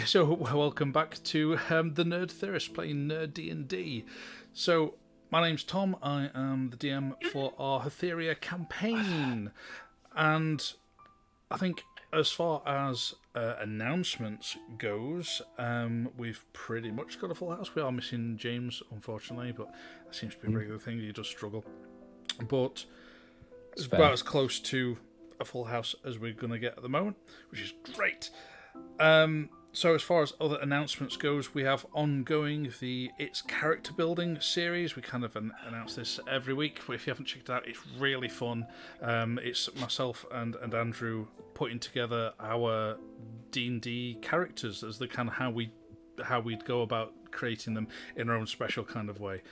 So, welcome back to the Nerd Theorist playing NerD&D. So, my name's Tom. I am the DM for our Hatheria campaign. And I think as far as announcements goes, we've pretty much got a full house. We are missing James, unfortunately, but that seems to be a regular thing. He does struggle. But it's about as close to a full house as we're going to get at the moment, which is great. So as far as other announcements goes, we have ongoing the It's Character Building series. We kind of announce this every week. If you haven't checked it out, it's really fun. It's myself and Andrew putting together our D&D characters as the kind of how we'd go about creating them in our own special kind of way.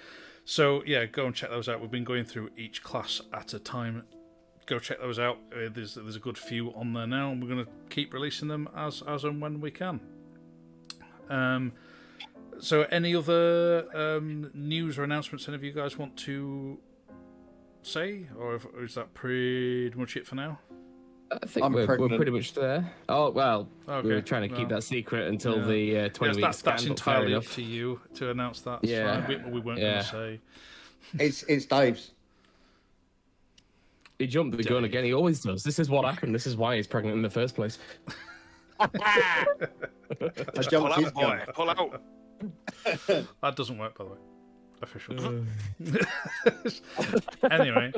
So yeah, go and check those out. We've been going through each class at a time. Go check those out. There's a good few on there now, and we're going to keep releasing them as and when we can. So any other news or announcements any of you guys want to say, or is that pretty much it for now? I think we're pretty much there. Oh, well, okay. We were trying to keep that secret until the 20 weeks. That's entirely up to you to announce that. Yeah. We weren't going to say. It's Dave's. He jumped the gun again. He always does. This is what happened. This is why he's pregnant in the first place. I jumped his gun. Pull out. That doesn't work, by the way. Official. Anyway.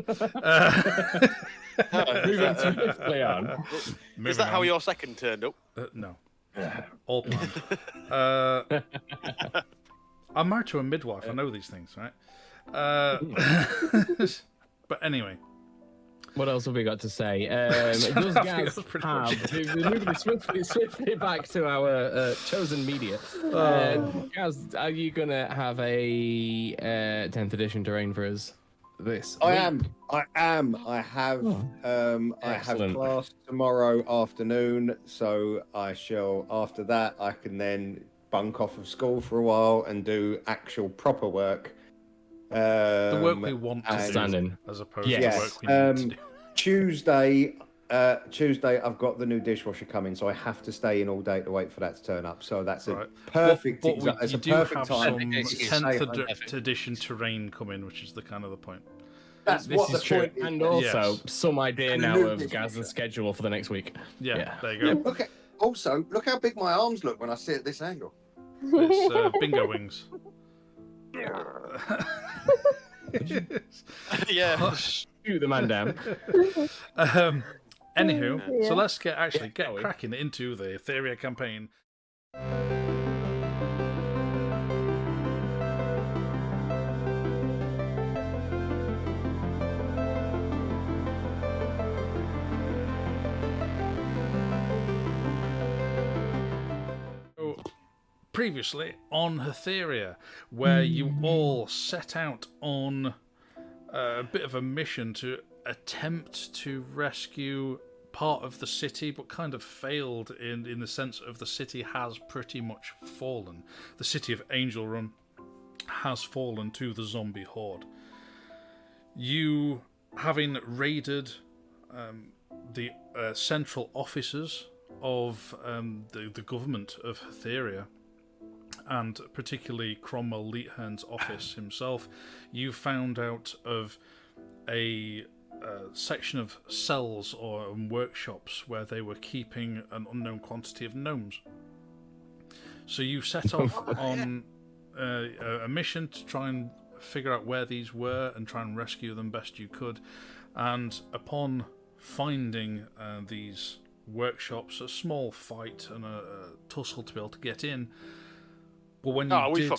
Moving swiftly on. Is that how your second turned up? No. All planned. I'm married to a midwife. I know these things, right? But anyway. What else have we got to say? Does Gaz have... We're moving swiftly back to our chosen media. Gaz, are you going to have a 10th edition terrain for us this week? I am. I have class tomorrow afternoon, so I shall, after that, I can then bunk off of school for a while and do actual proper work. The work we want to do, as opposed to the work we need to do. Tuesday, I've got the new dishwasher coming, so I have to stay in all day to wait for that to turn up. So that's a perfect. It's a perfect time. 10th edition terrain coming, which is the kind of the point. This is true, and also some idea now of Gaz's schedule for the next week. Yeah, there you go. Okay. Also, look how big my arms look when I sit at this angle. It's bingo wings. Yeah. Shoot the man down. Anywho, so let's get cracking into the Hatheria campaign. Previously on Hatheria, where you all set out on a bit of a mission to attempt to rescue part of the city, but kind of failed in the sense of the city has pretty much fallen. The city of Angelrun has fallen to the zombie horde. You, having raided the central offices of the government of Hatheria, and particularly Cromwell Leethern's office himself, you found out of a section of cells or workshops where they were keeping an unknown quantity of gnomes. So you set off on a mission to try and figure out where these were and try and rescue them best you could. And upon finding these workshops, a small fight and a tussle to be able to get in. But when you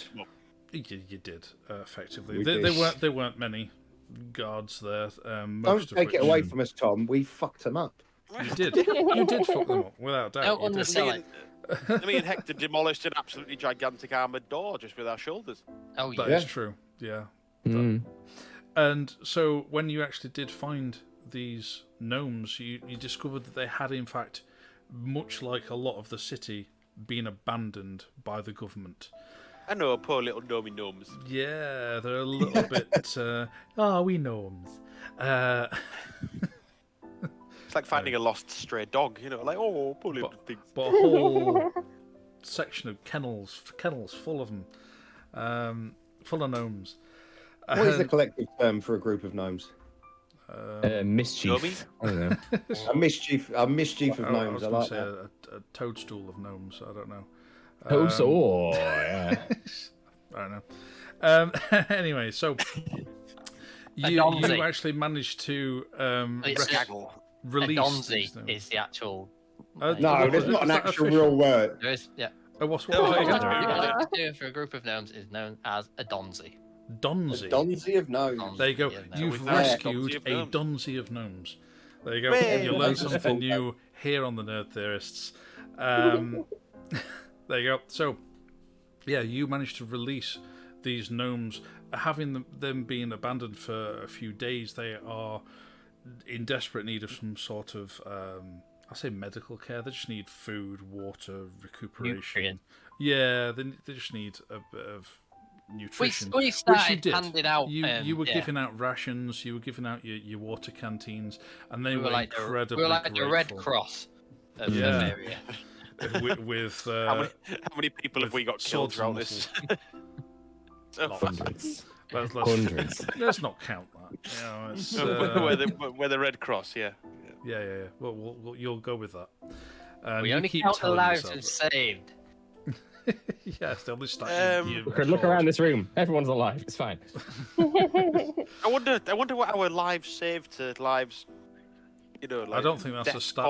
did effectively. There weren't many guards there. Don't take it away from us, Tom. We fucked them up. You did. You did fuck them up, without doubt. Don't undersell it. Me and Hector demolished an absolutely gigantic armoured door just with our shoulders. Oh, yeah. That is true, yeah. And so when you actually did find these gnomes, you discovered that they had, in fact, much like a lot of the city, been abandoned by the government. I know, poor little gnomey gnomes. Yeah, they're a little bit... we gnomes. It's like finding a lost stray dog, you know, like, oh, poor little things. But a section of kennels full of them, full of gnomes. What is the collective term for a group of gnomes? Mischief. I don't know. A mischief of gnomes. I was like say that. a toadstool of gnomes. I don't know. Yeah. I don't know. Anyway, so you actually managed to release. A donsy is the actual. No, there's not an actual real word. There is, yeah. What What you have to do for a group of gnomes is known as a donsy. Donsy. A donsy of gnomes. There you go. You've rescued a donsy of gnomes. There you go. You learned something new here on the Nerd Theorists. There you go. So, yeah, you managed to release these gnomes. Having them being abandoned for a few days, they are in desperate need of some sort of, I say medical care. They just need food, water, recuperation. Nutrient. Yeah, they just need a bit of nutrition. We started handing out. You were giving out rations. You were giving out your water canteens, and they were like incredibly we were like grateful. the Red Cross of the area. with how many people have we got killed throughout this? Hundreds. Hundreds. Let's not count that. You know, it's, we're the Red Cross, yeah. Yeah. Well, you'll go with that. We only count the lives we've saved. Yes, they'll just start. Look around this room. Everyone's alive. It's fine. I wonder what our lives saved to lives. You know, like I don't think that's a stat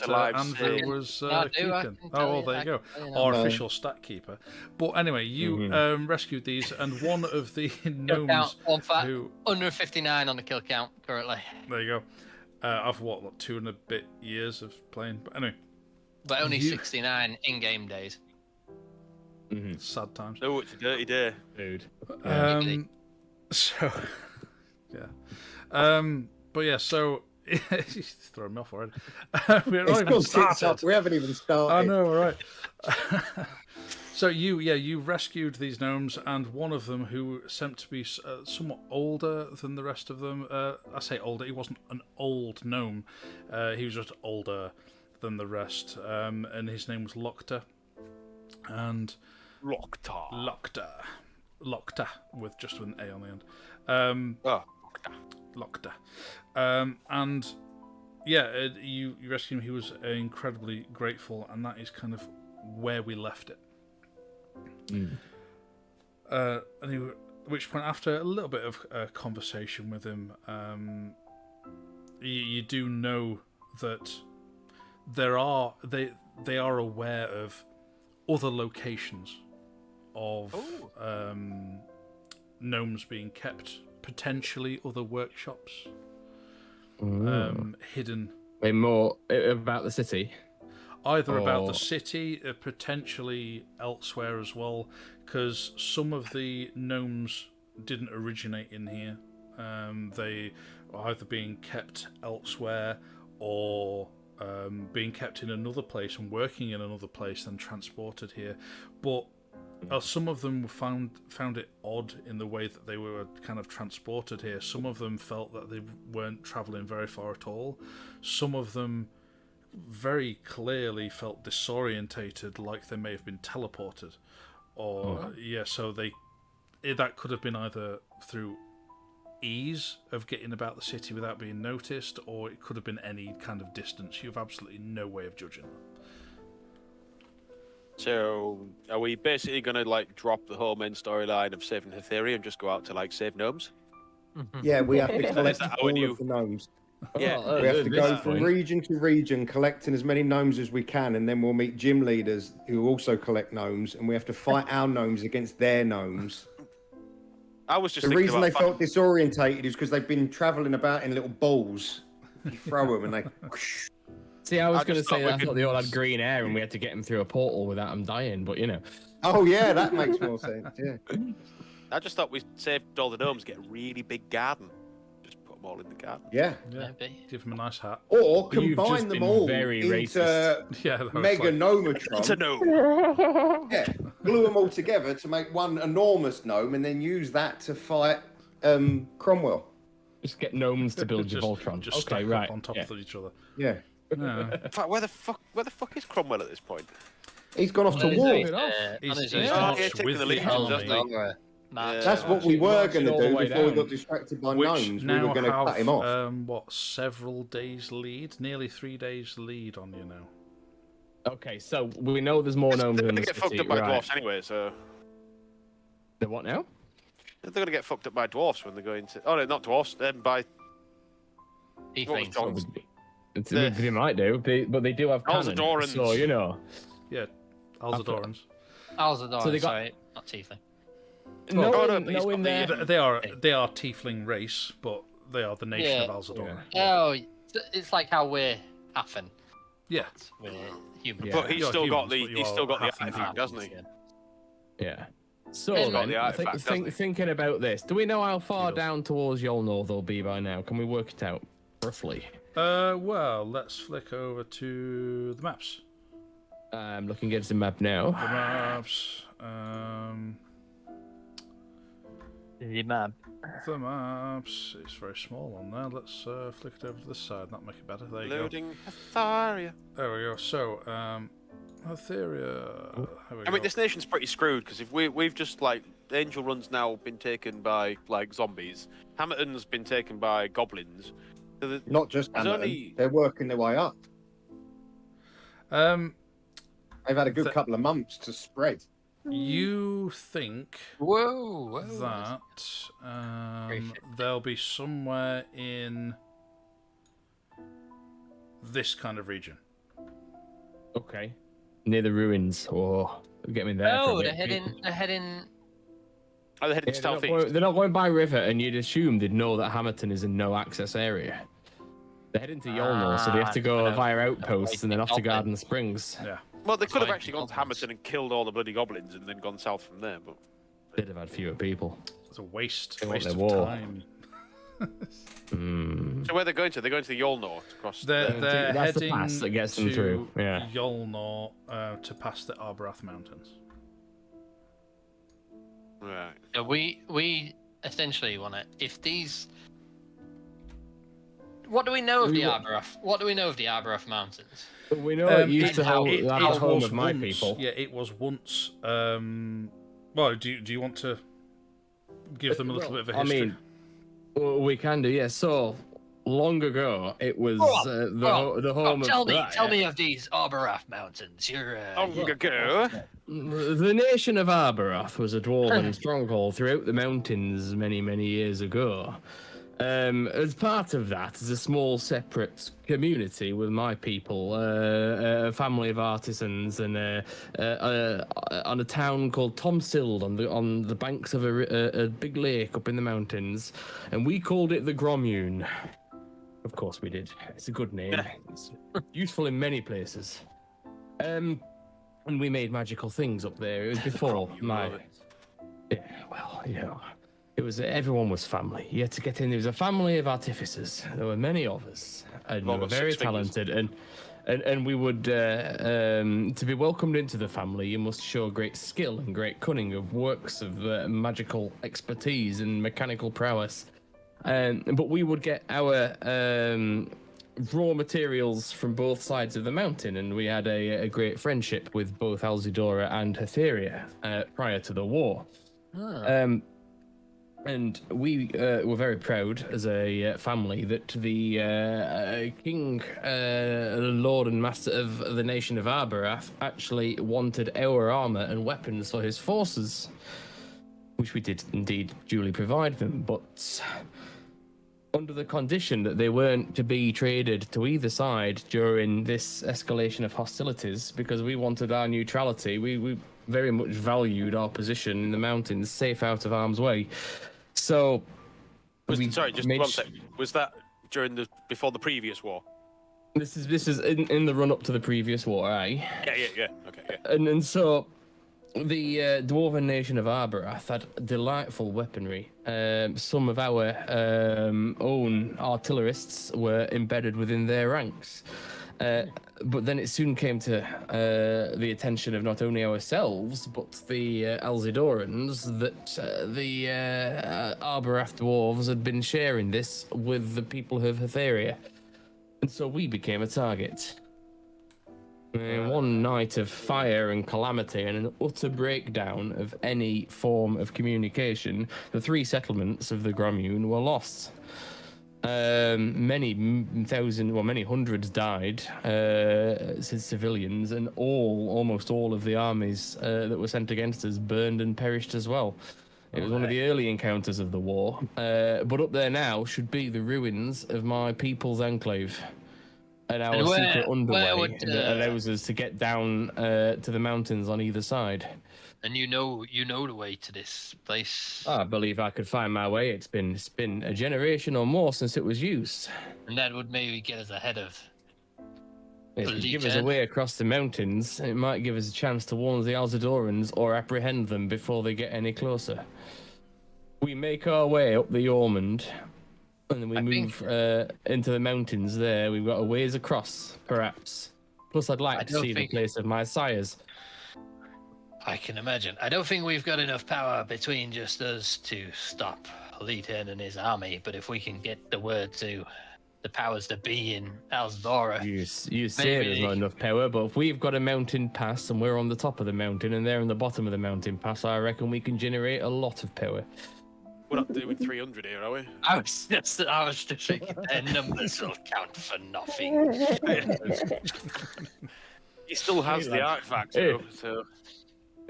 that Andrew was keeping. Oh, well, there you go. Our official stat keeper. But anyway, you rescued these, and one of the gnomes who... Under 59 on the kill count currently. There you go. I've what 2 and a bit years of playing. But anyway. But only 69 in-game days. Sad times. Oh, it's a dirty day. Dude. So... Yeah. But yeah, so... He's throwing me off already. We haven't even started. I know, right? So you rescued these gnomes, and one of them, who seemed to be somewhat older than the rest of them. I say older. He wasn't an old gnome. He was just older than the rest, and his name was Lokta. And Lokta, with just an A on the end. Lokta. And yeah, you rescued him. He was incredibly grateful, and that is kind of where we left it. At which point, after a little bit of conversation with him, you do know that they are aware of other locations of gnomes being kept, potentially other workshops. Hidden. Wait, more about the city? Either about the city, potentially elsewhere as well, because some of the gnomes didn't originate in here. They are either being kept elsewhere or being kept in another place and working in another place and transported here. But some of them found it odd in the way that they were kind of transported here. Some of them felt that they weren't travelling very far at all. Some of them very clearly felt disorientated, like they may have been teleported. Or so that could have been either through ease of getting about the city without being noticed, or it could have been any kind of distance. You have absolutely no way of judging that. So, are we basically going to drop the whole main storyline of saving Hatheria and just go out to save gnomes? Yeah, we have to collect all of the gnomes. Yeah, we have to go from region to region, collecting as many gnomes as we can, and then we'll meet gym leaders who also collect gnomes, and we have to fight our gnomes against their gnomes. I was just the reason they felt disorientated is because they've been travelling about in little balls. You throw them and they. See, I was going to say I thought they all had green hair and we had to get them through a portal without them dying, but you know. Oh yeah, that makes more sense. Yeah. I just thought we saved all the gnomes, get a really big garden, just put them all in the garden. Yeah. Maybe. Give them a nice hat. Or combine them all very into Mega Gnometron. Yeah, glue them all together to make one enormous gnome, and then use that to fight Cromwell. Just get gnomes to build your Voltron. Just stack up on top of each other. Yeah. In fact, where the fuck is Cromwell at this point? He's gone off to He's war. moving off. He's yeah, marched taking with the the legions, army, hasn't he? That's what we were going to Marching all the do way before we down. got distracted by which gnomes. We now were going to cut him off. have several days lead, nearly 3 days lead on you now. Okay, so we know there's more gnomes They're in going the to get city, fucked up by right? dwarfs anyway, so... The what now? They're going to get fucked up by dwarfs when they go into... Oh, no, not dwarfs, by... Tieflings. John's? They might do, but they do have cannon, Alzidurans. so you know. Yeah, Alzidurans. Alzidura, So they got- sorry, not Tiefling. Knowing he's their... They are tiefling race, but they are the nation of Alzidura. Oh, it's like how we're Hathen. Yeah. We're human. Yeah. But he's You're still got humans, but he's you still are got the half artifact, hasn't he? Yeah. So He's got then, the artifact, doesn't he? thinking about this, do we know how far does. down towards Yolnor they'll be by now? Can we work it out roughly? Well, let's flick over to the maps. I'm looking at the map now. The maps. The map. The maps. It's very small on there. Let's flick it over to this side. That'll make it better. There you Loading Hatheria. go. There we go. So, Hatheria. There we I mean, go. this nation's pretty screwed because if we've just like Angelrun's now been taken by like zombies, Hamilton's been taken by goblins. So Not just there's Hamilton. only- They're working their way up. They've had a good couple of months to spread. You think Whoa. that they'll be somewhere in this kind of region. Okay. Near the ruins, or get me there. for a Oh, bit. they're heading. Oh, they're heading Yeah, they're, not southeast. going, they're not going by river, and you'd assume they'd know that Hamilton is a no-access area. They're heading to Yolnor, so they have to go Ah, via outposts and then off to Goblin. Garden Springs. Yeah. Well, they could have Fine, actually gone to goblins. Hamilton and killed all the bloody goblins and then gone south from there, but They'd have had fewer people. It's a waste They want of their war. time. so where they're going to? They're going to the Yolnor to cross. They're That's the heading pass that gets them to through, yeah. Yolnor to pass the Arbarath Mountains. Right. We essentially want to. If these. What do we know of the Arbarath? What do we know of the Arbarath Mountains? We know it used to hold it the was home of my once- people. Yeah, it was once. Well, do you want to give them a little bit of a history? I mean, we can do, yeah. So long ago, it was the home Tell of. me, Right, tell me of these Arbarath Mountains. You're. Go. The nation of Arbarath was a dwarven stronghold throughout the mountains many, many years ago. As part of that, as a small separate community with my people, a family of artisans, and on a town called Tomsild on the banks of a big lake up in the mountains, and we called it the Gromune. Of course we did. It's a good name. It's useful in many places. And we made magical things up there. It was before my. Yeah, well, you know. It was everyone was family. You had to get in. There was a family of artificers. There were many of us, and we were very talented. And we would to be welcomed into the family, you must show great skill and great cunning of works of magical expertise and mechanical prowess. But we would get our raw materials from both sides of the mountain, and we had a great friendship with both Alzidura and Hatheria prior to the war. And we were very proud as a family that the king, lord and master of the nation of Arbarath actually wanted our armor and weapons for his forces, which we did indeed duly provide them, but under the condition that they weren't to be traded to either side during this escalation of hostilities, because we wanted our neutrality. We very much valued our position in the mountains, safe out of harm's way. So, Sorry, just one second. Was that before the previous war? This is in the run up to the previous war, aye? Yeah. Okay, yeah. And so the dwarven nation of Arbarath had delightful weaponry. Some of our own artillerists were embedded within their ranks. But then it soon came to the attention of not only ourselves, but the Alzidurans, that the Arbarath dwarves had been sharing this with the people of Hatheria. And so we became a target. In one night of fire and calamity and an utter breakdown of any form of communication, the 3 settlements of the Grommune were lost. Many hundreds died, civilians, and almost all of the armies that were sent against us burned and perished as well. It was one of the early encounters of the war, but up there now should be the ruins of my people's enclave and our secret underway that allows us to get down to the mountains on either side. And you know the way to this place. I believe I could find my way. It's been a generation or more since it was used. And that would maybe get us ahead of. If it give us a way across the mountains, it might give us a chance to warn the Alzidurans or apprehend them before they get any closer. We make our way up the Ormond, and then we move into the mountains there. We've got a ways across, perhaps. Plus, I'd like to see the place of my sires. I can imagine. I don't think we've got enough power between just us to stop Hathen and his army, but if we can get the word to the powers that be in Alzidura... You say there's not enough power, but if we've got a mountain pass and we're on the top of the mountain and they're on the bottom of the mountain pass, I reckon we can generate a lot of power. We're not doing 300 here, are we? I was just thinking their numbers will count for nothing. He still has the artifact, though, so...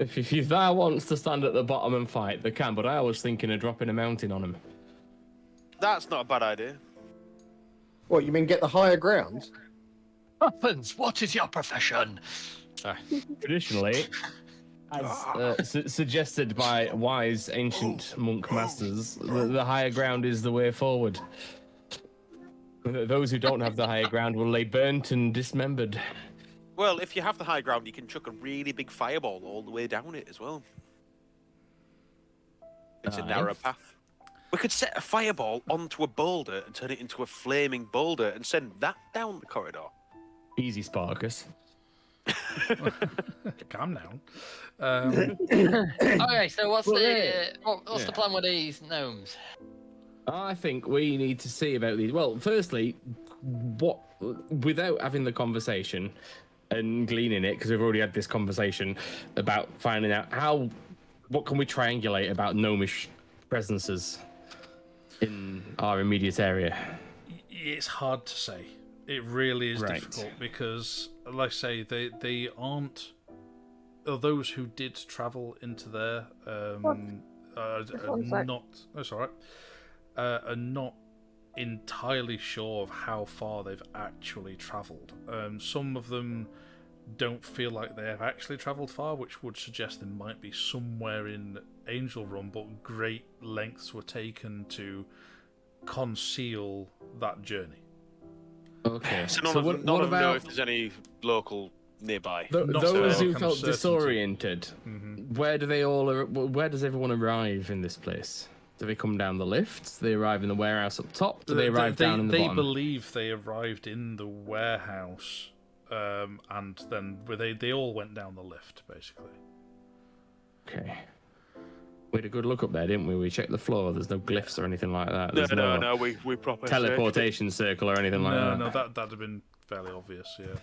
If thou wants to stand at the bottom and fight, they can, but I was thinking of dropping a mountain on them. That's not a bad idea. What, you mean get the higher ground? Muffins, what is your profession? Traditionally, as suggested by wise ancient monk masters, the higher ground is the way forward. Those who don't have the higher ground will lay burnt and dismembered. Well, if you have the high ground, you can chuck a really big fireball all the way down it as well. It's a narrow path. We could set a fireball onto a boulder and turn it into a flaming boulder and send that down the corridor. Easy, Spartacus. Calm down. Okay, so what's the plan with these gnomes? I think we need to see about these. Well, firstly, without having the conversation and gleaning it, because we've already had this conversation about finding out what can we triangulate about gnomish presences in our immediate area. It's hard to say. It really is difficult because, like I say, they aren't. Or those who did travel into there are not entirely sure of how far they've actually travelled. Some of them don't feel like they have actually travelled far, which would suggest they might be somewhere in Angelrun, but great lengths were taken to conceal that journey. Okay. So none of them know if there's any local nearby. Those who felt disoriented, where does everyone arrive in this place? Do they come down the lifts? Do they arrive in the warehouse up top? Do they arrive down in the bottom? They believe they arrived in the warehouse, and then they all went down the lift, basically. Okay. We had a good look up there, didn't we? We checked the floor. There's no glyphs or anything like that. There's no, we proper teleportation circle or anything like that. No, that'd have been fairly obvious, yeah.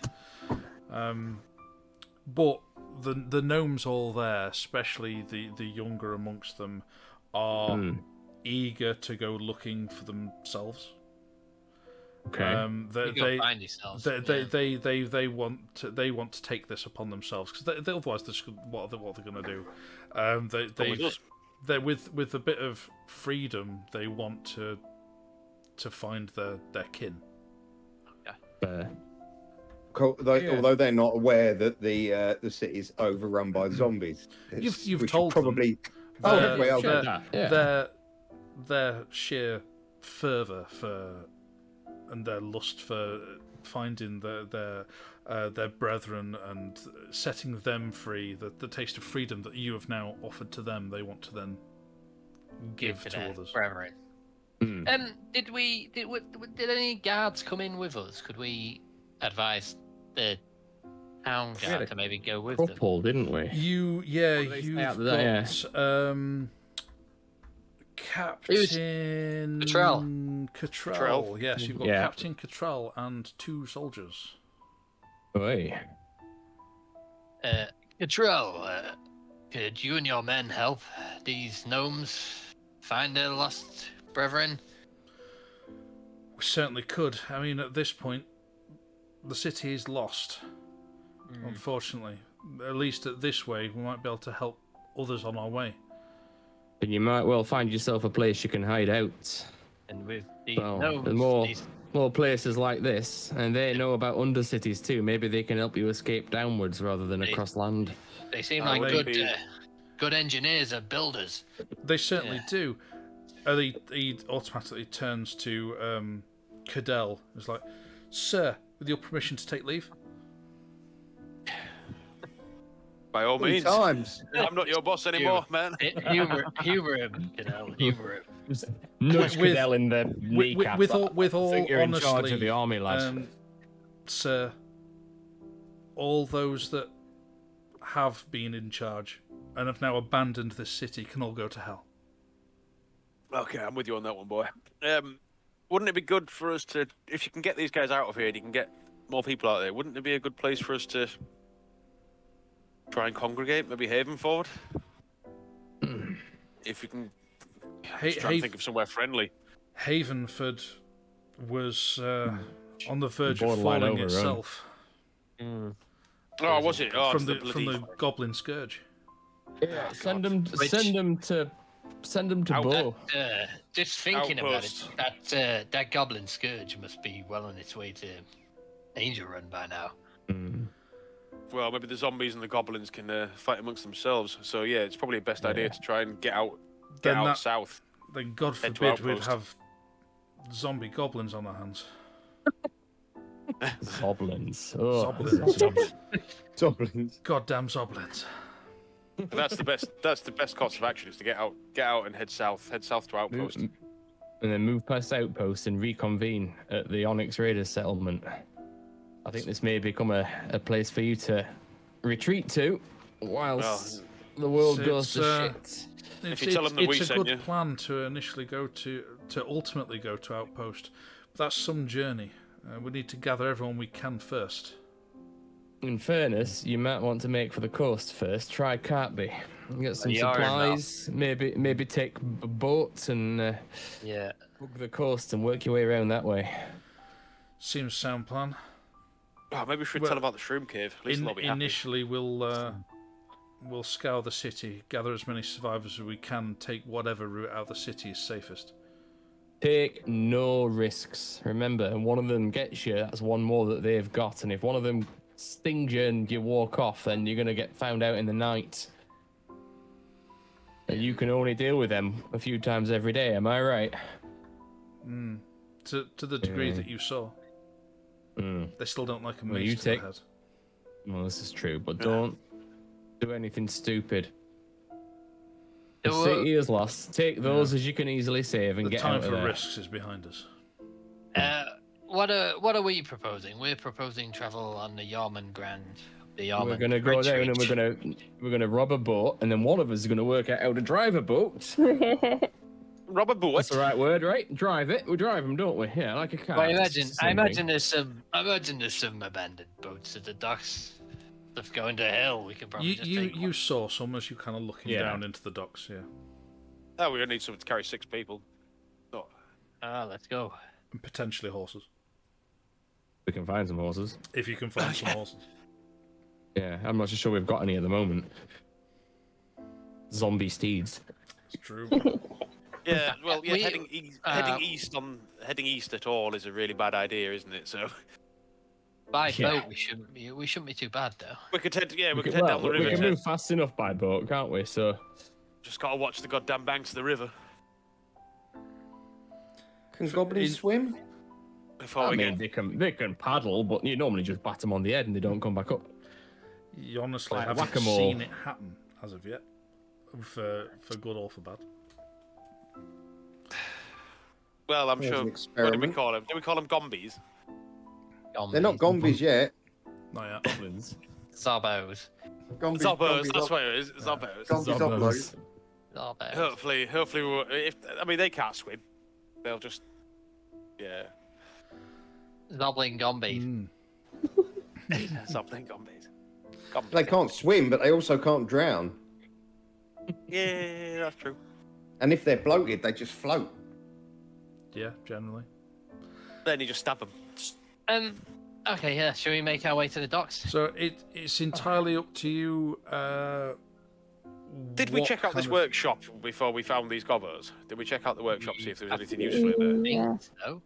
But the gnomes all there, especially the younger amongst them, are eager to go looking for themselves. Okay. They want to take this upon themselves because otherwise, what are they going to do? They with a bit of freedom, they want to find their kin. Yeah. Although they're not aware that the city's overrun by zombies. You've told probably. Their sheer fervour and their lust for finding their brethren and setting them free, the taste of freedom that you have now offered to them, they want to then give to others. Brethren. Did any guards come in with us? Could we advise the town guard to maybe go with them? Couple, didn't we? You've got Captain Cottrell. Yes, you've got Captain Cottrell and 2 soldiers. Oi. Control, could you and your men help these gnomes find their lost brethren? We certainly could. I mean, at this point, the city is lost. Unfortunately. At least at this way, we might be able to help others on our way. But you might well find yourself a place you can hide out. And with the There's gnomes, more places like this, and they know about undercities too. Maybe they can help you escape downwards rather than across land. they seem like good engineers and builders. They certainly do. He automatically turns to Cadell. He's like, "Sir, with your permission to take leave?" By all means. Times. I'm not your boss anymore, man. Humor him, humor him. Nudge Cadell in the kneecap. With all I think you're honesty, in charge of the army, lad. Sir, all those that have been in charge and have now abandoned this city can all go to hell. Okay, I'm with you on that one, boy. Wouldn't it be good for us to, if you can get these guys out of here and you can get more people out there, wouldn't it be a good place for us to try and congregate, maybe Haven forward? If we can... Just trying to think of somewhere friendly. Havenford was on the verge of Borderline falling overrun. itself. Oh, was it? Oh, from it's the from the Goblin Scourge. Yeah, send them to Bo. Just thinking about Outpost. it, that goblin scourge must be well on its way to Angelrun by now. Well, maybe the zombies and the goblins can fight amongst themselves. So yeah, it's probably a best idea to try and get out south. Then God Head to forbid we'd outpost. have zombie goblins on our hands. Zoblins. Oh, Zoblins. Goblins. Goddamn zoblins. That's the best course of action is to get out and head south to outpost. And then move past outpost and reconvene at the Onyx Raiders settlement. I think this may become a place for you to retreat to whilst the world goes to shit. If you tell them that we it's a sent good you. plan to initially go to ultimately go to outpost, but that's some journey. We need to gather everyone we can first. In fairness, you might want to make for the coast first. Try Cartby. Get some You are supplies. Maybe take boats and book the coast and work your way around that way. Seems sound plan. Oh, maybe we should tell about the shroom cave. At least they'll be happy. Initially, we'll scour the city, gather as many survivors as we can, take whatever route out of the city is safest. Take no risks. Remember, and one of them gets you, that's one more that they've got. And if one of them stings you and you walk off, then you're going to get found out in the night. And you can only deal with them a few times every day, am I right? To the degree that you saw. They still don't like a Well, mace you to take- the head. Well, this is true, but don't do anything stupid. The So, city is lost. Take those as you can easily save and The get time out of for there. risks is behind us. what are we proposing? We're proposing travel on the Yarman Grand. The Yarman We're gonna go down and Retreat. we're gonna rob a boat, and then one of us is gonna work out how to drive a boat. Rob a boat. That's the right word, right? Drive it. We drive them, don't we? Yeah, like a car. Well, It's the I same imagine thing. there's some abandoned boats at the docks. Stuff going to hell. We could probably just You take one. saw some as you kind of looking Yeah. down into the docks, yeah. Oh, we only need someone to carry 6 people. Oh. Let's go. And potentially horses. We can find some horses. If you can find some horses. Yeah, I'm not so sure we've got any at the moment. Zombie steeds. It's true. Yeah, well, yeah, We- heading east at all is a really bad idea, isn't it? So By Yeah. boat, we shouldn't be too bad though. we could head down the we river. can move fast enough by boat, can't we? So Just gotta watch the goddamn banks of the river Can goblins swim? before I we mean, get. they can paddle, but you normally just bat them on the head and they don't come back up. You honestly Like haven't whack-a-mole. seen it happen as of yet. For good or for bad. Well, I'm There's sure. an What do we experiment. call them? Do we call them gombies? They're not gombies yet. Not yet. Goblins. Zobbos. Gombies, Zobbos. That's what it is. Zobbos. Gombies Zobbos. Zobbos. Hopefully, they can't swim. They'll just. Yeah. Zobbling gombies. Mm. Zobbling gombies. They can't swim, but they also can't drown. Yeah, that's true. And if they're bloated, they just float. Yeah, generally. Then you just stab them. Okay, yeah. Shall we make our way to the docks? So it's entirely up to you. Did we check out this workshop before we found these gobos? Did we check out the workshop, see if there was anything useful in there? Yeah. No.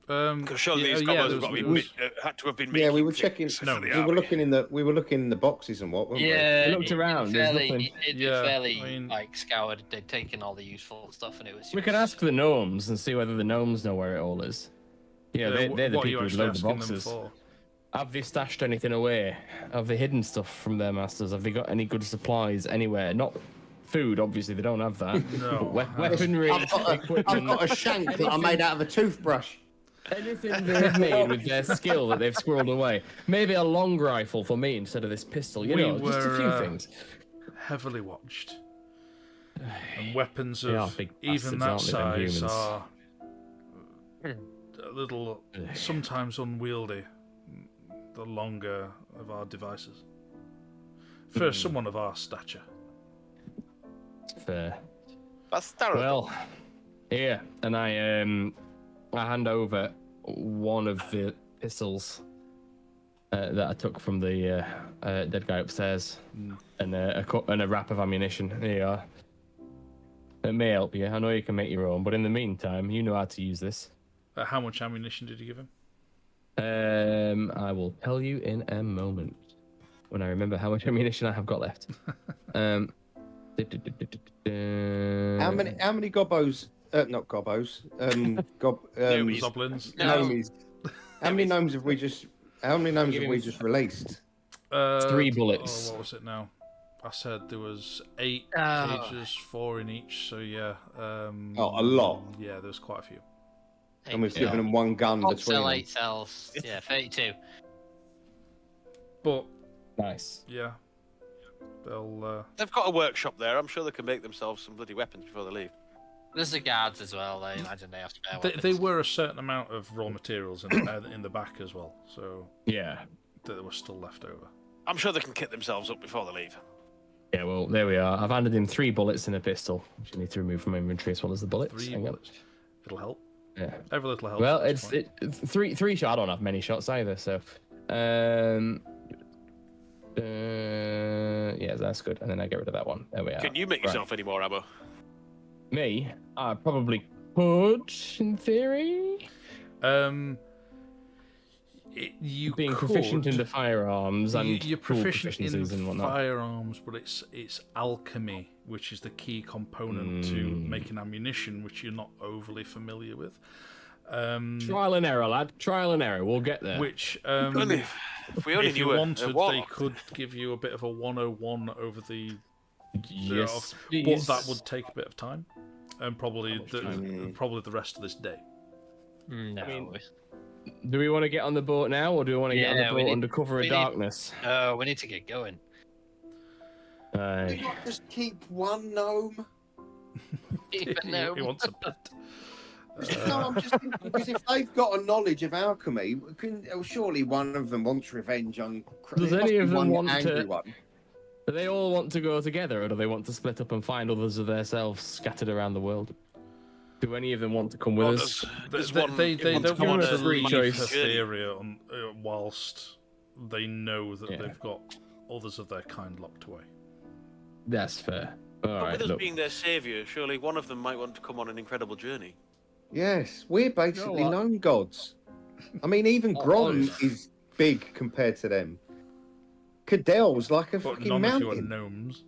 Because surely these gobos have got to be had to have been. Yeah, we were checking. No, we were looking in the boxes and what. Weren't Yeah, we looked around. There's nothing. Fairly like scoured. They'd taken all the useful stuff, and it was. We can ask the gnomes and see whether the gnomes know where it all is. Yeah, they're the people who load the boxes. Have they stashed anything away? Have they hidden stuff from their masters? Have they got any good supplies anywhere? Not food, obviously. They don't have that. No. But weaponry, equipment. I've got a shank that I made out of a toothbrush. Anything they've made with their skill that they've squirreled away. Maybe a long rifle for me instead of this pistol. You know, just a few things. Heavily watched. And weapons They are of big even bastards, that aren't they, them size humans? are a little, sometimes unwieldy, the longer of our devices. For someone of our stature. Fair. That's terrible. Well, here, and I hand over one of the pistols that I took from the dead guy upstairs, and a wrap of ammunition. Here you are. It may help you. I know you can make your own, but in the meantime, you know how to use this. How much ammunition did you give him? I will tell you in a moment when I remember how much ammunition I have got left. How many gobos? Not gobos. Goblins. Gnomes. How many gnomes have we just released? 3 bullets. What was it now? I said there was 8 cages, 4 in each. So yeah. A lot. Yeah, there's quite a few. And we've given them one gun between Sell them. 8 cells. Yeah, 32. But Nice. yeah, They've got a workshop there. I'm sure they can make themselves some bloody weapons before they leave. There's the guards as well. I imagine they have spare weapons. they were a certain amount of raw materials in the back as well. So Yeah. there was still left over. I'm sure they can kit themselves up before they leave. Yeah, well, there we are. I've handed him 3 bullets in a pistol, which I need to remove from my inventory as well as the bullets. 3 Hang on. bullets. It'll help. Yeah. Every little helps. Well, at this it's point. 3 shot. I don't have many shots either, so. Yeah, that's good. And then I get rid of that one. There we are. Can you make yourself any more ammo? Me? I probably could, in theory. You Being could, proficient in the firearms and you're tool proficient proficiencies in and whatnot. firearms, but it's alchemy, which is the key component to making ammunition, which you're not overly familiar with. Trial and error, lad. Trial and error. We'll get there. Which, If we only if you knew a wanted, they warlock. could give you a bit of a 101 over the. Yes, But please. that would take a bit of time, and probably the rest of this day. No. I mean, do we want to get on the boat now, or do we want to get on the boat under cover of darkness? Oh, we need to get going. Do you not just keep one gnome? Keep a gnome. He wants a pet. No, I'm just thinking, because if they've got a knowledge of alchemy, surely one of them wants revenge on. Does there must any be of them one want angry to- one. Do they all want to go together, or do they want to split up and find others of themselves scattered around the world? Do any of them want to come with us? They don't want to free leave choice. Hatheria whilst they know that Yeah. they've got others of their kind locked away. That's fair. All But right, with us look. being their saviour, surely one of them might want to come on an incredible journey. Yes, we're basically what? gnome gods. I mean, even Grom is big compared to them. Cadell's like a But fucking none of you are mountain. gnomes.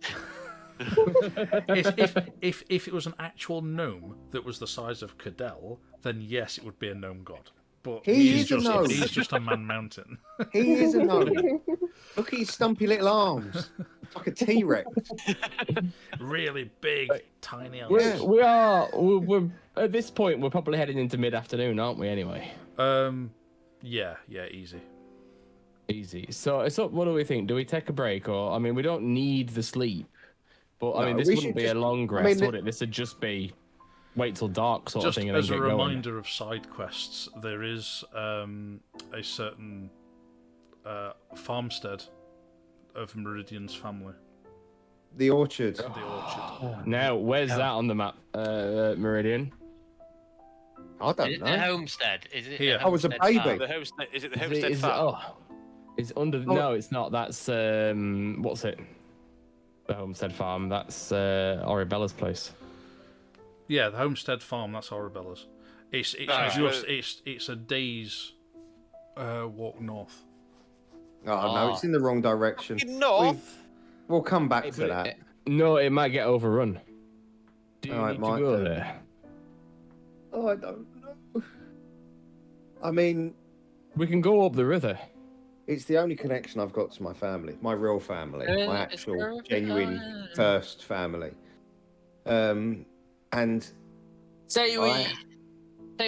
if it was an actual gnome that was the size of Cadell, then yes, it would be a gnome god. But He is a just gnome. he's just a man mountain. He is a gnome. Look at his stumpy little arms. It's like a T-Rex. Really big, tiny arms. Yeah. We're at this point. We're probably heading into mid-afternoon, aren't we? Anyway, Yeah, easy. easy. So what do we think? Do we take a break, or I mean, we don't need the sleep, but I No, mean, this we wouldn't should be just- a long I rest, mean, would it? This would just be wait till dark sort Just of thing, and as a then get going. reminder of side quests, there is a certain farmstead of Meridian's family. The orchard. The orchard. Now, where's that on the map, Meridian? I Is don't it know. the homestead? Is it? Here. The I was a homestead baby. farm? Is it the homestead farm? It's under. No, it's not. That's what's it? The homestead farm. That's Oribella's place. Yeah, the homestead farm. That's Arabella's. It's a day's walk north. Oh no, it's in the wrong direction. North. We'll come back to that. No, it might get overrun. Do you Oh, it need might to go do. there? Oh, I don't know. I mean, We can go up the river. it's the only connection I've got to my family, my real family, my Is there actual, a- genuine first family. And Say I-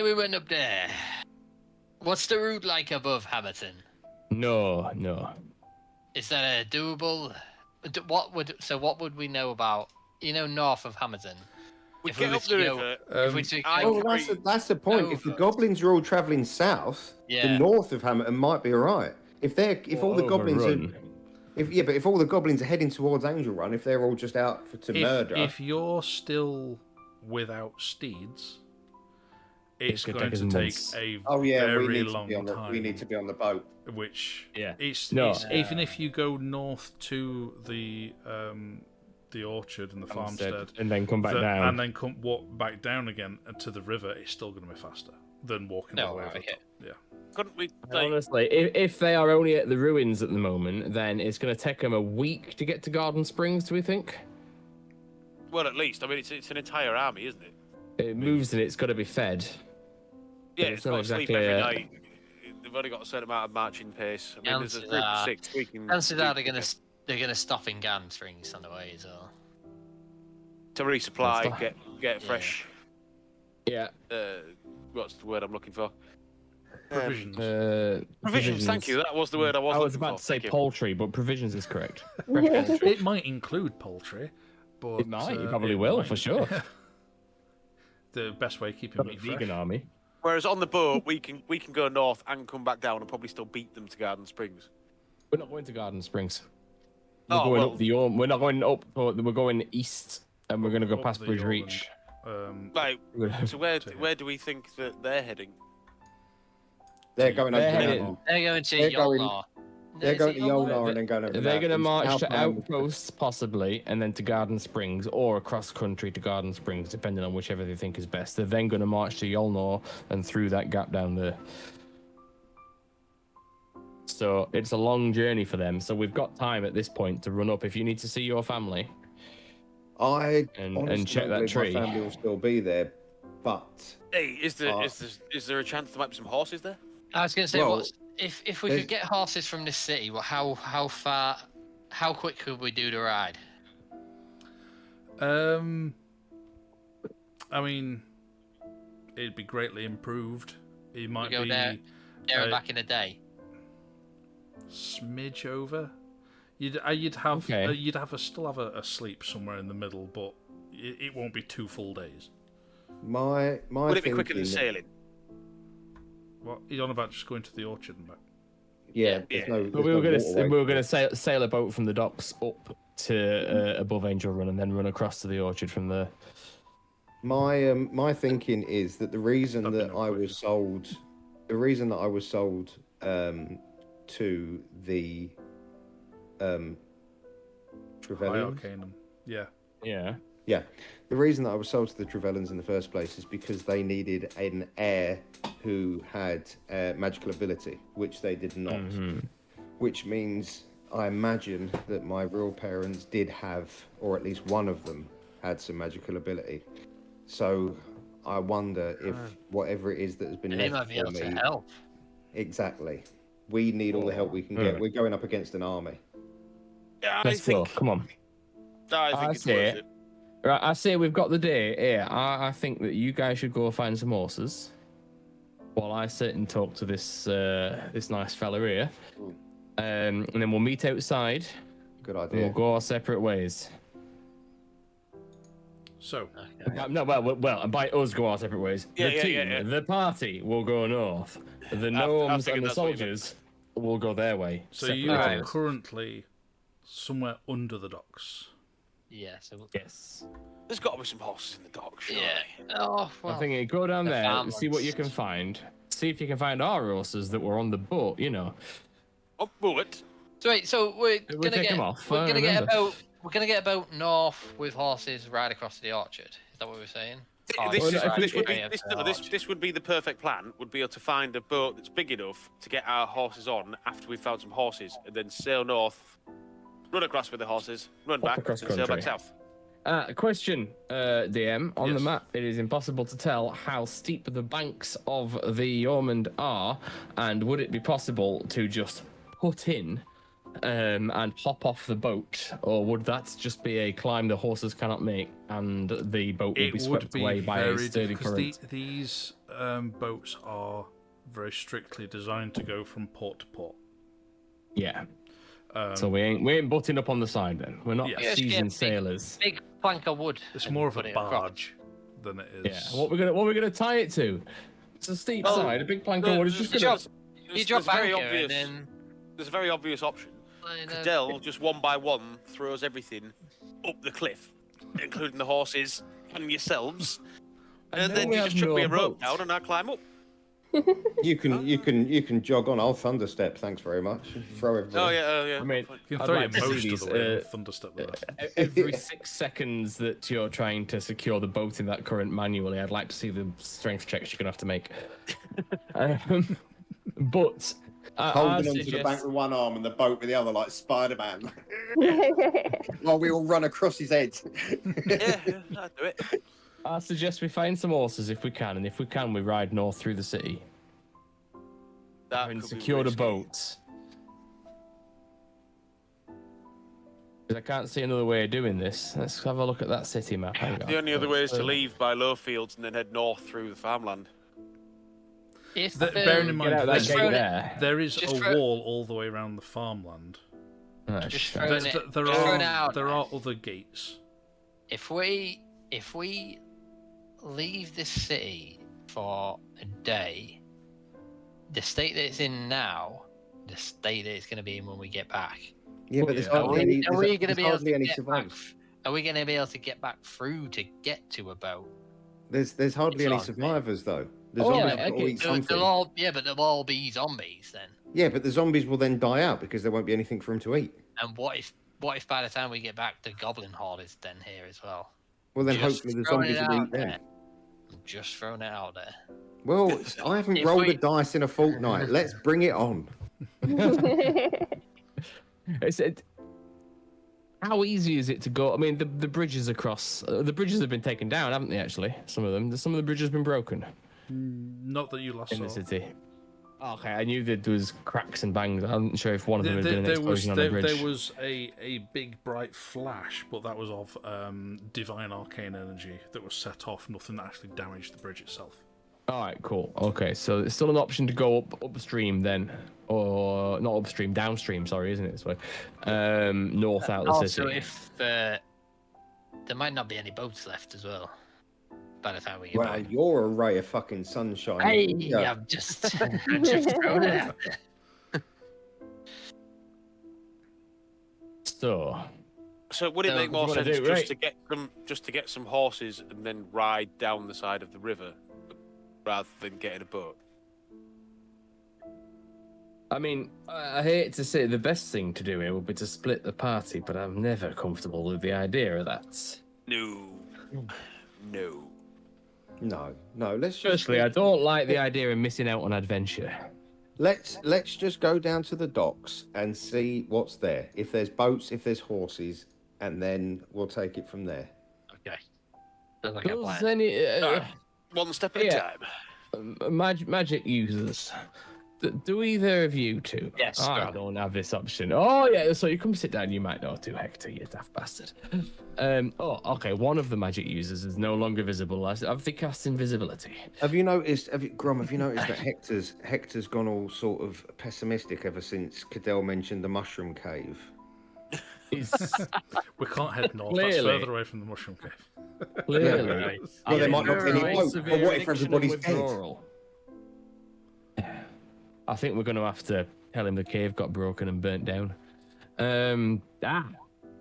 we went up there. What's the route like above Hamilton? No. Is that a doable? What would we know about north of Hamilton? We If get were up to the go- river. If we took I- oh, that's the point. If the goblins are all travelling south, Yeah. the north of Hamilton might be alright. If all the goblins are, Overrun. if all the goblins are heading towards Angelrun, if they're all just out to murder, If you're still without steeds, it's could going take to us take months. a oh yeah, very long time. we need to be on the boat. Which Yeah. it's even if you go north to the orchard and the farmstead, and then come back down. and then walk back down again to the river, it's still going to be faster than walking all the way over the top. Yeah. Couldn't we? Honestly, if they are only at the ruins at the moment, then it's going to take them a week to get to Garden Springs. Do we think? Well, at least. I mean, it's an entire army, isn't it? It moves and it's got to be fed. Yeah, It's it's not got to sleep exactly, every night. They've only got a certain amount of marching pace. I mean, there's a group of 6 we can. Chances are they're gonna stop in Garden Springs on the way as well. to resupply, Stuff. get fresh. Yeah. What's the word I'm looking for? Provisions. Provisions. Thank you. That was the word I was. I was looking about for. to say Thank you. poultry, but provisions is correct. It might include poultry, but It might. It probably it will might- for sure. The best way of keeping Got a meat fresh. vegan army. Whereas on the boat, we can go north and come back down and probably still beat them to Garden Springs. We're not going to Garden Springs. We're Oh, going well. up the Orm. We're not going up. We're going east, and we're going to go Up past the Bridge Orland. Reach. Right. So where to where do we think that they're heading? They're going over They're to heading- Yolnar. They're going to They're going- Yolnar. They're going to Yolnar? Yolnar and then going over to They're going to Mountains. march to Outbound. Outposts, possibly, and then to Garden Springs, or across country to Garden Springs, depending on whichever they think is best. They're then going to march to Yolnar and through that gap down there. So it's a long journey for them. So we've got time at this point to run up. If you need to see your family, I And honestly check don't that believe tree. My family will still be there, but Hey, is there a chance there might be some horses there? I was going to say, Well, if we there's- could get horses from this city? Well, how quick could we do the ride? I mean, it'd be greatly improved. It might go be there and uh, back in a day. smidge over. You'd have Okay. still have a sleep somewhere in the middle, but it won't be 2 full days. my Would it be quicker than thinking- sailing? What you're on about? Just going to the orchard and back? Yeah, Yeah. but we were going to sail a boat from the docks up to above Angel Run and then run across to the orchard from there. My thinking is that the reason That'd be that no I quicker. was sold, to the High Trevelyan. Arcanum. Yeah. Yeah. Yeah, the reason that I was sold to the Trevellans in the first place is because they needed an heir who had magical ability, which they did not. Mhm. Which means I imagine that my real parents did have, or at least one of them had some magical ability. So I wonder if whatever it is that has been And they left might be for able to me, help. exactly. We need all the help we can get. Hmm. We're going up against an army. Yeah, Let's go. Come on. I think I it's see worth it. it. Right, I say we've got the day here. I think that you guys should go find some horses, while I sit and talk to this this nice fella here, and then we'll meet outside. Good And idea. we'll go our separate ways. So No, well, and by us go our separate ways. Yeah, The yeah, team, yeah. the party will go north. The I gnomes figured and the that's what you meant. soldiers we'll go their way. So separate you are routes. currently somewhere under the docks. Yeah. So Yes. There's got to be some horses in the dock, surely. yeah. Oh well. I'm thinking, go down the there, and see what you farmlands. can find. See if you can find our horses that were on the boat. You know. Oh, bullet. So wait. So we're We'll gonna take get. them off, We're I gonna get remember. about. We're gonna get about north with horses right across to the orchard. Is that what we're saying? Oh, This, well, is, I think this, would be, okay, this, okay, no, orchard. this would be the perfect plan. Would be able to find a boat that's big enough to get our horses on after we've found some horses, and then sail north, run across with the horses, run Hop back, across and sail back country. south. Question, DM. On the Yes. map, it is impossible to tell how steep the banks of the Ormond are, and would it be possible to just put in and hop off the boat, or would that just be a climb the horses cannot make, and the boat will It be would swept be away by a very sturdy because current? these boats are very strictly designed to go from port to port. Yeah. So we ain't butting up on the side then. We're not Yes. Yeah, seasoned big- sailors. Big plank of wood. It's and more of a put it across. barge than it Yeah. is. What we're gonna tie it to? It's a steep Well, side. A big plank of wood is just you gonna. drop- You drop there's a very anchor obvious. and then. There's a very obvious option. Line up. Cadell just one by one throws everything up the cliff, including the horses and yourselves, and then we you have just chuck me no a rope boat. down and I climb up. You can jog on. I'll thunderstep. Thanks very much. Throw everybody. Oh yeah, oh yeah. I mean, You can I'd throw like your to see most these, of the way and thunderstep the rest. every 6 seconds that you're trying to secure the boat in that current manually, I'd like to see the strength checks you're gonna have to make. But I Holding onto the suggest- bank with one arm and the boat with the other, like Spider-Man. While we all run across his head. Yeah, I'd do it. I suggest we find some horses if we can, and if we can, we ride north through the city That and could be secure the risky. boats. 'Cause I can't see another way of doing this. Let's have a look at that city map. Hang on. The only other way is to Uh, leave by Lowfields and then head north through the farmland. If Bearing in mind, Get out that Just gate throw it- there. there is just a throw- wall all the way around the farmland. Ah, Just shit. throw- There, Throwing it- there just throwing it are out there there. are other gates. if we leave this city for a day, the state that it's in now, the state that it's going to be in when we get back, Yeah, but there's Yeah. hardly any. are we There's going to be able hardly to any get back? survivors. Are we going to be able to get back through to get to a boat? There's hardly any It's on, survivors though. The Oh, zombies right, will all okay. eat They'll something. all, yeah, but they'll all be zombies then. Yeah, but the zombies will then die out because there won't be anything for them to eat. And what if by the time we get back, the goblin horde is then here as well? Well, then Just hopefully the throwing zombies it will out eat them. there. I'm just throwing it out there. Well, I haven't If rolled we- a dice in a fortnight. Let's bring it on. How easy is it to go? I mean, the bridges across. The bridges have been taken down, haven't they? Actually, some of them. Some of the bridges have been broken Not that you last in saw. the city. Okay, I knew that there was cracks and bangs. I wasn't sure if one of them had been an There was explosion on the bridge. there was a big bright flash, but that was of divine arcane energy that was set off. Nothing that actually damaged the bridge itself. All right, cool. Okay, so it's still an option to go upstream then, or not upstream, downstream. Sorry, isn't it? This way, north out of the Also, city. if there might not be any boats left as well by the time we get Well, back. you're a ray of fucking sunshine. Hey, Yeah. I'm just throwing it out there. So, So would it So make what more do you wanna sense do, just to get some horses and then ride down the side of the river rather than getting a boat? I mean, I hate to say the best thing to do here would be to split the party, but I'm never comfortable with the idea of that. No. No. No. Let's just Firstly, I don't like the idea of missing out on adventure. let's just go down to the docks and see what's there. If there's boats, if there's horses, and then we'll take it from there. Okay. Sounds like a Does plan. any One step at a Yeah. time. magic users? Do either of you two? Yes, I Grant. don't have this option. Oh yeah, so you come sit down. You might know too, Hector. You daft bastard. Okay. One of the magic users is no longer visible. Have they cast invisibility? Have you noticed, Grom, have you noticed that Hector's gone all sort of pessimistic ever since Cadell mentioned the mushroom cave? He's We can't head north. Clearly. That's further away from the mushroom cave. clearly. Well, there might not be any Right, boat, severe but what if addiction and everybody's dead? withdrawal. I think we're going to have to Tell him the cave got broken and burnt down.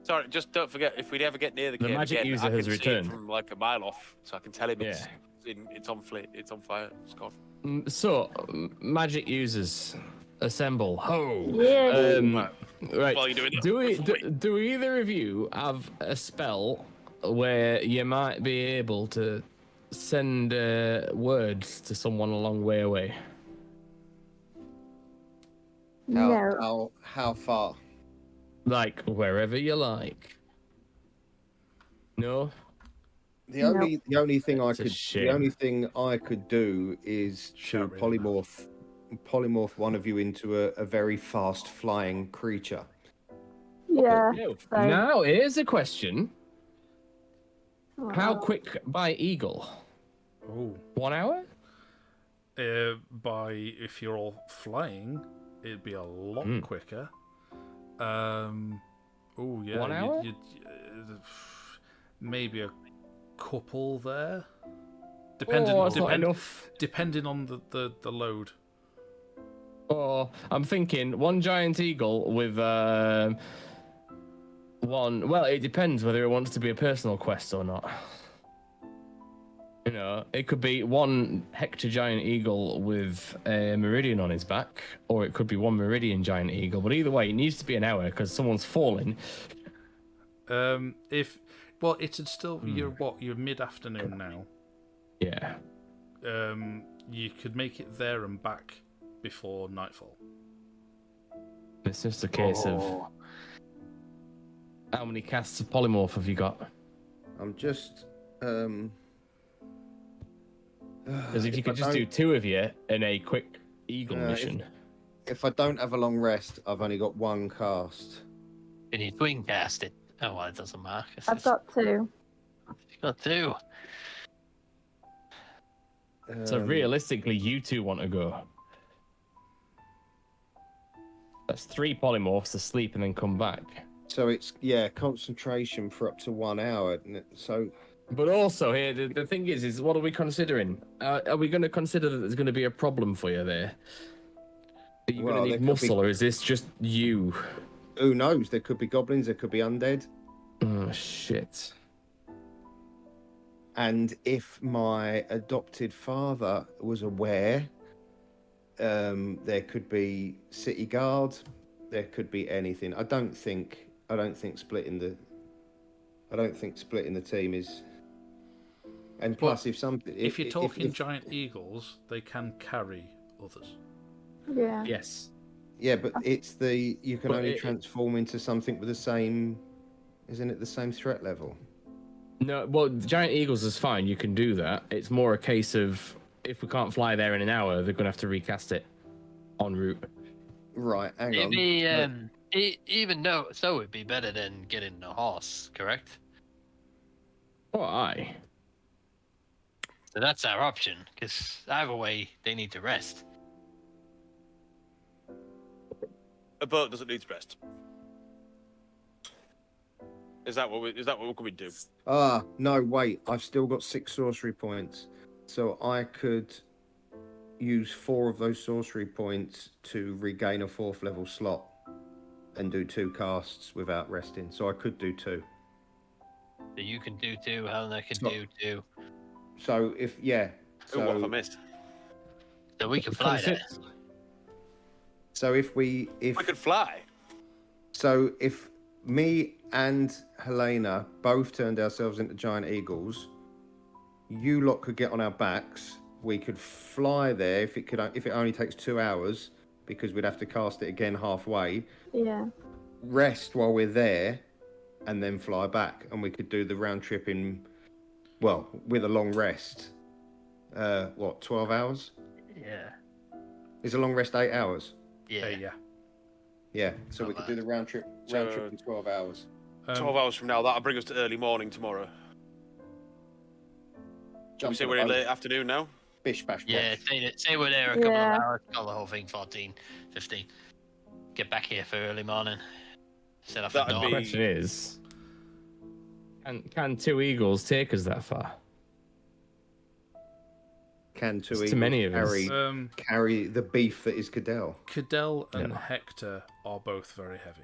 Sorry, just don't forget, if we ever get near the The cave magic again, user I can has see returned. it from like a mile off, so I can tell him Yeah. it's on fire. It's gone. So, magic users, assemble. Ho! Yeah. Right. While you're doing that, Do either of you have a spell where you might be able to send words to someone a long way away? No. How far? Like wherever you like. No. The only thing It's a shame. I could do is to Shut up. polymorph one of you into a very fast flying creature. Yeah. No. So- Now here's a question. How Well, quick by eagle? Oh. 1 hour? If you're all flying, it'd be a lot quicker. Oh yeah. 1 hour? Maybe a couple there. That's not enough. Depending on the load. Or I'm thinking one giant eagle with one. Well, it depends whether it wants to be a personal quest or not. You know, it could be one hector giant eagle with a meridian on his back, or it could be one meridian giant eagle. But either way, it needs to be an hour because someone's falling. It'd still you're mid-afternoon now. Yeah. You could make it there and back before nightfall. It's just a case of how many casts of polymorph have you got? I'm just Because if you could just do 2 of you in a quick eagle mission. If I don't have a long rest, I've only got 1 cast. Can you twin cast it? Oh, well, it doesn't matter. I've got 2. You've got 2. So realistically, you 2 want to go. That's 3 polymorphs to sleep and then come back. So it's concentration for up to 1 hour. Isn't it? So, But also here, the thing is what are we considering? Are we going to consider that there's going to be a problem for you there? Are you going to need muscle, or is this just you? Who knows? There could be goblins. There could be undead. Oh shit. And if my adopted father was aware, there could be city guard. There could be anything. I don't think splitting the team is. And plus, if you're talking giant eagles, they can carry others. Yeah. Yes. Yeah, but you can only transform into something with the same. Isn't it the same threat level? No, well, giant eagles is fine. You can do that. It's more a case of if we can't fly there in an hour, they're going to have to recast it en route. Right, hang on. Maybe, even though so, it'd be better than getting a horse, correct? Oh, aye. So that's our option, because either way, they need to rest. A boat doesn't need to rest. Is that what we do? No, wait. I've still got 6 sorcery points, so I could use 4 of those sorcery points to regain a 4th level slot and do 2 casts without resting. So I could do 2. So you can do 2, Helena can do 2. So What have I missed? So we can fly there. So if we could fly. So if me and Helena both turned ourselves into giant eagles, you lot could get on our backs. We could fly there if it only takes 2 hours, because we'd have to cast it again halfway. Yeah. Rest while we're there, and then fly back, and we could do the round trip with a long rest. 12 hours? Yeah. Is a long rest 8 hours? Yeah. Yeah, so we could do the round trip in 12 hours. 12 hours from now, that'll bring us to early morning tomorrow. Shall we say we're in late afternoon now? Bish bash bosh. Yeah, say we're there a couple of hours, call the whole thing 14, 15. Get back here for early morning. Set off the The door. question is, can 2 eagles take us that far? Can two There's eagles too many of us. carry the beef that is Cadell? Cadell and Hector are both very heavy.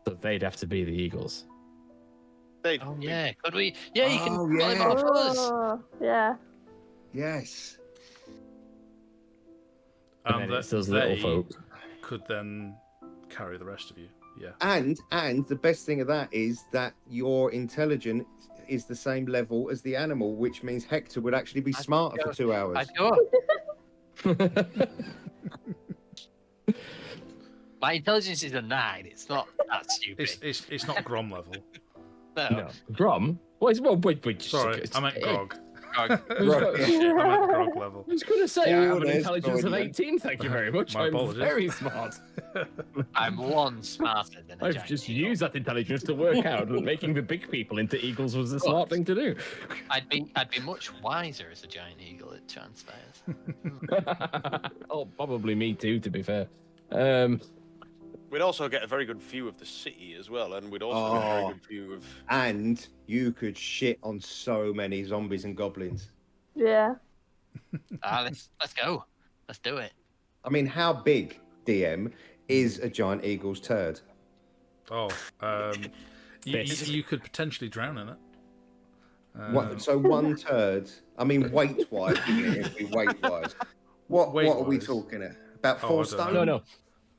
So they'd have to be the eagles. Oh, yeah. Could we? Yeah, you can Oh, pull him yeah. off us. Oh, yeah. Yes. And And then it's that those little they folk. could then carry the rest of you. Yeah. And the best thing of that is that your intelligence is the same level as the animal, which means Hector would actually be smarter for 2 hours. I'd go up. My intelligence is a 9. It's not that stupid. It's not Grom level. No. Grom? Wait, Sorry, I meant Grog. Right. I meant Grog level. I was going to say, I Oh, have an there's intelligence of Freudian. 18, thank you very much. My I'm apologies. very smart. I'm one smarter than a I've giant just eagle. used that intelligence to work out that making the big people into eagles was the smart thing to do. I'd be much wiser as a giant eagle, it transpires. Oh, probably me too, to be fair. We'd also get a very good view of the city as well, and we'd also get a very good view of. And you could shit on so many zombies and goblins. Yeah. Let's go. Let's do it. I mean, how big, DM, is a giant eagle's turd? Oh, you could potentially drown in it. So one turd. I mean, weight-wise, if we weight-wise. What are we Weight-wise. talking about? Oh, I 4 don't stone? know. No.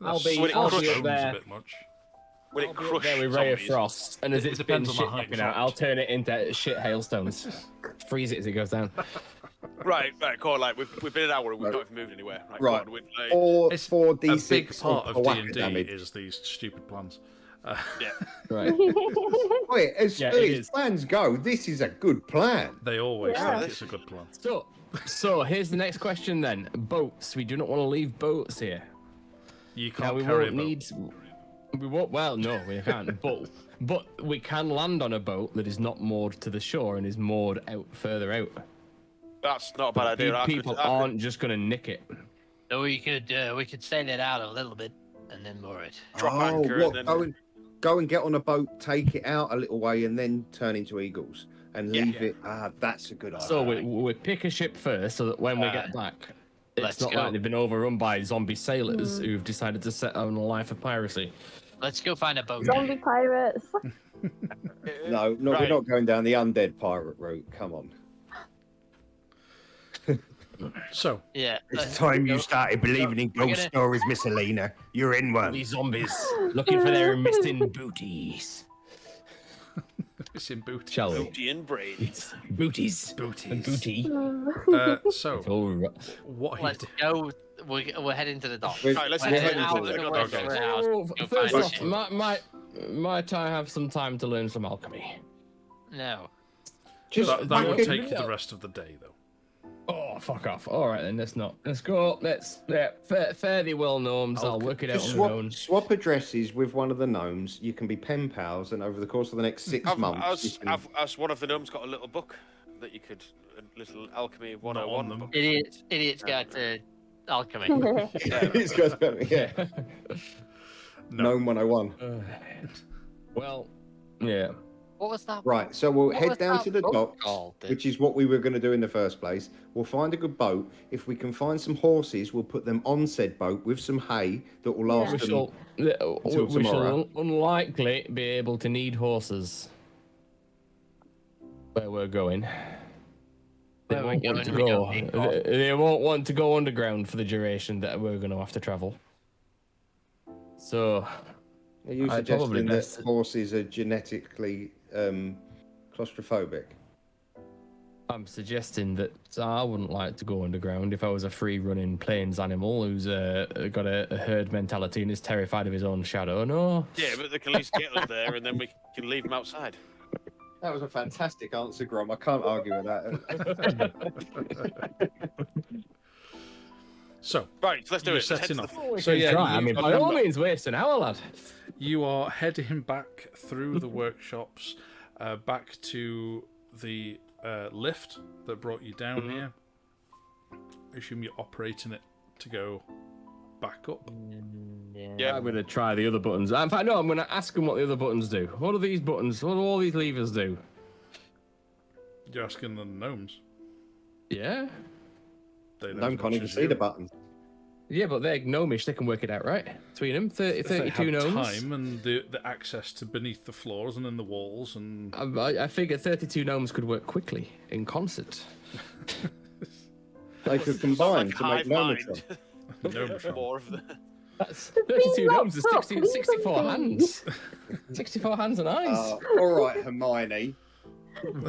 I'll be Would it up crush there. Stone's a bit much. Would it I'll be up crush there with Ray of zombies? Frost, and as It it's been depends on shit the height knocking out, dropped. I'll turn it into shit hailstones. Freeze it as it goes down. Right, cool. Like we've been an hour and we've not even moved anywhere. Like, Right. come on, like, Or It's 4d6 a big part of whacker D&D damage. is these stupid plans. yeah. Right. Wait, as Yeah, it as is. plans go, this is a good plan. They always Yeah. think it's a good plan. So here's the next question then. Boats. We do not want to leave boats here. You Now can't we carry a won't boat. need. We won't. Well, no, we can't. but we can land on a boat that is not moored to the shore and is moored out further out. That's not a bad idea. I People could, I aren't just gonna nick it. So we could sail it out a little bit and then moor it. Drop anchor and then- Go and get on a boat, take it out a little way, and then turn into eagles and leave it. That's a good idea. So we pick a ship first, so that when we get back, it's let's not go. like they've been overrun by zombie sailors who've decided to set on a life of piracy. Let's go find a boat. Zombie pirates. No, we're Right. not going down the undead pirate route. Come on. So, Yeah. It's time you started believing in we're ghost gonna- stories, Miss Helena. You're in one. These zombies looking for their missing booties. it's in booty. Shall we? Booty and brains. Booties. Booties. Booty. So, All right. what are you Let's go. We're heading to the dock. We're- Right, let's We're we're heading heading out to of the the dock. work Okay. warehouse. Oh, Go first find a off, ship. might I have some time to learn some alchemy? No. Just that back won't in- take you the rest of the day, though. Oh, fuck off. All right, then, let's not. Let's go. Fare thee well, gnomes. I'll work it out Just on my own. swap addresses with one of the gnomes. You can be pen pals, and over the course of the next 6 months, you can- As one of the gnomes got a little book that you could, a little alchemy Not on 101 them. book. Idiot's guide to alchemy. it's got yeah, No. gnome 101. Well, yeah. What was that? Right, so we'll What head was down that to the book docks, called? which is what we were going to do in the first place. We'll find a good boat. If we can find some horses, we'll put them on said boat with some hay that will last We them. shall, until we shall tomorrow. unlikely be able to need horses where we're going. They Where we're won't want going, to we go. don't need horses. They won't want to go underground for the duration that we're going to have to travel. So, Are you I'd probably suggesting that best- horses are genetically claustrophobic? I'm suggesting that I wouldn't like to go underground if I was a free-running plains animal who's got a herd mentality and is terrified of his own shadow. No. Yeah, but they can at least get us there, and then we can leave them outside. That was a fantastic answer, Grom. I can't argue with that. So, Right, so let's do you're it. Let's head setting to off. We So, can yeah, try. I you- mean, by all means, waste an hour, lad. You are heading back through the workshops, back to the lift that brought you down here. I assume you're operating it to go back up. Yeah. I'm going to try the other buttons. In fact, no, I'm going to ask them what the other buttons do. What do these buttons, what do all these levers do? You're asking the gnomes. Yeah? know Gnome as can't much even as see you. the buttons. Yeah, but they're gnomish. They can work it out, right? Between them, If they 32 had gnomes. time and the access to beneath the floors and in the walls and I figure 32 gnomes could work quickly in concert. They could It's not combine like to make hive mind. Gnometron. More of the. That's 32 gnomes is Stop 64 leaving hands. 64 hands and eyes. All right, Hermione.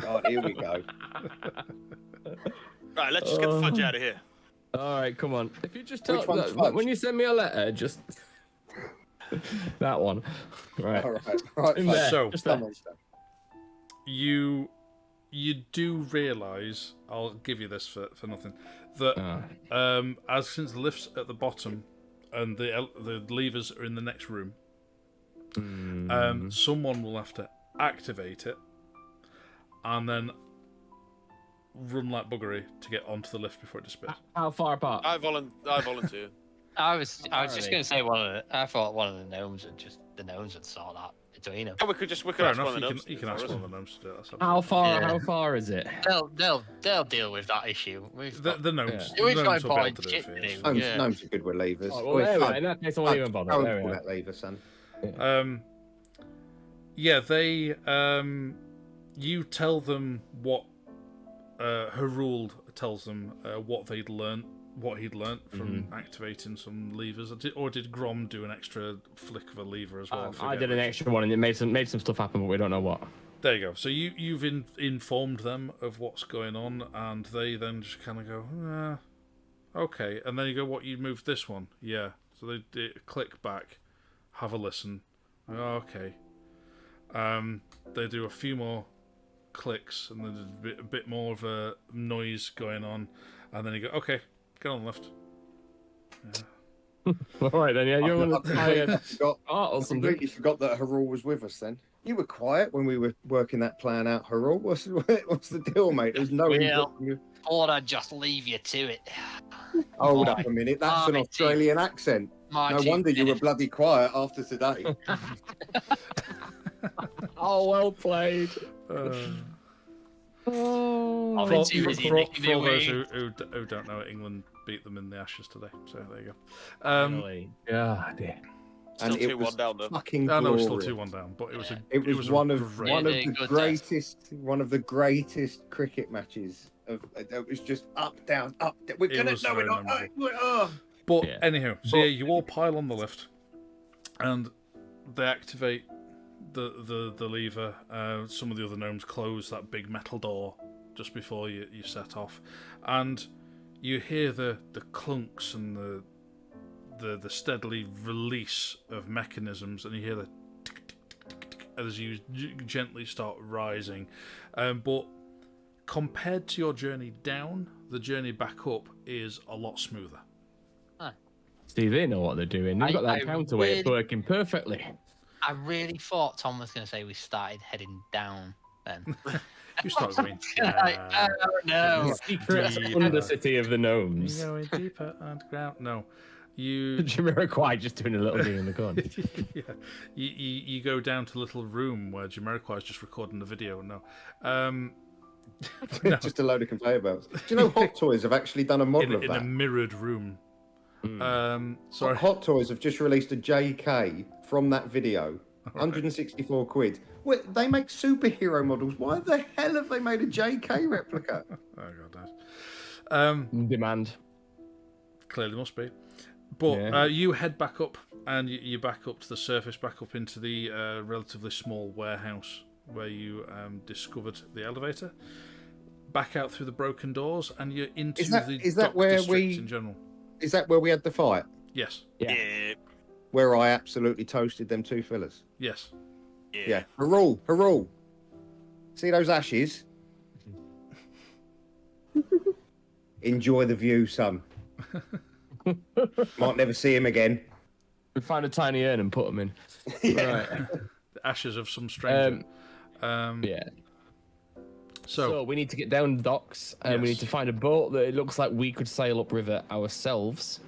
God, here we go. Right, let's just get the fudge out of here. All right, come on. If you just tell Which one's look, fudge? when you send me a letter, just that one. Right. All right, In fine. there. So- Just there. Come on, Stan. you do realise, I'll give you this for nothing, that as since the lift's at the bottom and the levers are in the next room, someone will have to activate it and then run like buggery to get onto the lift before it disappears. How far apart? I volunteer. I was just Alrighty. going to say I thought one of the gnomes would sort that between them. Oh, we could Fair ask one enough, of the you gnomes. can ask one of the gnomes to do it. That's How far? Yeah. How far is it? They'll deal with that issue. We've got, the gnomes. Yeah. The We've got gnomes will be able important to do it shit for to you. do. Gnomes, Yeah. gnomes are good with levers. Oh, well, there we are. In that case, I won't even bother. Go There and we pull are. that lever, son. Yeah, they you tell them what Harul tells them what he'd learnt from activating some levers. Or did Grom do an extra flick of a lever as well? I did an extra one and it made some stuff happen, but we don't know what. There you go. So you've informed them of what's going on, and they then just kind of go, okay. And then you go, what, you moved this one? Yeah. So they click back, have a listen. Okay. They do a few more clicks, and then there's a bit more of a noise going on, and then you go, okay, get on the left. Yeah. All right then, yeah, you're on a Forgot, or I something. completely forgot that Harul was with us then. You were quiet when we were working that plan out, Harul. What's the deal, mate? There's no Well, input from you. Thought I'd just leave you to it. Hold up a minute. That's an my Australian accent. My No 2 wonder you were minutes. bloody quiet after today. Oh, well played. I've For, been too busy making for my those way. who don't know, England beat them in the Ashes today. So there you go. Really? Yeah, dear. And Still it was 2-1 down though. fucking I know it was glorious. still 2-1 down, but it was It was a one of great- one of Really the good one of the greatest cricket matches. It was just up, down, up. We're It gonna was know very it. memorable. But Yeah. anyhow, so yeah, you all pile on the lift, and they activate the lever. Some of the other gnomes close that big metal door just before you set off, and you hear the clunks and the steadily release of mechanisms, and you hear the tick, tick, tick, tick, tick, as you gently start rising. But compared to your journey down, the journey back up is a lot smoother. See, they know what they're doing. They've got that I counterweight really- working perfectly. I really thought Tom was going to say we started heading down then. You start going I don't know. Secret Deep. undercity of the gnomes. You're going deeper underground. No, you Jamiroquai just doing a little thing in the corner. yeah, you go down to a little room where Jamiroquai is just recording the video. No, no. Just a load of conveyor belts. Do you know Hot Toys have actually done a model of in that? a mirrored room. Sorry. Hot Toys have just released a JK from that video. 164 quid. Wait, they make superhero models. Why the hell have they made a JK replica? Oh god, nice. Demand. Clearly must be. But Yeah. you head back up, and you back up to the surface, back up into the relatively small warehouse where you discovered the elevator. Back out through the broken doors, and you're into Is that- the is that dock where district we- in general. Is that where we had the fight? Yes. Yeah. Yeah. Where I absolutely toasted them two fillers? Yes. Yeah. Harul. See those ashes? Enjoy the view, son. Might never see him again. We find a tiny urn and put them in. Right. The ashes of some stranger. Yeah. So, So we need to get down the docks, and we Yes. need to find a boat that it looks like we could sail upriver ourselves.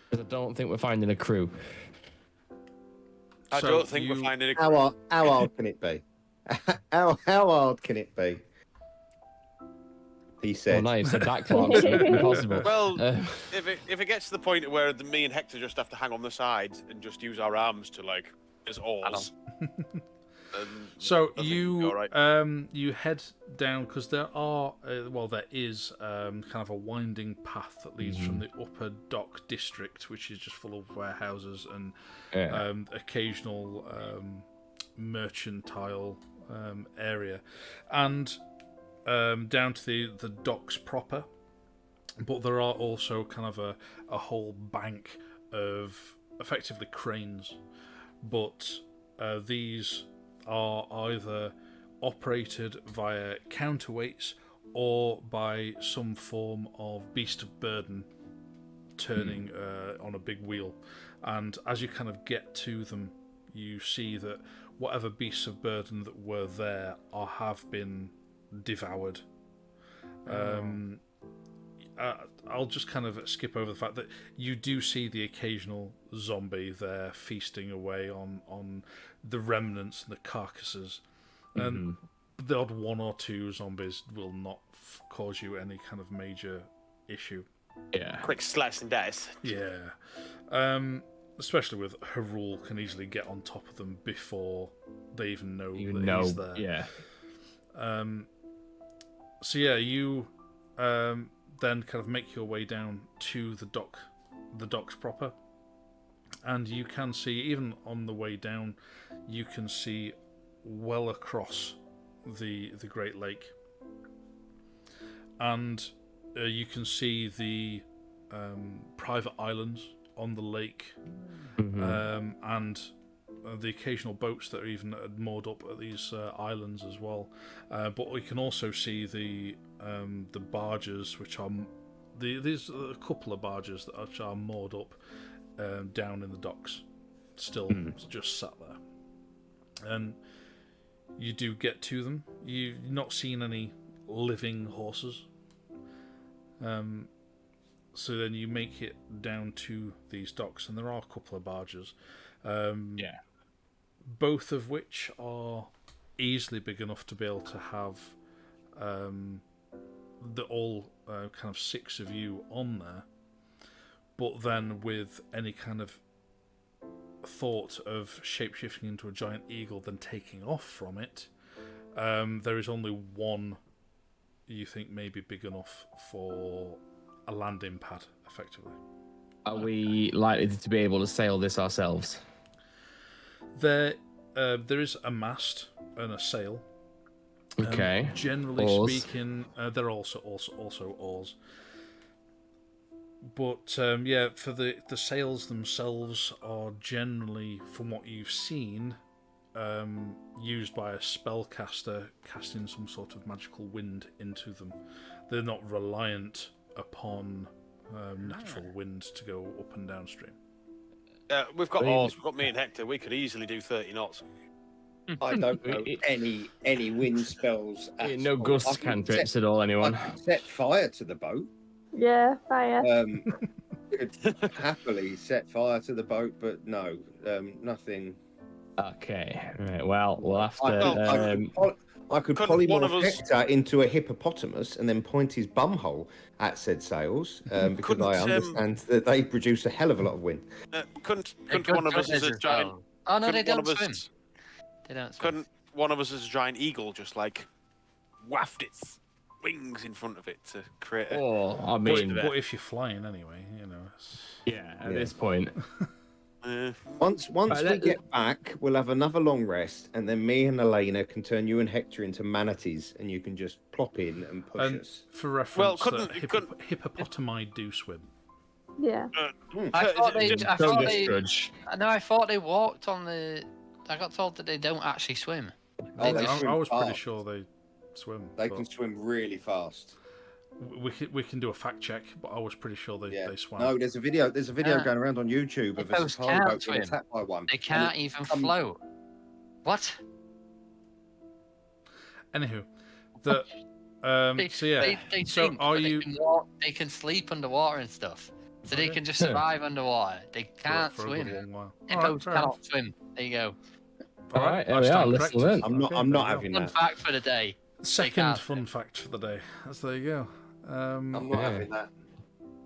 Because I don't think we're finding a crew. I so don't think you- we're finding a How hard can it be? How hard can it be? He said. Oh, no, you said that, Clark. So impossible. Well, if it gets to the point where me and Hector just have to hang on the sides and just use our arms to like as oars. So I think you we'll be all you head down because there is kind of a winding path that leads from the upper dock district, which is just full of warehouses and occasional mercantile area, and down to the docks proper. But there are also kind of a whole bank of effectively cranes, but these are either operated via counterweights or by some form of beast of burden turning on a big wheel. And as you kind of get to them, you see that whatever beasts of burden that were there have been devoured. I'll just kind of skip over the fact that you do see the occasional zombie there feasting away on the remnants and the carcasses. And the odd one or two zombies will not cause you any kind of major issue. Yeah. Quick slice and dice. Yeah. Especially with Harul can easily get on top of them before they even know that he's there. Yeah. So yeah, you then kind of make your way down to the docks proper, and you can see, even on the way down, you can see well across the Great Lake, and you can see the private islands on the lake, and the occasional boats that are even moored up at these islands as well. But we can also see the barges, which are there's a couple of barges that are moored up down in the docks, still just sat there. And you do get to them. You've not seen any living horses. So then you make it down to these docks, and there are a couple of barges. Both of which are easily big enough to be able to have kind of 6 of you on there. But then with any kind of thought of shapeshifting into a giant eagle, then taking off from it, there is only one you think may be big enough for a landing pad, effectively. Are we likely to be able to sail this ourselves? There is a mast and a sail. Okay. Generally oars. speaking, there are also oars. But for the sails themselves are generally, from what you've seen, used by a spellcaster casting some sort of magical wind into them. They're not reliant upon natural wind to go up and downstream. We've got oars. We've got me and Hector. We could easily do 30 knots. I don't know any wind spells at No all. gust cantrips at all, anyone? I could set fire to the boat. Yeah, fire. Could happily set fire to the boat, but no, nothing. Okay, right. Well, we'll have to. I could polymorph Hector into a hippopotamus and then point his bumhole at said sails, because I understand that they produce a hell of a lot of wind. Couldn't one of us as a giant? Oh no, they don't swim. They don't swim. Couldn't one of us as a giant eagle just like waft its wings in front of it to create a... I mean... But if you're flying anyway, you know... Yeah, at this point... Once we get back, we'll have another long rest, and then me and Elena can turn you and Hector into manatees, and you can just plop in and push us. For reference, hippopotami do swim. Yeah. I thought they walked on the... I got told that they don't actually swim. I was pretty sure they swim. They can swim really fast. We can do a fact check, but I was pretty sure they swam. No, there's a video going around on YouTube of a safari boat being attacked by one. They can't even float. What? Anywho, they can sleep underwater and stuff, so they can just survive underwater. They can't swim. Hippos cannot swim. There you go. All right, there we are. Listen, I'm not having that. Fun fact for the day. Second fun fact for the day. That's there you go. I'm not having that.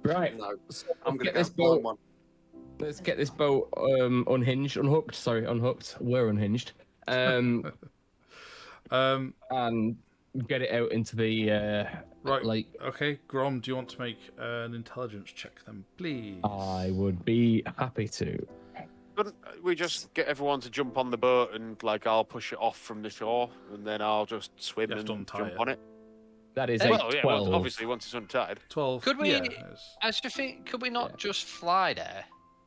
Right. No, So I'm going to get go this for boat. one. Let's get this boat unhooked. Sorry, unhooked. We're unhinged. And get it out into the Right. lake. Okay, Grom, do you want to make an intelligence check then, please? I would be happy to. Couldn't we just get everyone to jump on the boat and like I'll push it off from the shore and then I'll just swim You have to and untie jump it. on it? That is Well, a yeah, 12. well, obviously once it's untied. 12. Could we? Yeah, I just think, could we not just fly there?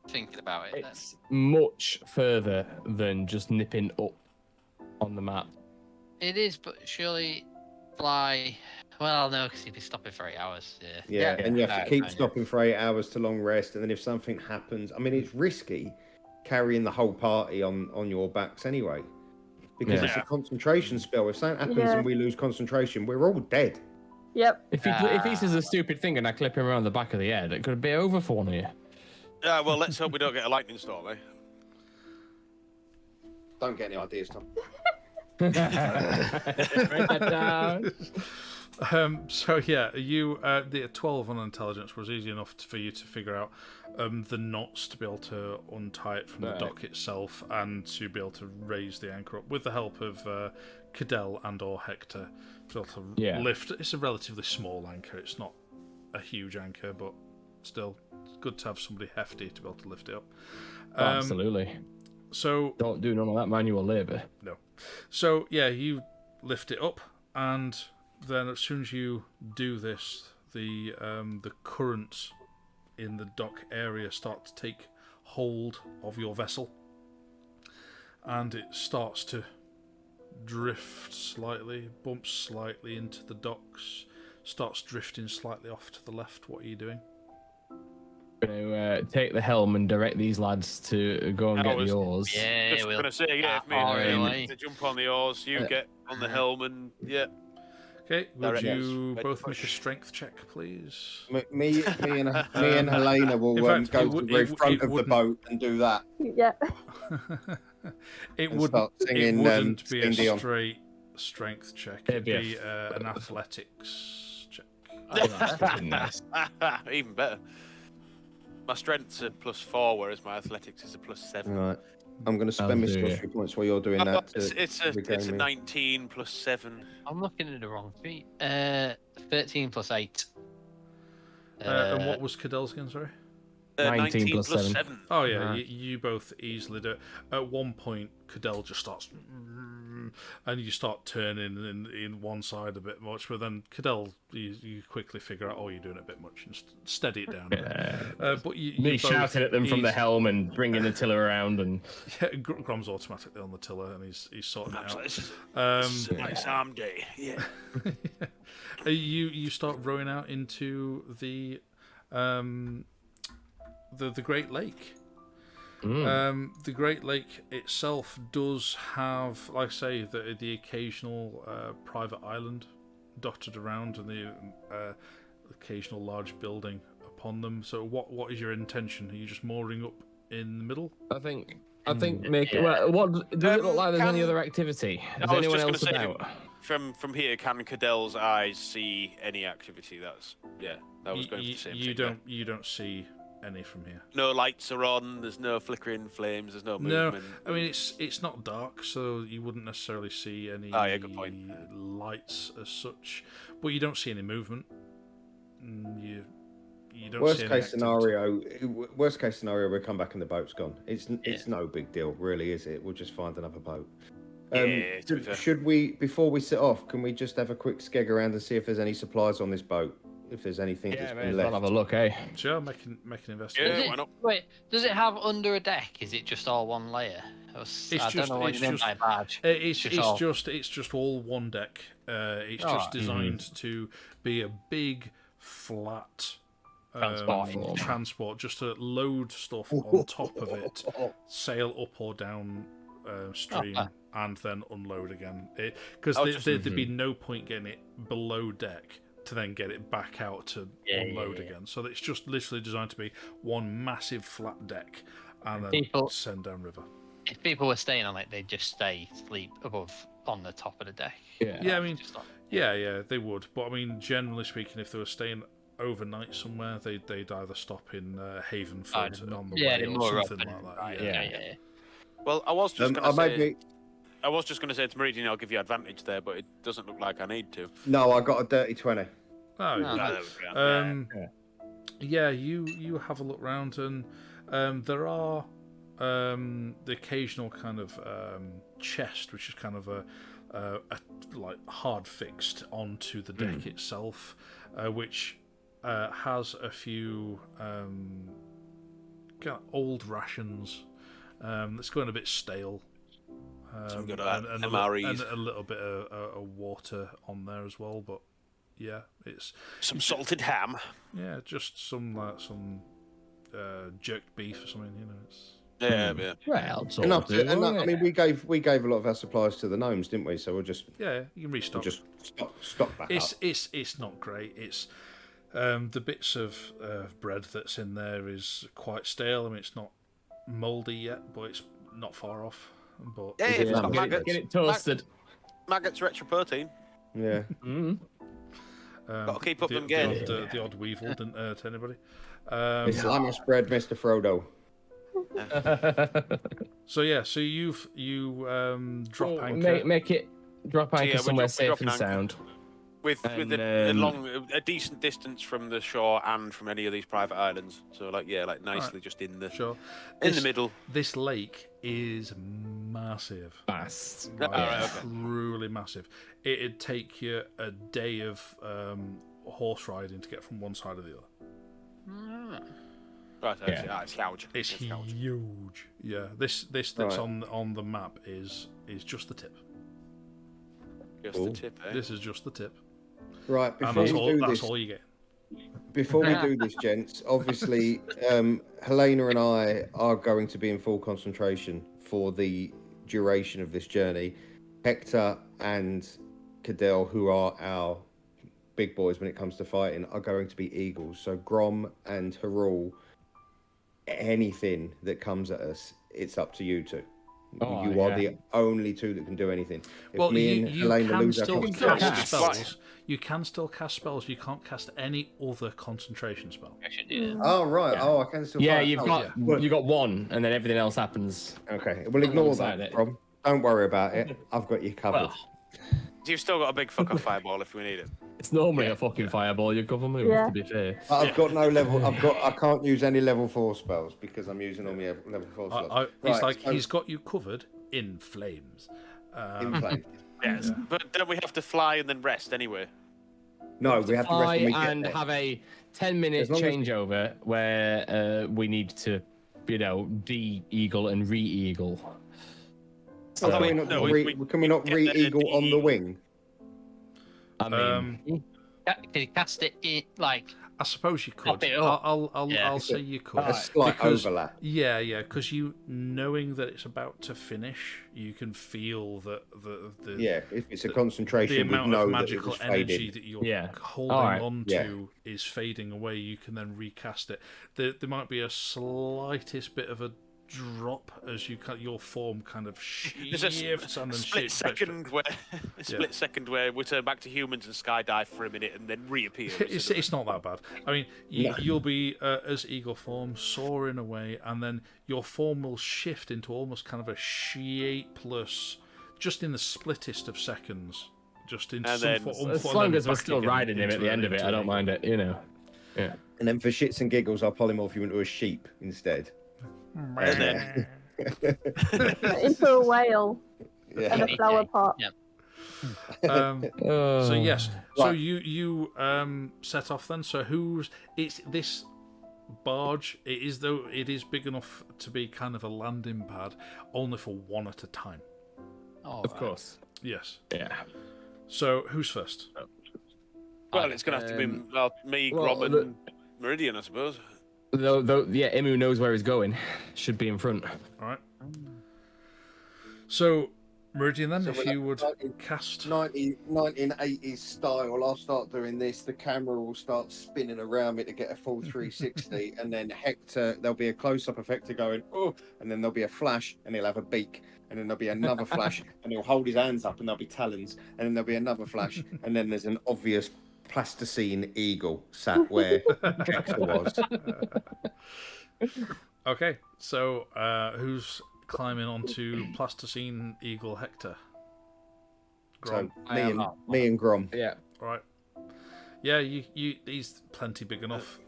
Thinking about it. It's much further than just nipping up on the map. It is, but surely fly. Well, no, because you'd be stopping for 8 hours. Yeah, and you have to keep fine, stopping for 8 hours to long rest, and then if something happens, I mean, it's risky carrying the whole party on your backs anyway, because it's a concentration spell. If something happens and we lose concentration, we're all dead. Yep. If he says a stupid thing and I clip him around the back of the head, it could be over for one of you. Well, let's hope we don't get a lightning storm, eh? Don't get any ideas, Tom. Write that down. So yeah, you the 12 on intelligence was easy enough for you to figure out the knots to be able to untie it from the dock itself and to be able to raise the anchor up with the help of Cadell and or Hector to be able to lift. It's a relatively small anchor. It's not a huge anchor, but still it's good to have somebody hefty to be able to lift it up. Absolutely. So don't do none of that manual labour. No. So yeah, you lift it up, and then as soon as you do this, the currents in the dock area start to take hold of your vessel, and it starts to drift slightly, bumps slightly into the docks, starts drifting slightly off to the left. What are you doing? I'm going to take the helm and direct these lads to go and get the oars. Yeah, Just going to say, if me and to jump on the oars, you get on the helm and Okay, would you both make a strength check, please? Me and Helena will go to the very front of the boat and do that. Yeah. It And wouldn't, start singing, wouldn't be a Celine Dion. straight strength check. It'd It'd be be an athletics check. Oh, that's fucking nice. Even better. My strength's a +4, whereas my athletics is a +7. Right. I'm going to spend my sorcery points while you're doing that. It's a 19 +7. I'm looking at the wrong feet. 13 + 8. And what was Cadell's again, sorry? 19 19 + 7. Oh yeah, you both easily do it. At one point, Cadell just starts, and you start turning in one side a bit much. But then Cadell, you quickly figure out, oh, you're doing it a bit much, and steady it down. But Me shouting at them from the helm and bringing the tiller around, and Grom's automatically on the tiller, and he's sorting it out. Nice arm day. Yeah. You start rowing out into the Great Lake. The Great Lake itself does have, like I say, the occasional private island dotted around and the occasional large building upon them. So what is your intention? Are you just mooring up in the middle? I think make it. Well, what does it look like? There's any other activity? Is anyone else about? From here, can Cadell's eyes see any activity? That was going for the same thing. You don't see any from here. No lights are on. There's no flickering flames. There's no movement. No, I mean it's not dark, so you wouldn't necessarily see any good point. lights as such. But you don't see any movement. You don't. Worst see any case activity. Worst case scenario, we come back and the boat's gone. It's no big deal, really, is it? We'll just find another boat. Should we, before we set off, can we just have a quick skeg around and see if there's any supplies on this boat? If there's anything that's been left. I'll have a look, eh? Sure, make an investigation. Yeah, why not? Wait, does it have under a deck? Is it just all one layer? I don't know what you mean by badge. It's just all one deck. It's just designed to be a big flat transport, just to load stuff on top of it, sail up or down stream, and then unload again. Because there'd be no point getting it below deck to then get it back out to unload again. So it's just literally designed to be one massive flat deck and then send down river. If people were staying on it, they'd just sleep above on the top of the deck. Yeah, I mean, Just like- yeah, they would. But I mean, generally speaking, if they were staying overnight somewhere, they'd either stop in Havenford on the way they're or more something open, like that. right, Yeah. yeah. Well, I was just I going to may say. be... I was just going to say to Meridian, I'll give you advantage there, but it doesn't look like I need to. No, I got a dirty 20. Oh, No, yeah. there we go. Yeah, you have a look round, and there are the occasional kind of chest, which is kind of a like hard fixed onto the deck itself, which has a few kind of old rations that's going a bit stale. Some good and MREs. a little bit of water on there as well, but yeah, it's Some salted ham. yeah, just some jerked beef or something, you know. It's Yeah. Well, it's all Enough do, to, and won't I it? mean, we gave a lot of our supplies to the gnomes, didn't we? So we'll just yeah, you can restock. stock back up. It's not great. It's the bits of bread that's in there is quite stale. I mean, it's not mouldy yet, but it's not far off. But Yeah, if it's got Get it- maggots. Get it toasted. Maggots are extra protein. Yeah. Gotta keep up the, them the gains. the odd weevil didn't hurt anybody. Islamic bread, Mr. Frodo. So yeah, so you drop Oh, anchor. make it drop anchor yeah, we're somewhere dropping safe and anchor. sound. With And, a decent distance from the shore and from any of these private islands. So like nicely just in the Sure. in the middle. This lake is massive. Fast. Like, Alright, okay. truly massive. It'd take you a day of horse riding to get from one side to the other. Right, Yeah. it's huge. It's huge. huge. Yeah, this that's Right. on the map is just the tip. Just Cool. the tip, eh? This is just the tip, Right, and before that's we all. do That's this, all you get. before we do this, gents, obviously, Helena and I are going to be in full concentration for the duration of this journey. Hector and Cadell, who are our big boys when it comes to fighting, are going to be eagles. So Grom and Harul, anything that comes at us, it's up to you two. Oh, You are yeah. the only two that can do anything. If Well, me you, and you Helena can lose our still concentration, cast Right. spells. You can still cast spells. You can't cast any other concentration spell. Yeah. oh right, oh I can still. Yeah, fight. you've Oh, got you got one, and then everything else happens. Okay, we'll ignore Alongside that, it. Rob. Don't worry about it. I've got you covered. Well, You've still got a big fuck off fireball if we need it. It's normally a fucking fireball. You cover moves, Yeah. to be fair. But I've got no level. I can't use any level 4 spells because I'm using all my level 4 slots. He's Right, like so- he's got you covered in flames. in play. Yes. But don't we have to fly and then rest anyway? No, we have to rest Fly when we get and there. have a 10-minute As long as- changeover where we need to, de-eagle and re-eagle. Oh, can we wait, not, no, can we not get there re-eagle on the de-eagle. wing? I mean, can you cast it in, like, I suppose you Pop could. it up. I'll Yeah. say you could. A slight Because- overlap. Yeah, because you knowing that it's about to finish, you can feel that the Yeah, if it's a the concentration, we amount know of that it magical was energy fading. that you're Yeah. holding Alright. on Yeah. to is fading away. You can then recast it. There might be a slightest bit of a drop as your form kind of There's a shifts and then split shifts. second where where we turn back to humans and skydive for a minute and then reappear. It's not that bad. I mean, you'll be as eagle form soaring away, and then your form will shift into almost kind of a shapeless, just in the splittest of seconds, just into And some then- form. as and long then as we're back still again riding him at into the end of it, into I don't eagle. mind it, Yeah. And then for shits and giggles, I'll polymorph you into a sheep instead. And then Into a whale and Yeah. a flower pot. Yeah. So yes, so Right. you set off then. So it's this barge? It is big enough to be kind of a landing pad, only for one at a time. oh, Of course. Yes. Yeah. So who's first? well, it's gonna have to be me, well, Grom, and Meridian, I suppose. Though, Imu knows where he's going. Should be in front. All right. So Meridian, then, So if we'll you would have cast. 1980s style, I'll start doing this. The camera will start spinning around me to get a full 360, and then Hector, there'll be a close up of Hector going, oh, and then there'll be a flash, and he'll have a beak, and then there'll be another flash, and he'll hold his hands up, and there'll be talons, and then there'll be another flash, and then there's an obvious plasticine eagle sat where Hector was. Okay, so who's climbing onto plasticine eagle Hector? Grom. So me and Grom. Yeah. Right. Yeah, he's plenty big enough.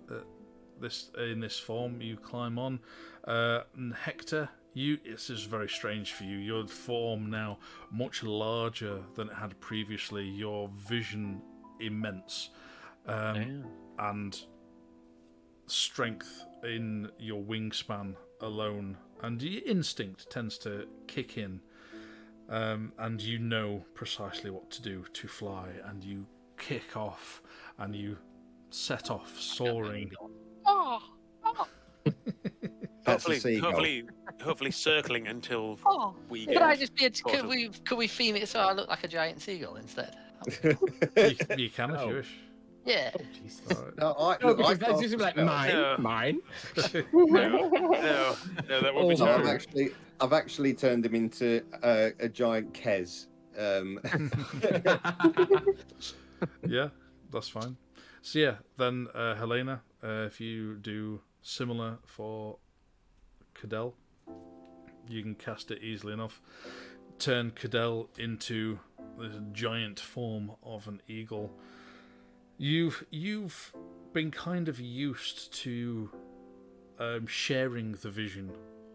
In this form, you climb on. And Hector, this is very strange for you. Your form now much larger than it had previously. Your vision immense, and strength in your wingspan alone, and your instinct tends to kick in, and you know precisely what to do to fly, and you kick off and you set off soaring. Hopefully circling until we get. Could I just be? Could we theme it so I look like a giant seagull instead? You can if you wish. Yeah. Oh, Jesus. No, because that's just like mine. No, that would be terrible. I've actually turned him into a giant Kez. Yeah, that's fine. So yeah, then Helena, if you do similar for Cadell, you can cast it easily enough. Turn Cadell into this giant form of an eagle. You've been kind of used to sharing the vision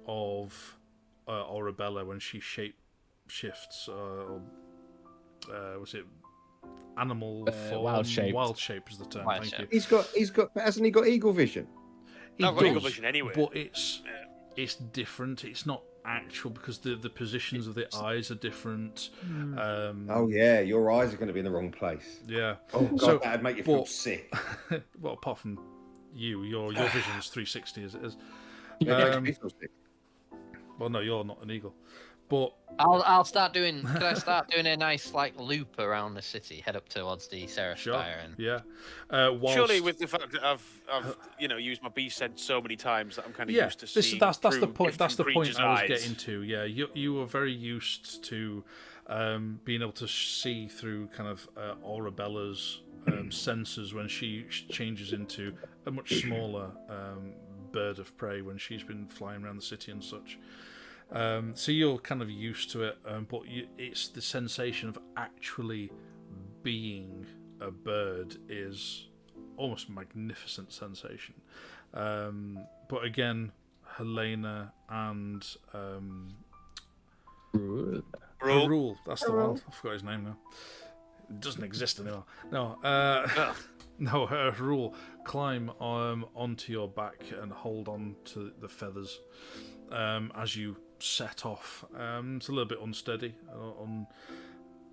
of Arabella when she shifts. Was it animal form? Wild shape. Wild shape is the term. Wild Thank shape. you. Hasn't he got eagle vision? He I've got eagle does, vision anyway. but it's different. It's not actual because the positions of the eyes are different. Oh yeah, your eyes are going to be in the wrong place. Yeah. Oh god, So, that'd make you feel sick. Well, apart from your vision's 360 as it is. It makes me feel sick. Well, no, you're not an eagle, but I'll start doing. Could I start doing a nice loop around the city, head up towards the Seraph sure, Spire, and yeah. Surely, with the fact that I've used my beast sense so many times that I'm kind of used to seeing that's the through point. That's the different point creatures' I was eyes. getting to. Yeah, you were very used to being able to see through kind of Arabella's senses when she changes into a much smaller bird of prey when she's been flying around the city and such. So you're kind of used to it, but it's the sensation of actually being a bird is almost a magnificent sensation. But again, Helena and Rule, that's the one. I forgot his name now. It doesn't exist anymore. No, Rule, climb onto your back and hold on to the feathers as you set off. It's a little bit unsteady,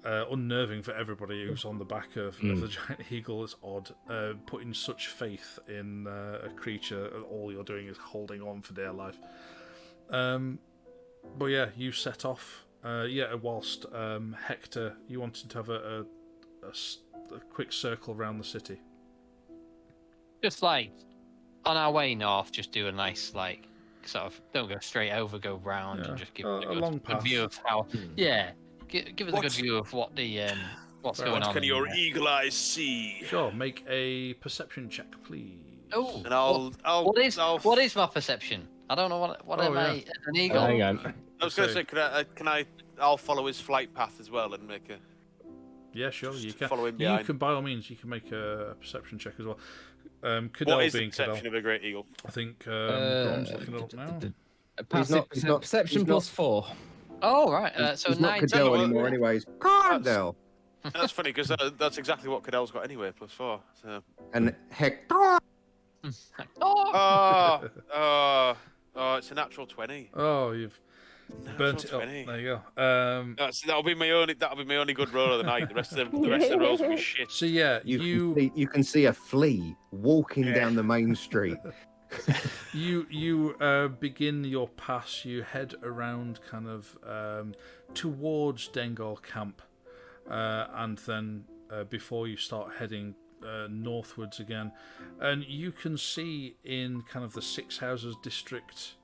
unnerving for everybody who's on the back of the giant eagle. It's odd putting such faith in a creature. All you're doing is holding on for dear life. But yeah, you set off. Whilst Hector, you wanted to have a quick circle around the city. just on our way north, just do a nice sort of don't go straight over, go round, and just give us a good view of how. Yeah, give us a good view of what the what's going on. What can your eagle eyes see? Sure, make a perception check, please. Oh, and what is my perception? I don't know what am I an eagle? Hang on. I was going to say, I'll follow his flight path as well and make a. Yeah, sure, you can. Follow him behind. You can, by all means, you can make a perception check as well. What is the perception of a great eagle? I think Grom's looking it up now. Perception plus 4. Oh, right. So he's not 9. Cadell anymore, anyways. Cadell. That's funny because that's exactly what Cadell's got anyway, plus 4. So. And Hector. It's a natural 20. Oh, you've burnt it up. 20. There you go. That'll be my only good roll of the night. The rest of the rolls will be shit. So yeah, you can see a flea walking down the main street. You begin your pass. You head around kind of towards Dengal Camp, and then before you start heading northwards again, and you can see in kind of the Six Houses district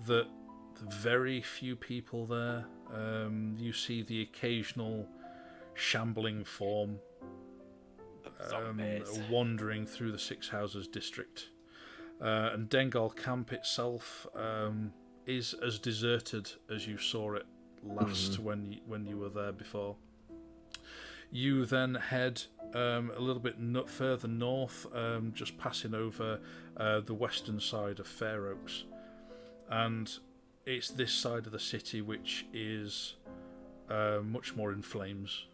that very few people there. You see the occasional shambling form wandering through the Six Houses district. And Dengal Camp itself is as deserted as you saw it last when you were there before. You then head a little bit further north, just passing over the western side of Fair Oaks. And it's this side of the city which is much more in flames.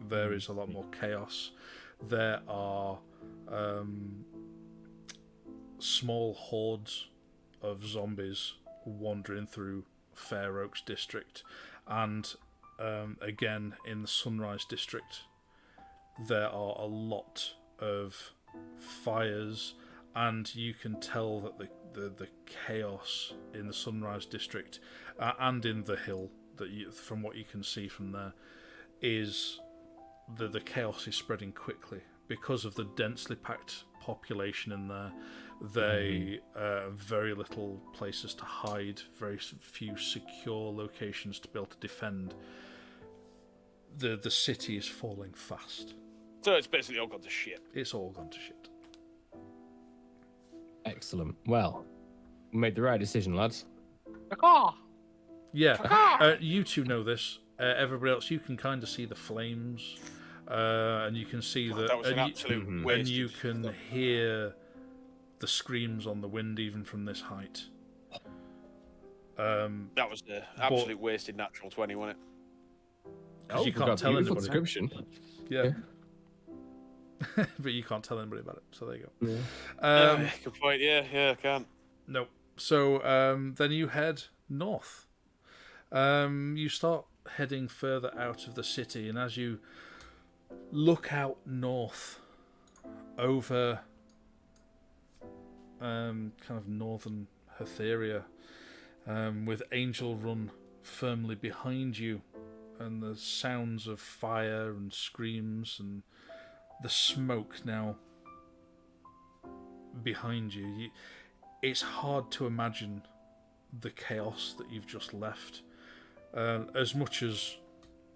There is a lot more chaos. There are small hordes of zombies wandering through Fair Oaks district, and again in the Sunrise district there are a lot of fires, and you can tell that the chaos in the Sunrise district and in the hill, that from what you can see from there, is the chaos is spreading quickly because of the densely packed population in there. They very little places to hide, very few secure locations to be able to defend. The city is falling fast. So it's basically all gone to shit. It's all gone to shit. Excellent. Well, we made the right decision, lads. Yeah, you two know this. Everybody else, you can kind of see the flames, and you can see that was an absolute waste. And you can hear the screams on the wind even from this height. That was the absolute wasted natural 20, wasn't it? Because you can't tell anybody. Description. Yeah. But you can't tell anybody about it, so there you go. Yeah. Good point. Yeah, I can't. No. So then you head north. You start heading further out of the city, and as you look out north over kind of northern Hatheria, with Angelrun firmly behind you, and the sounds of fire and screams and the smoke now behind you, it's hard to imagine the chaos that you've just left. As much as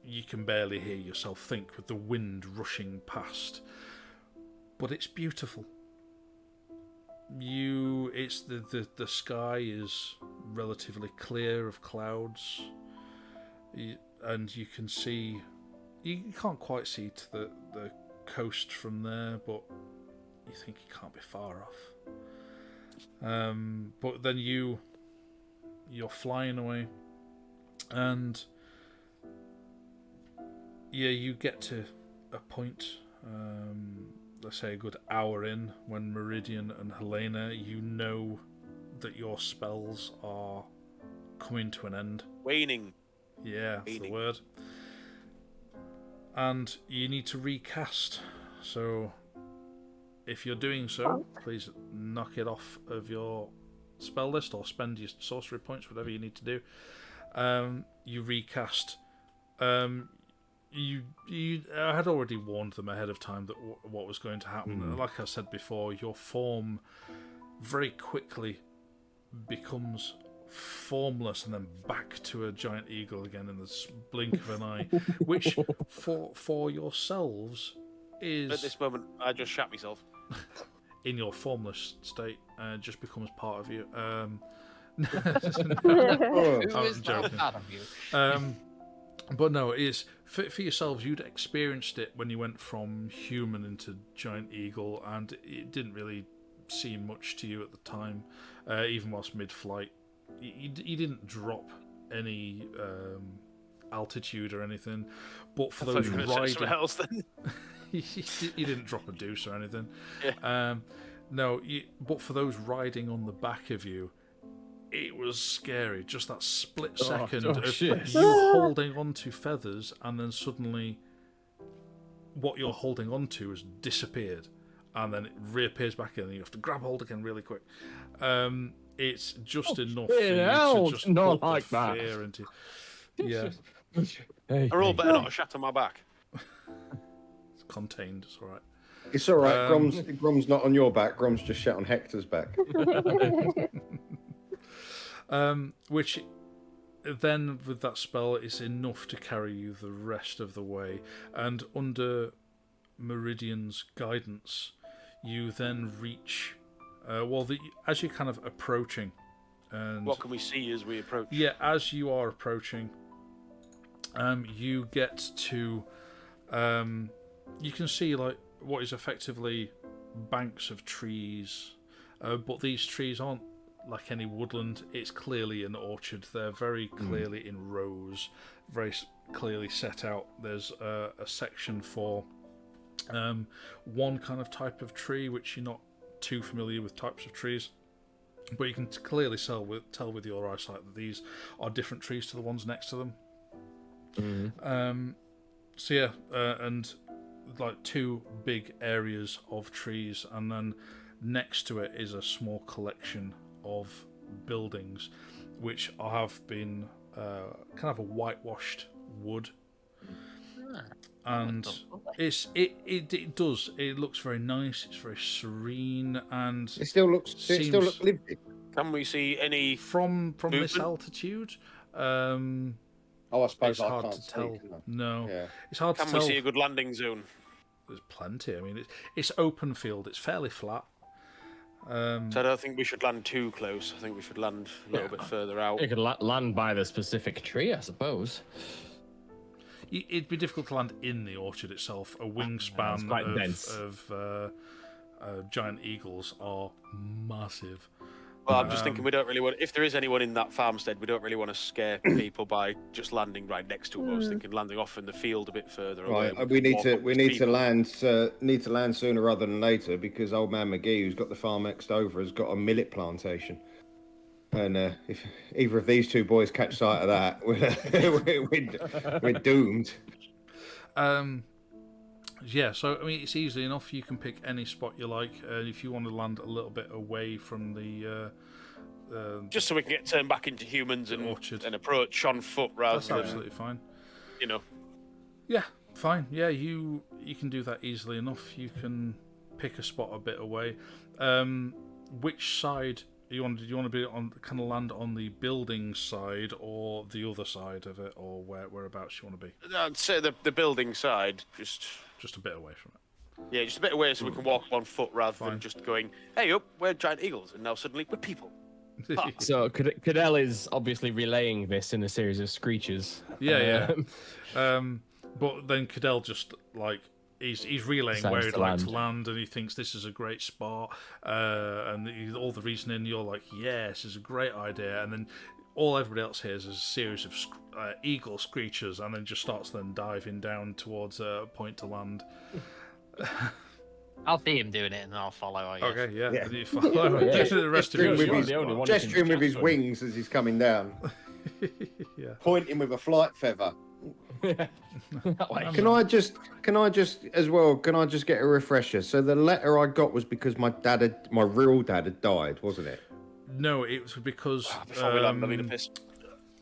you can barely hear yourself think with the wind rushing past, but it's beautiful. It's the sky is relatively clear of clouds, and you can see. You can't quite see to the coast from there, but you think you can't be far off. But then you're flying away, and you get to a point, let's say a good hour in, when Meridian and Helena, you know that your spells are coming to an end. Waning. Yeah, that's the word. And you need to recast. So if you're doing so, please knock it off of your spell list or spend your sorcery points, whatever you need to do. You recast. I had already warned them ahead of time that what was going to happen. Like I said before, your form very quickly becomes formless and then back to a giant eagle again in the blink of an eye, which for yourselves is, at this moment, I just shat myself. In your formless state, just becomes part of you. I'm joking. But no, it is for yourselves. You'd experienced it when you went from human into giant eagle, and it didn't really seem much to you at the time, even whilst mid-flight. You didn't drop any altitude or anything, but for those riding, else, then. you didn't drop a deuce or anything. Yeah. No, but for those riding on the back of you, it was scary. Just that split second of you holding onto feathers, and then suddenly what you're holding onto has disappeared, and then it reappears back in, and you have to grab hold again really quick. It's just enough for you to just not put like the that. fear into. Yeah, Are all better not a shat on my back? it's contained. It's all right. It's all right. Grom's not on your back. Grom's just shat on Hector's back. Which then, with that spell, is enough to carry you the rest of the way. And under Meridian's guidance, you then reach. As you're kind of approaching, and what can we see as we approach? Yeah, as you are approaching, you get to. You can see like what is effectively banks of trees, but these trees aren't like any woodland. It's clearly an orchard. They're very clearly in rows, very clearly set out. There's a section for one kind of type of tree, which you're not too familiar with types of trees, but you can clearly tell with your eyesight that these are different trees to the ones next to them. And like two big areas of trees, and then next to it is a small collection of buildings which have been kind of a whitewashed wood, and it looks very nice. It's very serene, and it still looks lived in. Can we see any from movement? this altitude? I suppose it's I hard can't to tell. see, No, yeah. It's hard to Can tell. we see a good landing zone? There's plenty. I mean, it's open field. It's fairly flat. So I don't think we should land too close. I think we should land a little bit further out. You could land by the specific tree, I suppose. It'd be difficult to land in the orchard itself. A wingspan of giant eagles are massive. Well, I'm just thinking we don't really want. If there is anyone in that farmstead, we don't really want to scare people by just landing right next to them. I was thinking landing off in the field a bit further away. Right, we need to land sooner rather than later, because old man McGee, who's got the farm next over, has got a millet plantation. And if either of these two boys catch sight of that, we're doomed. Yeah, so I mean, it's easy enough. You can pick any spot you like. If you want to land a little bit away from the just so we can get turned back into humans and approach on foot rather that's than absolutely fine. You know. Yeah, fine. Yeah, you can do that easily enough. You can pick a spot a bit away. Which side do you want to be on? Kind of land on the building side or the other side of it, or whereabouts you want to be? I'd say the building side, just a bit away from it. Yeah, just a bit away so we can walk on foot rather than just going, hey up, we're giant eagles, and now suddenly we're people. So Cadell is obviously relaying this in a series of screeches. Yeah. But then Cadell just like he's relaying where he'd like to land, and he thinks this is a great spot, and all the reasoning. You're like, yes, it's a great idea, and then all everybody else hears is a series of eagle screeches, and then just starts then diving down towards a point to land. I'll see him doing it, and I'll follow. I guess. Okay, yeah. And you follow the rest of you. Gesturing with his wings as he's coming down. Yeah. Pointing with a flight feather. Can I just get a refresher? So the letter I got was because my real dad had died, wasn't it? No, it was because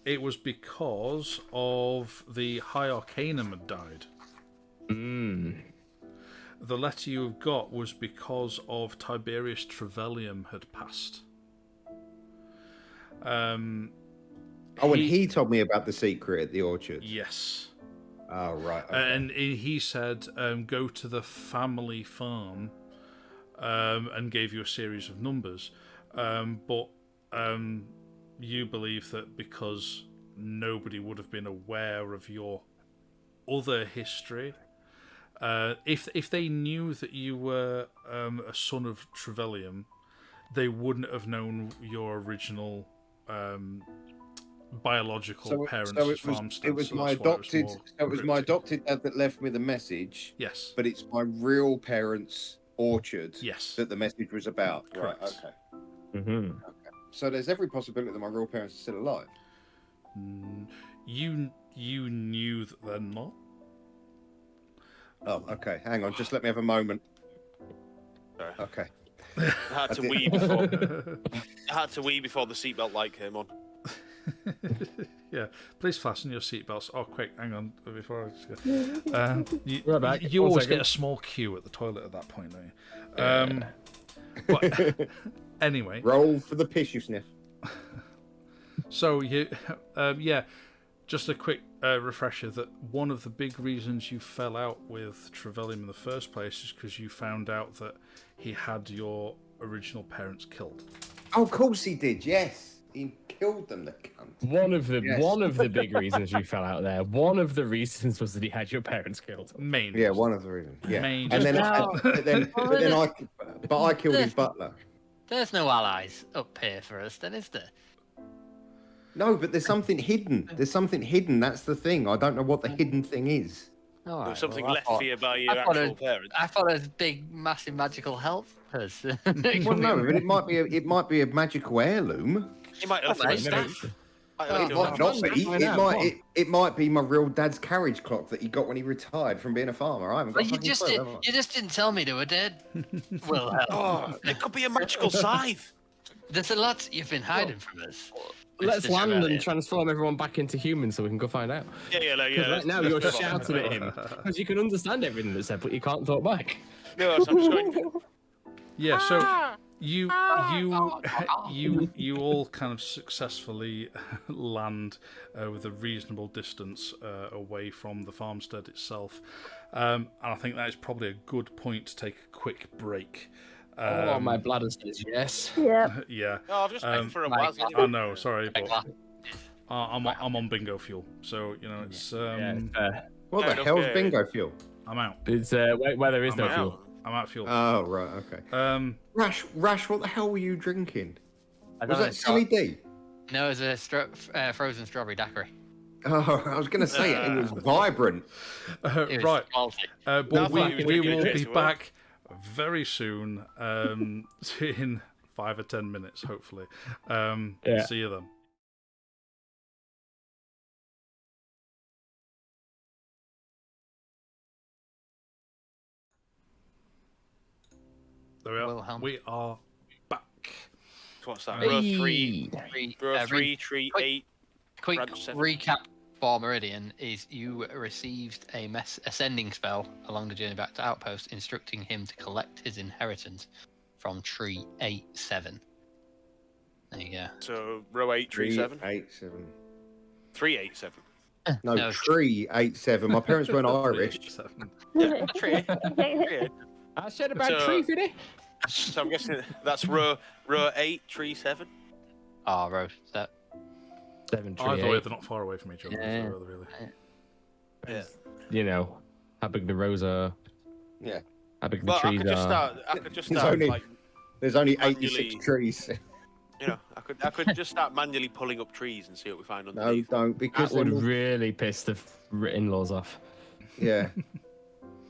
it was because of the High Arcanum had died. The letter you have got was because of Tiberius Trevelyan had passed. And he told me about the secret at the orchard. Yes. Oh, right. Okay. And he said, go to the family farm, and gave you a series of numbers. But you believe that because nobody would have been aware of your other history, if they knew that you were a son of Trevelyan, they wouldn't have known your original biological parents' farmstead. It was my adopted dad that left me the message. Yes. But it's my real parents' orchard. Yes. That the message was about. Correct. Right. Okay. Okay. So there's every possibility that my real parents are still alive. You knew that they're not. Oh, okay. Hang on. Just let me have a moment. Okay. I had to wee before. I had to wee before the seatbelt light came on. Yeah, please fasten your seatbelts. Oh, quick, hang on before I just go. Right back. You One always second. get a small queue at the toilet at that point, don't you? But anyway, Roll for the piss you sniff. so you, yeah, just a quick refresher that one of the big reasons you fell out with Trevelyan in the first place is because you found out that he had your original parents killed. Oh, of course he did. Yes, he killed them. The cunt. One of the Yes. big reasons you fell out there. One of the reasons was that he had your parents killed. Main. Yeah, one of the reasons. Yeah, Main and then, No. but I killed his butler. There's no allies up here for us, then, is there? No, but there's something hidden. There's something hidden. That's the thing. I don't know what the hidden thing is. All There right, was something well, I left thought- for you by your I thought actual it- parents. I thought it was big, massive magical helpers. Well, no, but it might be a magical heirloom. You might have Oh, mate. staff. It might not be. It might be my real dad's carriage clock that he got when he retired from being a farmer. I haven't got. But you just didn't tell me they were dead. Well, Oh, it could be a magical scythe. there's a lot you've been hiding from us. Let's Mr. land Trevelyan. and transform everyone back into humans so we can go find out. Yeah. Because right now you're shouting at him because you can understand everything that's said, but you can't talk back. No, I'm just going. Yeah, so you all kind of successfully land with a reasonable distance away from the farmstead itself, and I think that is probably a good point to take a quick break. Oh, my bladder says yes. Yeah. Yeah, No, I've just waiting for a Right. while. I know. Sorry, Big but laugh. I'm on bingo fuel, so you know it's What the Fair hell's enough, bingo fuel? I'm out. It's where there is I'm no out. fuel. I'm out of fuel. Oh right, okay. Rash, what the hell were you drinking? Was that Sunny D? No, it was a frozen strawberry daiquiri. Oh, I was going to say it was vibrant. It was Right. quality. But No, I thought we you were will drinking it be as well. back very soon, in 5 or 10 minutes, hopefully. Yeah. See you then. There we are. Wilhelm. We are back. What's that? Hey. Row 3, Three, row uh, 3, tree quick- 8. Quick Branch 7. recap for Meridian is you received a ascending spell along the journey back to Outpost, instructing him to collect his inheritance from tree 8-7. There you go. So row 8, tree 7. 387. 3, 8, 7. No, No. tree 87. My parents weren't Irish. Tree 8. I said about So- tree, did So I'm guessing that's row 8, tree 7. Oh, Rose, that 7 tree. Either way, 8. they're not far away from each other. Yeah. So really. Yeah. You know how big the rows are. Yeah. How big the Well, I trees could just are. start. I could just It's start only- like There's only Manually- 86 trees. you know. I could just start manually pulling up trees and see what we find No, underneath. don't, That because would then we'll- really piss the in-laws off. yeah.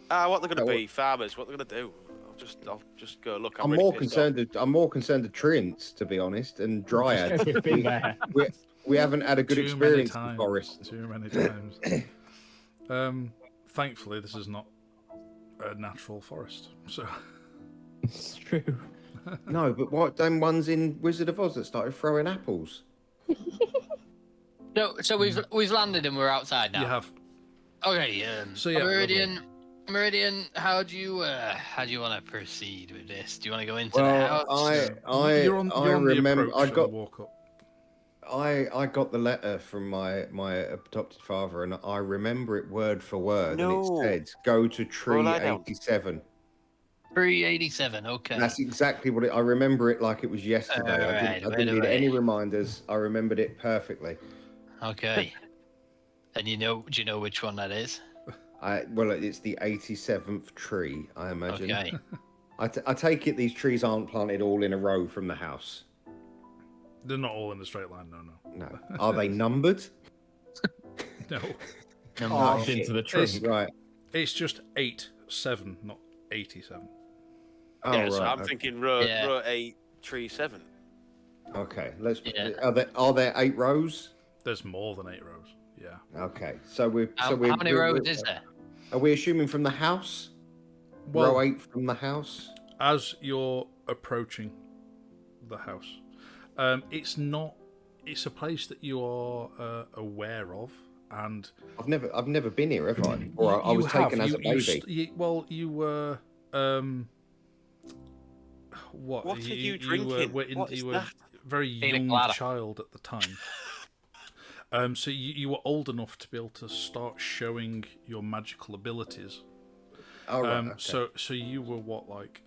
What they're gonna No, be? Farmers. What they're gonna do? I'll just go look. I'm really more pissed concerned. I'm more concerned of treants, to be honest, and dryads. We've been there. We haven't had a good Too many experience in the times. forest. Too many times. Thankfully, this is not a natural forest. So It's true. No, but what them ones in Wizard of Oz that started throwing apples? no. So we've landed and we're outside now. you have. Okay. So, yeah, Meridian, how do you want to proceed with this? Do you want to go into the Well, house? You're on I the remember. approach I and got. walk up. I got the letter from my adopted father, and I remember it word for word. No. And it said, "Go to tree lie down. 87." 387. Okay. That's exactly what I remember it like it was yesterday. I Alright, didn't need wait. any reminders. I remembered it perfectly. Okay. And do you know which one that is? Well, it's the 87th tree, I imagine. Okay. I take it these trees aren't planted all in a row from the house. They're not all in a straight line. No. No. Are they numbered? No. No, Marked shit. into the trunk. Right. It's just 8-7, not 87. Oh, yeah, right. so I'm okay. thinking row Yeah. row 8, tree 7. Okay. Let's. Yeah. Are there 8 rows? There's more than 8 rows. Yeah. Okay. So we're. How, so we're, how many we're- rows we're- is there? Are we assuming from the house? Well, Row 8 from the house. as you're approaching the house, it's a place that you are aware of, and I've never been here, have I? Or I was taken as a baby. You were. What are you drinking? You were a very young child at the time. So you were old enough to be able to start showing your magical abilities. Oh, right, okay. So you were what, like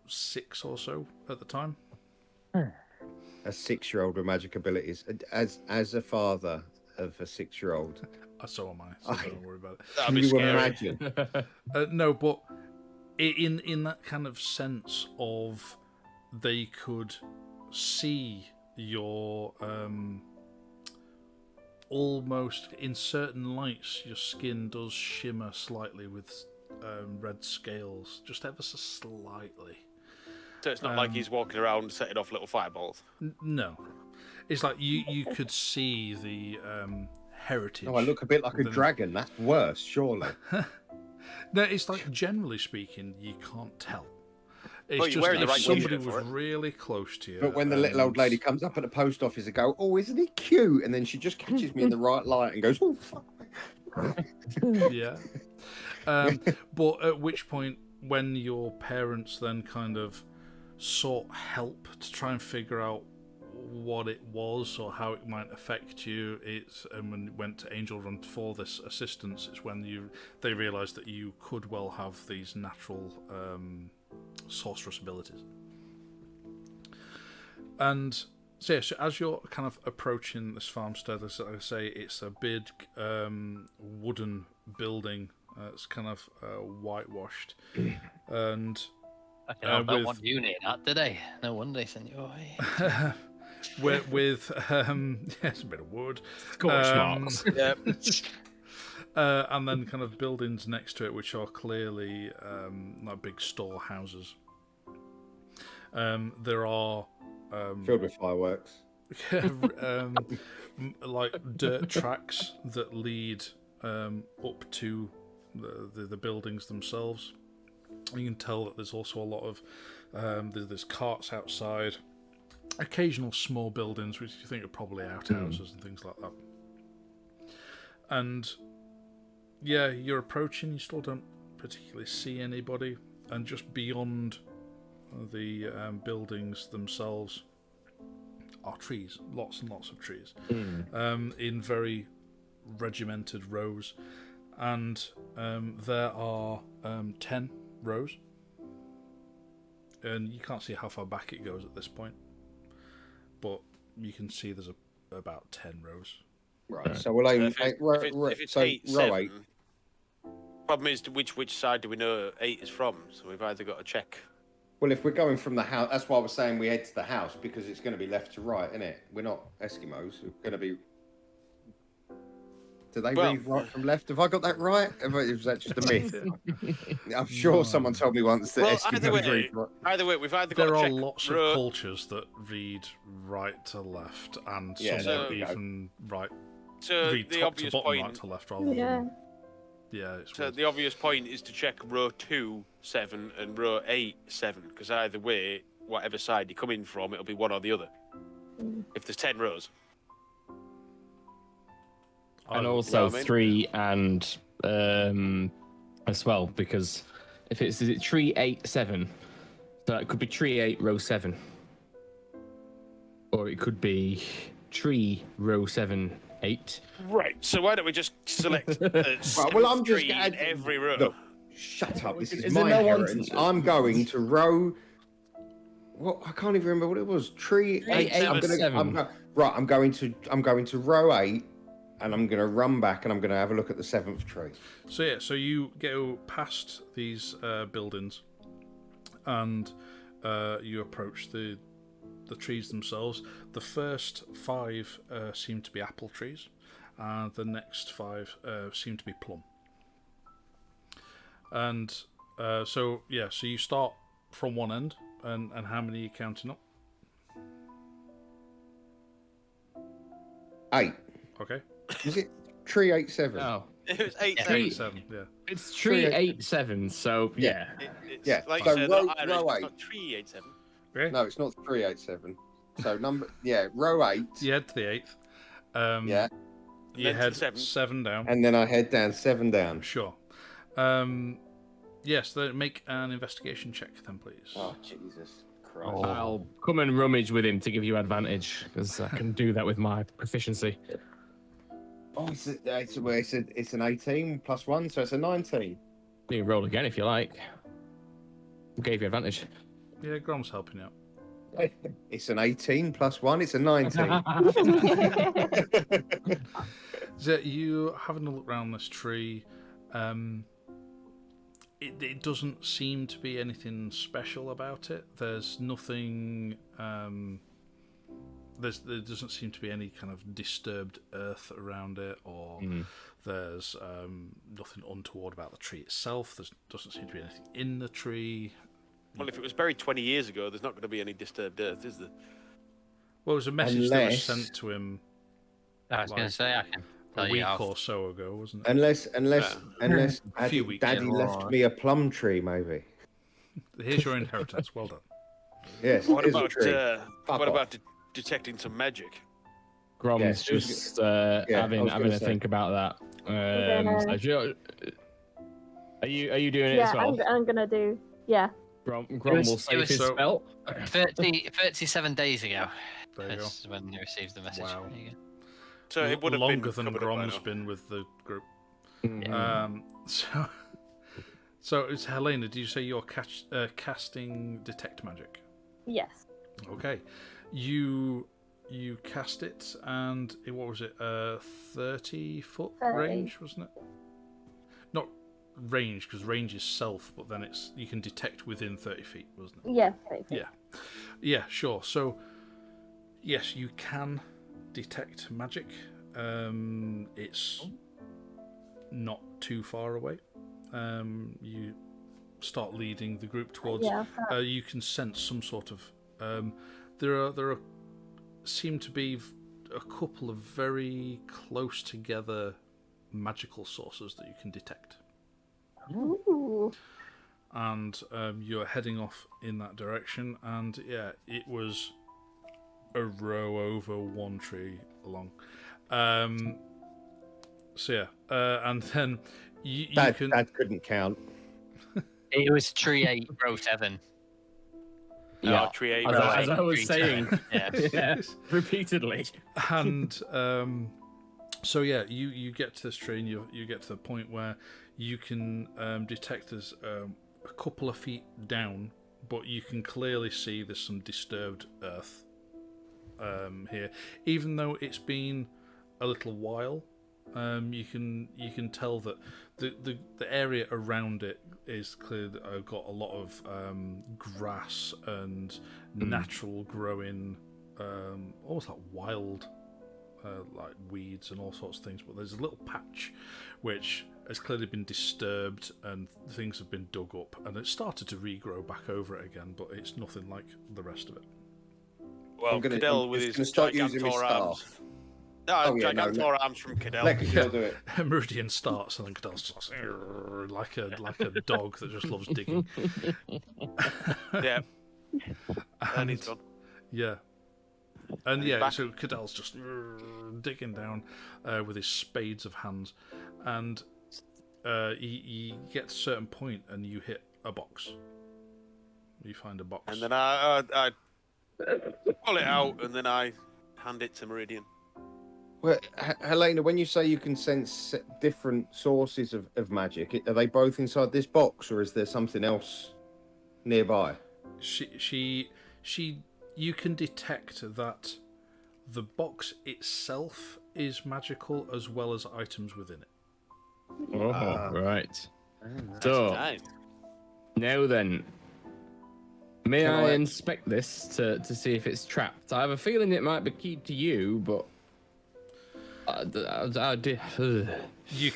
6 or so at the time? A 6-year-old with magic abilities. As a father of a 6-year-old. So am I. So don't worry about it. Can you imagine? No, but in that kind of sense of they could see your almost in certain lights, your skin does shimmer slightly with red scales, just ever so slightly. So it's not like he's walking around setting off little fireballs. No, it's like you could see the heritage. Oh, I look a bit like a dragon. That's worse, surely. No, it's like generally speaking, you can't tell. It's just if somebody was really close to you. But when the little old lady comes up at the post office and go, "Oh, isn't he cute?" and then she just catches me in the right light and goes, "Oh, fuck." Yeah. But at which point, when your parents then kind of sought help to try and figure out what it was or how it might affect you, and when you went to Angelrun for this assistance, it's when they realised that you could well have these natural sorceress abilities. And so, yeah, so as you're kind of approaching this farmstead, as I say, it's a big wooden building. It's kind of whitewashed, and I don't want you near that, did I? No wonder they sent you away. with it's a bit of wood, scorch marks. Yep. And then kind of buildings next to it, which are clearly like big storehouses. There are filled with fireworks, like dirt tracks that lead up to the buildings themselves. You can tell that there's also a lot of there's carts outside, occasional small buildings which you think are probably outhouses and things like that. And yeah, you're approaching, you still don't particularly see anybody, and just beyond the buildings themselves are trees, lots and lots of trees, in very regimented rows, and there are 10 rows, and you can't see how far back it goes at this point, but you can see there's about 10 rows. Right, so we'll aim if it's 8, row 7. 8. Problem is, which side do we know 8 is from? So we've either got to check. Well, if we're going from the house, that's why I was saying we head to the house, because it's going to be left to right, isn't it? We're not Eskimos. We're going to be. Do they read right from left? Have I got that right? Was that just a myth? I'm sure someone told me once that Eskimos read right. Either way, we've either got there to are check lots of cultures that read right to left, and some that even right. So read the top obvious to bottom, point, right to left, rather than it's so weird. the obvious point is to check row 2, 7, and row 8, 7, because either way, whatever side you come in from, it'll be one or the other. If there's 10 rows. And also 3 and as well, because if is it tree 8, 7, so it could be tree 8, row 7, or it could be tree row 7, 8. Right. So why don't we just select well, I'm just tree in every row? Look, shut up. This is my inheritance. I'm going to row. What? I can't even remember what it was. Tree 8, 7. I'm going to row 8. And I'm going to run back and I'm going to have a look at the 7th tree. So yeah, so you go past these buildings, and you approach the trees themselves. The first 5 seem to be apple trees, and the next 5 seem to be plum. And so you start from one end, and how many are you counting up? 8. Okay. Is it tree 8, 7? No, It was 8 Yeah. 7. 87, yeah. It's 387, so yeah. It's Yeah, like so you said, row Irish, eight. it's not 387. Okay. No, it's not 387. So row 8. You head to the 8th. Yeah, You Then to head the 7th. 7 down. and then I head down 7 down. Sure. Yes, then make an investigation check then, please. Oh Jesus Christ! Oh. I'll come and rummage with him to give you advantage, because I can do that with my proficiency. Oh, it's an 18 plus 1, so it's a 19. You can roll again if you like. Gave you advantage. Yeah, Grom's helping you out. It's an 18 plus 1, it's a 19. So you having a look around this tree, it doesn't seem to be anything special about it. There's nothing. There doesn't seem to be any kind of disturbed earth around it, or there's nothing untoward about the tree itself. There doesn't seem to be anything in the tree. Well, if it was buried 20 years ago, there's not going to be any disturbed earth, is there? Well, it was a message that was sent to him I was going to say, I can tell a you week how. or so ago, wasn't it? Unless A few weeks, Daddy yeah. left me a plum tree, maybe. Here's your inheritance. Well done. Yes. What here's a about tree. Fuck what off. about detecting some magic? Grom's Yeah, just I having was a gonna say. think about that. So are you doing it Yeah, as well? I'm gonna do. Yeah. Grom It will was save his so- spell. 37 days ago. There you go. That's when you received the message. Wow. There you go. So it would have longer been than covered up by Grom's now. been with the group. Mm. So it's Helena. Did you say you're casting detect magic? Yes. Okay, you cast it, and what was it? 30-foot 30. range, wasn't it? Not range, because range is self, but then you can detect within 30 feet, wasn't it? Yeah. Yeah, sure. So yes, you can detect magic. It's not too far away. You start leading the group towards. Yeah. You can sense some sort of. There seem to be a couple of very close together magical sources that you can detect, Ooh. and you're heading off in that direction. And yeah, it was a row over one tree along. So yeah, and then you That can. that couldn't count. It was tree 8, row 7. Yeah, tree 8. as I was Tree saying, 7, yeah, repeatedly. And so yeah, you get to this tree, and you get to the point where you can detect there's a couple of feet down, but you can clearly see there's some disturbed earth here, even though it's been a little while. You can tell that the area around it is clearly got a lot of grass and natural growing, almost like wild, like weeds and all sorts of things. But there's a little patch which has clearly been disturbed, and things have been dug up, and it started to regrow back over it again. But it's nothing like the rest of it. Well, Cadell with his start using his Gigantor arms. staff. No, Oh, yeah, Gigantor no. arms from Cadell. Let Cadell do it. Meridian starts, and then Cadell starts like a dog that just loves digging. Yeah. And he's gone. Yeah. And yeah, back. so Cadell's just digging down with his spades of hands, and you get to a certain point, and you hit a box. You find a box. And then I pull it out, and then I hand it to Meridian. Well, Helena, when you say you can sense different sources of magic, are they both inside this box, or is there something else nearby? You can detect that the box itself is magical, as well as items within it. Oh, right. That's So nice. now then, may Can I I- inspect this to see if it's trapped? I have a feeling it might be keyed to you, but I did. You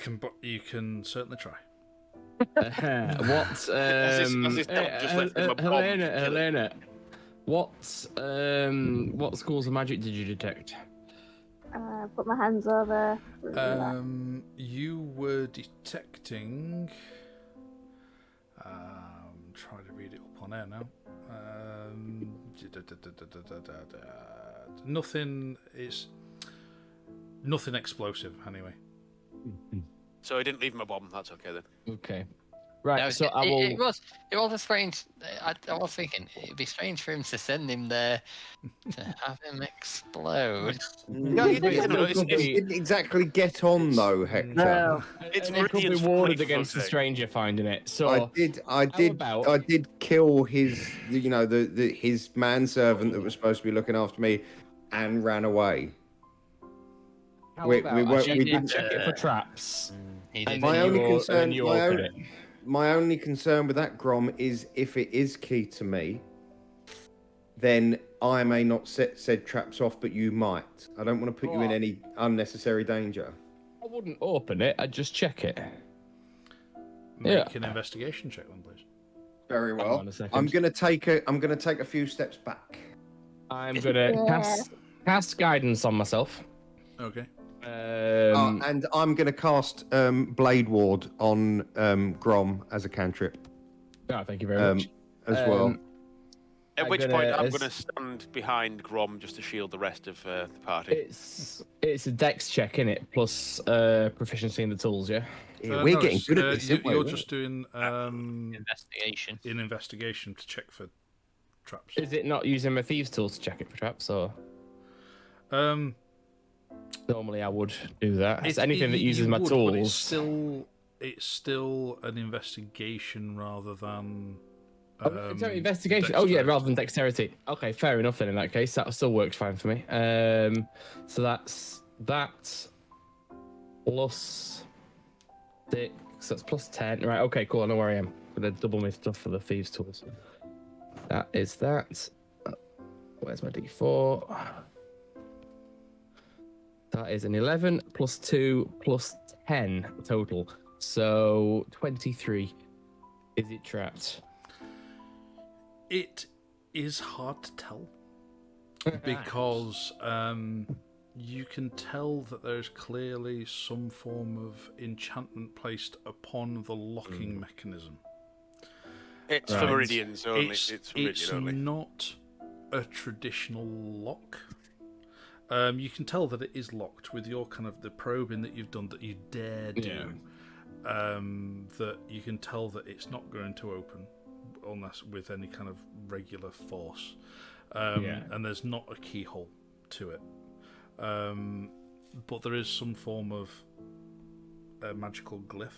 can certainly try. What? As this dog just left him a bomb to kill it. Helena, what schools of magic did you detect? Put my hands over. Relax. You were detecting. Trying to read it up on air now. Nothing is. Nothing explosive, anyway. So I didn't leave him a bomb. That's okay then. Okay. Right, No, so I will... it was a strange. I was thinking it'd be strange for him to send him there to have him explode. No, you didn't exactly get on though, Hector. No. It's and it could be Meridian's warded funny, for against the fuck's sake. stranger finding it. So I did kill his, his manservant that was supposed to be looking after me, and ran away. how we about weren't- I we didn't- check it for traps. He did. My only concern, you open it. my only concern with that Grom is if it is key to me, then I may not set said traps off, but you might. I don't want to put you in any unnecessary danger. I wouldn't open it. I'd just check it. Make an investigation check, then, please. Very Hang well. on a second. I'm gonna take a few steps back. I'm gonna cast guidance on myself. Okay. And I'm going to cast Blade Ward on Grom as a cantrip Oh, thank you very much. as well. At I'm which gonna- point I'm as- going to stand behind Grom just to shield the rest of the party. It's a dex check, innit? Plus proficiency in the tools, yeah? Yeah, we're getting good at this. You're just doing Investigation. an investigation to check for traps. Is it not using my thieves' tools to check it for traps, or normally I would do that? It's anything that uses my but tools. It's still an investigation rather than. Investigation. Oh yeah, rather than dexterity. Okay, fair enough. Then in that case, that still works fine for me. So that's that plus 6. That's plus 10. Right. Okay. Cool. I know where I am. I'm gonna double my stuff for the thieves' tools. That is that. Where's my D4? That is an 11 plus 2 plus 10 total. So 23. Is it trapped? It is hard to tell because you can tell that there's clearly some form of enchantment placed upon the locking mechanism. It's for Meridians only. It's for It's Meridian only. not a traditional lock. You can tell that it is locked with your kind of the probing that you've done that you dare do. That you can tell that it's not going to open unless with any kind of regular force. And there's not a keyhole to it. But there is some form of magical glyph.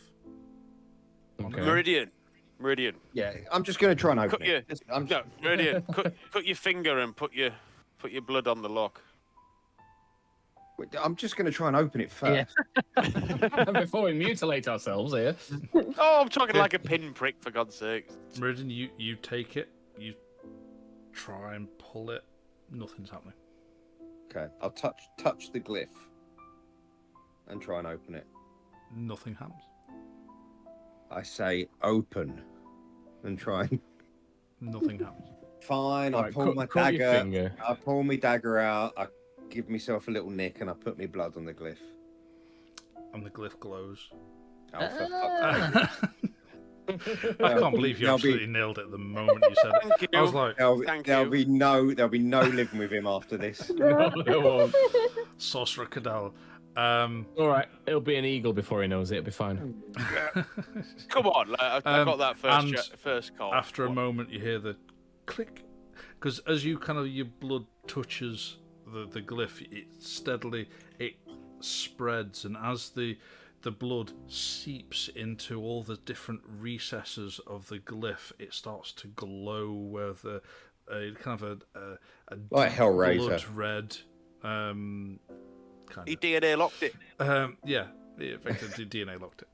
Okay. Meridian. Yeah, I'm just going to try and open Cut it. No, Meridian. cut your finger and put your blood on the lock. I'm just going to try and open it first. Before we mutilate ourselves here. Oh, I'm talking like a pinprick, for God's sake. Meridian, you take it, you try and pull it, nothing's happening. Okay, I'll touch the glyph and try and open it. Nothing happens. I say open and try and... Nothing happens. Fine, I Right, pull my cut your dagger. finger. I pull my dagger out. I give myself a little nick and I put my blood on the glyph. And the glyph glows. Oh, for fuck's sake. I can't believe you absolutely nailed it the moment you said it. Thank you. I was like, There'll be no living with him after this. No, there won't. Sorcerer Cadal. All right, it'll be an eagle before he knows it. It'll be fine. Come on, I got that first call. After a moment, you hear the click, because as you kind of your blood touches the glyph, it spreads, and as the blood seeps into all the different recesses of the glyph, it starts to glow with a kind of a Like Hellraiser. blood red. He DNA locked it. Yeah, effectively DNA locked it.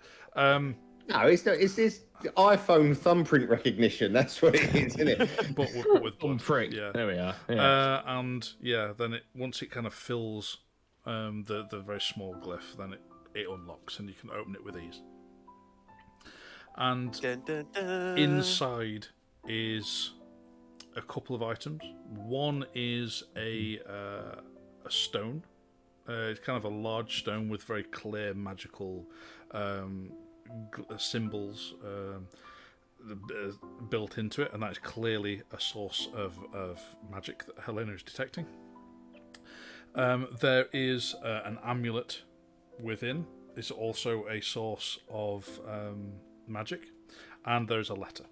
No, it's not. It's this iPhone thumbprint recognition. That's what it is, isn't it? but with blood. Prick. Yeah. There we are. Yeah. And yeah, then once it kind of fills the very small glyph, then it unlocks and you can open it with ease. And Dun, dun, dun. inside is a couple of items. One is a stone It's kind of a large stone with very clear magical symbols built into it, and that is clearly a source of magic that Helena is detecting. There is an amulet within. It's also a source of magic, and there's a letter.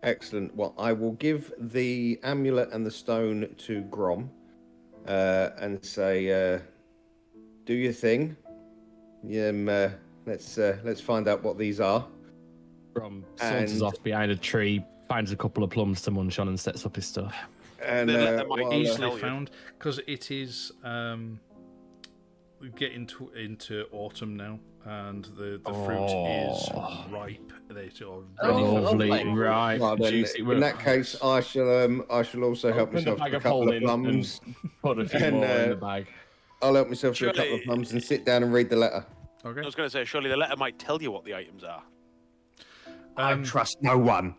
Excellent. Well, I will give the amulet and the stone to Grom, and say, "Do your thing. Let's find out what these are." Grom saunters off behind a tree, finds a couple of plums to munch on, and sets up his stuff. And Easily found, because it is getting into autumn now, and the fruit is ripe. Ready lovely, right? Well, then, in that case, I shall also help myself to a couple of plums. Put a few more in the bag. I'll help myself to a couple of plums and sit down and read the letter. Okay. I was going to say, surely the letter might tell you what the items are. I trust no one.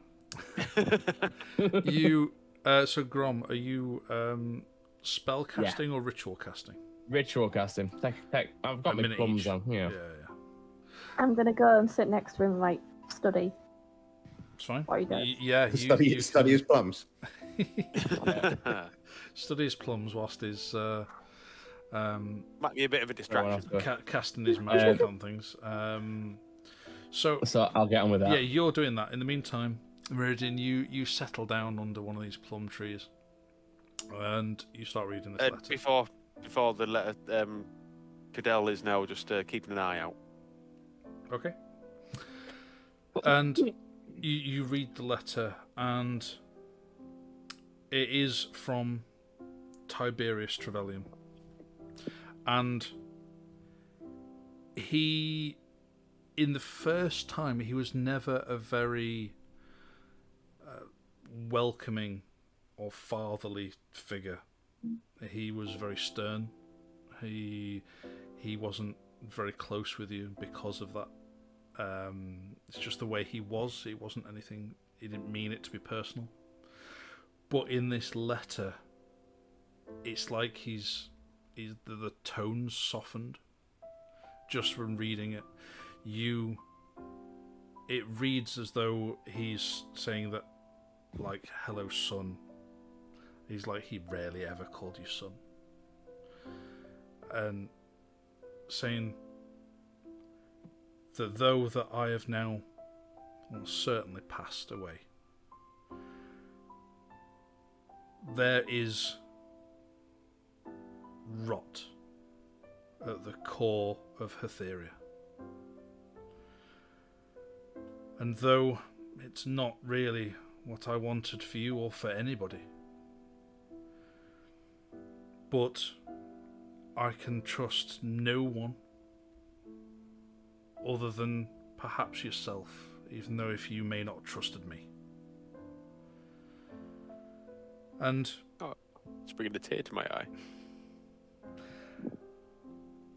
You, so Grom, are you spell casting or ritual casting? Ritual casting. I've got my plums on. Yeah. I'm gonna go and sit next to him, like study. It's fine. What he does. Study his plums. Study his plums whilst his might be a bit of a distraction. Casting his magic on things. So I'll get on with that. Yeah, you're doing that. In the meantime, Meridian, you settle down under one of these plum trees, and you start reading this letter. Before the letter, Cadell is now just keeping an eye out. Okay. And you read the letter, and it is from Tiberius Trevelyan. And in the first time, he was never a very welcoming or fatherly figure. He was very stern. He wasn't very close with you because of that. It's just the way he was. It wasn't anything. He didn't mean it to be personal. But in this letter, it's like the tone's softened just from reading it. It reads as though he's saying that, like, hello, son. He's like, he rarely ever called you son. And saying that though that I have now certainly passed away, there is rot at the core of Hatheria. And though it's not really what I wanted for you or for anybody, but I can trust no one other than perhaps yourself, even though if you may not have trusted me. And it's bringing a tear to my eye.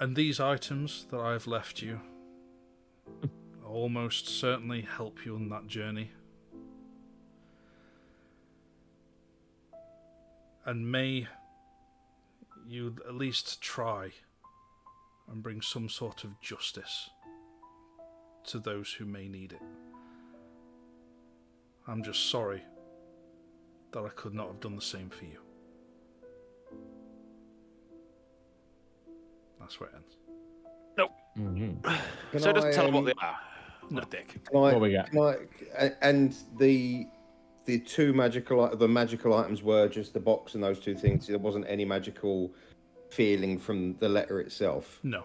And these items that I've left you almost certainly help you on that journey. And may you at least try and bring some sort of justice to those who may need it. I'm just sorry that I could not have done the same for you. That's where it ends. Nope. Mm-hmm. So it doesn't tell them what they are. No. What a dick. What we got? And the magical items were just the box and those two things. There wasn't any magical feeling from the letter itself. No.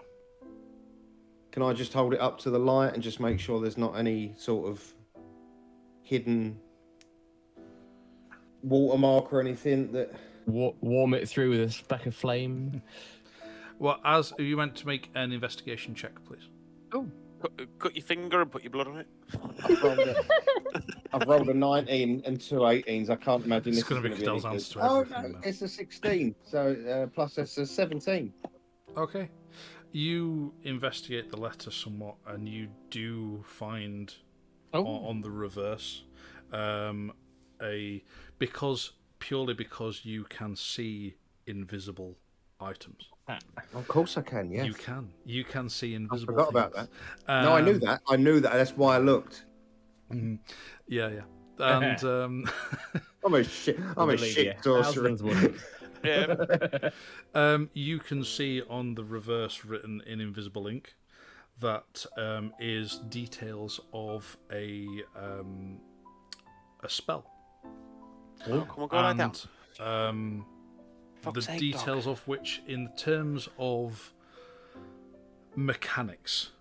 Can I just hold it up to the light and just make sure there's not any sort of hidden watermark or anything that... Warm it through with a speck of flame. Well, as you went to make an investigation check, please. Oh. Cut your finger and put your blood on it. I've rolled a 19 and two 18s. I can't imagine this is going to be Cadel's answer to Oh, everything. no, it's a 16. So plus it's a 17. Okay. You investigate the letter somewhat, and you do find on the reverse purely because you can see invisible items. Of course I can. Yes. You can see I invisible forgot things. about that. No, I knew that. I knew that. That's why I looked. Yeah. And I'm a shit sorcerer. you can see on the reverse, written in invisible ink, that is details of a spell. Oh, come on, go lie down. The details of which, in terms of mechanics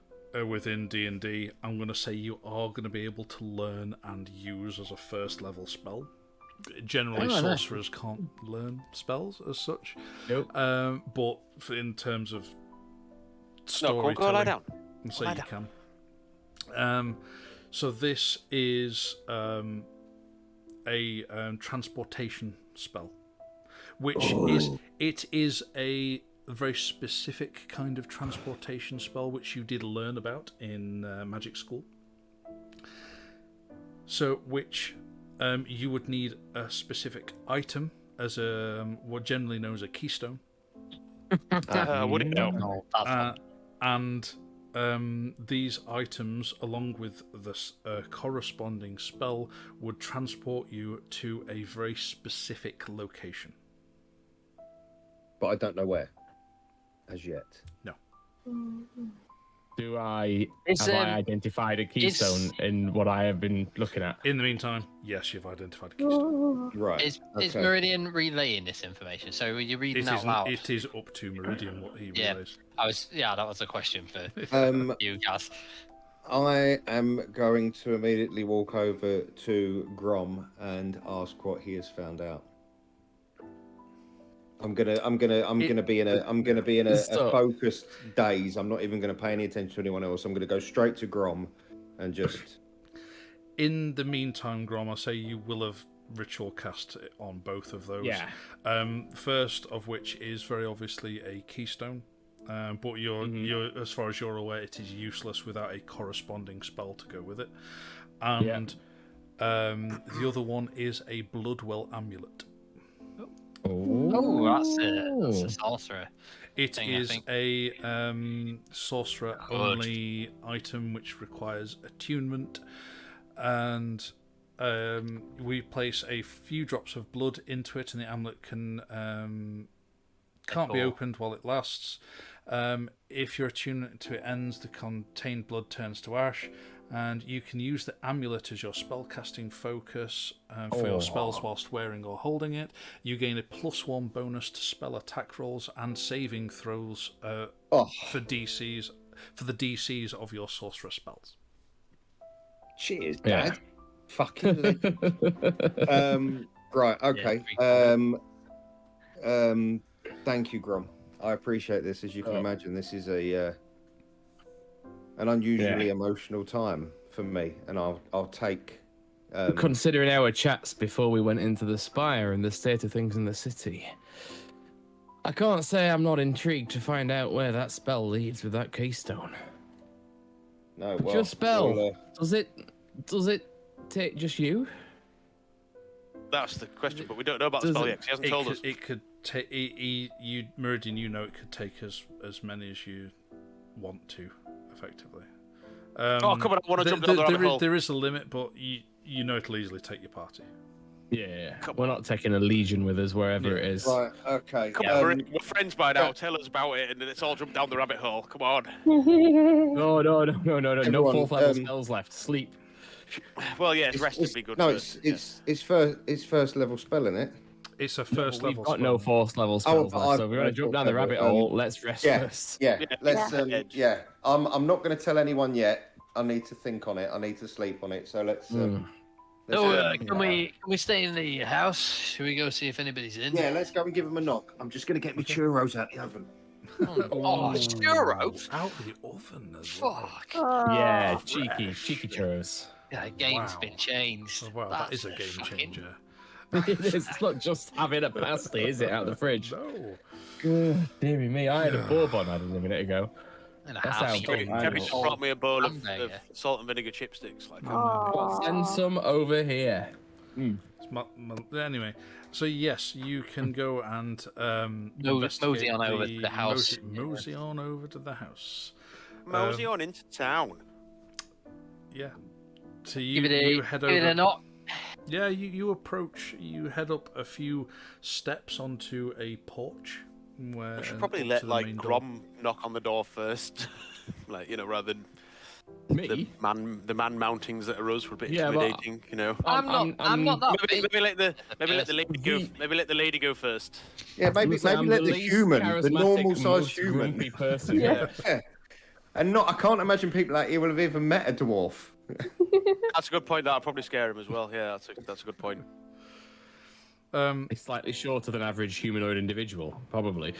within D&D, I'm going to say you are going to be able to learn and use as a first level spell. Generally, sorcerers can't learn spells as such. Nope. But in terms of No, go lie down. So you can. So this is a transportation spell, which is a very specific kind of transportation spell which you did learn about in magic school. So which you would need a specific item as what generally known as a keystone. Would it? No. And these items, along with the corresponding spell, would transport you to a very specific location. But I don't know where, as yet. No. Have I identified a keystone in what I have been looking at? In the meantime, yes, you've identified a keystone. Right. Is Meridian relaying this information? So are you reading out loud? It is up to Meridian what he relays. That was a question for you guys. I am going to immediately walk over to Grom and ask what he has found out. I'm gonna be in a focused daze. I'm not even gonna pay any attention to anyone else. I'm gonna go straight to Grom and just. In the meantime, Grom, I say you will have ritual cast on both of those. Yeah. First of which is very obviously a keystone, but you're as far as you're aware, it is useless without a corresponding spell to go with it. And the other one is a Bloodwell amulet. Oh, that's a sorcerer. It is a sorcerer-only item which requires attunement, and we place a few drops of blood into it, and the amulet can't be opened while it lasts. If your attunement to it ends, the contained blood turns to ash, and you can use the amulet as your spellcasting focus for your spells whilst wearing or holding it. You gain a +1 bonus to spell attack rolls and saving throws for the DCs of your sorcerer spells. Cheers, Dad. Fucking. Right. Okay. Thank you, Grom. I appreciate this. As you can imagine, this is an unusually emotional time for me, and I'll take. Considering our chats before we went into the spire and the state of things in the city, I can't say I'm not intrigued to find out where that spell leads with that keystone. No, but your spell, does it take just you? That's the question, but we don't know about the spell yet. 'Cause he hasn't told us. It could take Meridian. You know, it could take as many as you want to, effectively. Come on! I want to jump down the rabbit hole. There is a limit, but you know it'll easily take your party. Yeah, we're not taking a legion with us wherever it is. Right. Okay. Come on, we're friends by now. Tell us about it, and then it's all jump down the rabbit hole. Come on. No. Everyone, No 4th level spells left. Sleep. Well, yeah, rest would be good. No, it's first level spell, isn't it? It's a first level. We've got no 4th level spells left, so we're going to jump down the rabbit hole. Let's rest first. Yeah. Let's. I'm not going to tell anyone yet. I need to think on it. I need to sleep on it. So let's. Can we stay in the house? Should we go see if anybody's in? Yeah, let's go and give them a knock. I'm just going to get my churros out the oven. Churros out the oven as well. Fuck. Yeah, cheeky churros. Yeah, the game's been changed. Oh, wow, that is a game changer. It's not just having a pasty, is it, out of the fridge? No. God, dearie me, I had a bourbon a minute ago. That's how Kevin just brought me a bowl of salt and vinegar chipsticks. Send some over here. Anyway, so yes, you can go and mosey on over to the house. Mosey on over to the house. Mosey on into town. Yeah. So Give it head give over. it a knock. Yeah, you approach. You head up a few steps onto a porch. Where I should probably up let to the main door. Grom knock on the door first, rather than Me? the man mountings that are us were a bit Yeah, but- intimidating. I'm not that big. Maybe let the lady go. Maybe let the lady go first. Yeah, maybe I'm let the the least human, the charismatic, normal sized most human. grumpy person. Yeah. Yeah. And I can't imagine people out here will have even met a dwarf. That's a good point. That'll probably scare him as well. Yeah, that's a good point. He's slightly shorter than average humanoid individual, probably.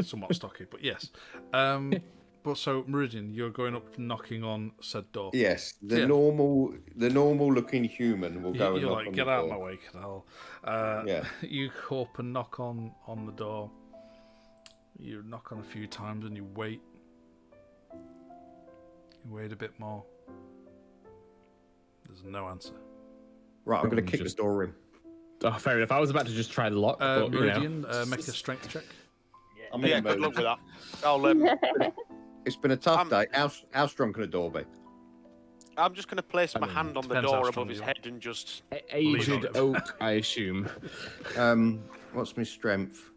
Somewhat stocky, but yes. But so Meridian, you're going up knocking on said door. Yes, the Yeah. normal looking human will go and You're knock like, on get the out of door. my way, Canal. Yeah. You go up and knock on the door. You knock on a few times and you wait. You wait a bit more. There's no answer. Right, I'm going to kick Just- the door in. Oh, fair enough. I was about to just try the lock, but Meridian, make a strength check. I'm Yeah, in the good mood. luck with that. I'll It's been a tough day. How strong can a door be? I'm just gonna place my mean, hand on the depends how door strong above his you are. head and just. aged Lean on it. oak, I assume. What's my strength?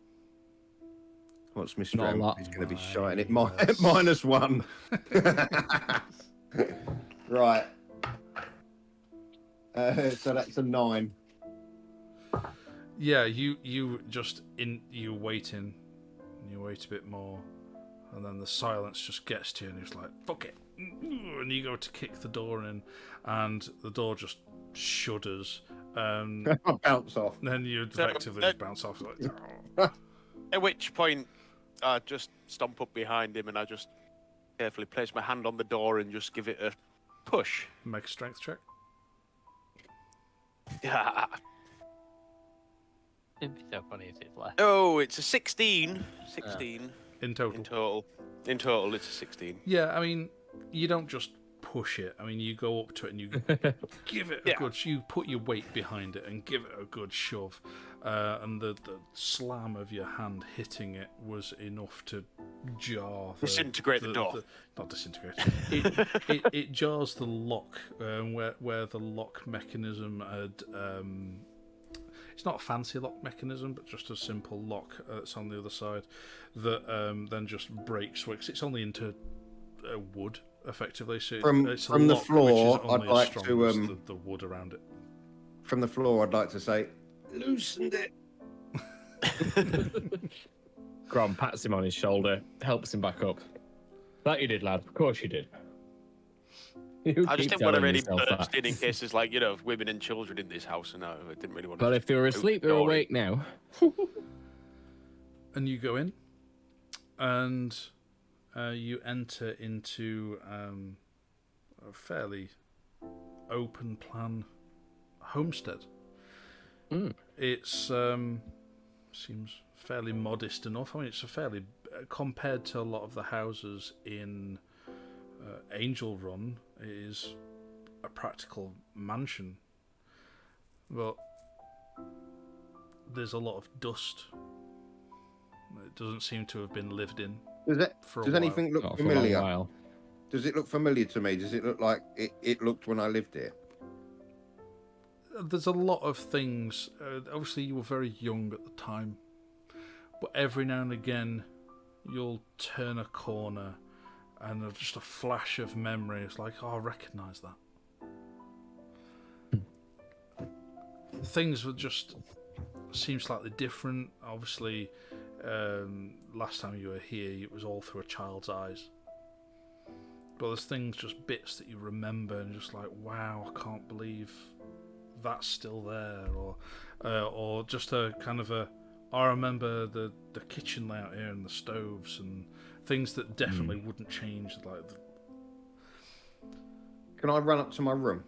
What's my Not a strength? lot. He's going to be shouting it. Minus. -1. Right. So that's a 9. Yeah, you wait in, and you wait a bit more, and then the silence just gets to you, and it's like, fuck it, and you go to kick the door in, and the door just shudders, and I'll bounce off. then you effectively just bounce off. Like, At which point, I just stomp up behind him and I just carefully place my hand on the door and just give it a push. make a strength check. Yeah. It'd be so funny if it's left. Oh, it's a 16. 16 In total. in total. In total, it's a 16. Yeah, I mean, you don't just push it. I mean, you go up to it and you give it a Yeah. good. You put your weight behind it and give it a good shove, and the slam of your hand hitting it was enough to jar. Disintegrate the door. Not disintegrate. It jars the lock where the lock mechanism had. It's not a fancy lock mechanism, but just a simple lock that's on the other side that then just breaks. It's only into wood, effectively. So From it's a the lock floor, which is I'd only as like strong to, as the wood around it. From the floor, I'd like to say, loosened it. Grom pats him on his shoulder, helps him back up. That you did, lad. Of course you did. I just didn't want to really burst in case there's women and children in this house, and I didn't really want to. But if they were asleep, they're awake now. And you go in, and you enter into a fairly open plan homestead. It's seems fairly modest enough. I mean, it's a fairly compared to a lot of the houses in Angelrun, it is a practical mansion, but there's a lot of dust. It doesn't seem to have been lived in. Does anything look Not for a long familiar? while. Does it look familiar to me? Does it look like it looked when I lived here? There's a lot of things. Obviously, you were very young at the time, but every now and again, you'll turn a corner, and there's just a flash of memory. It's like, oh, I recognise that. Things would just seem slightly different. Obviously, last time you were here, it was all through a child's eyes. But there's things, just bits that you remember, and just like, wow, I can't believe that's still there, or just a kind of a. I remember the kitchen layout here and the stoves and things that definitely wouldn't change. Like, Can I run up to my room?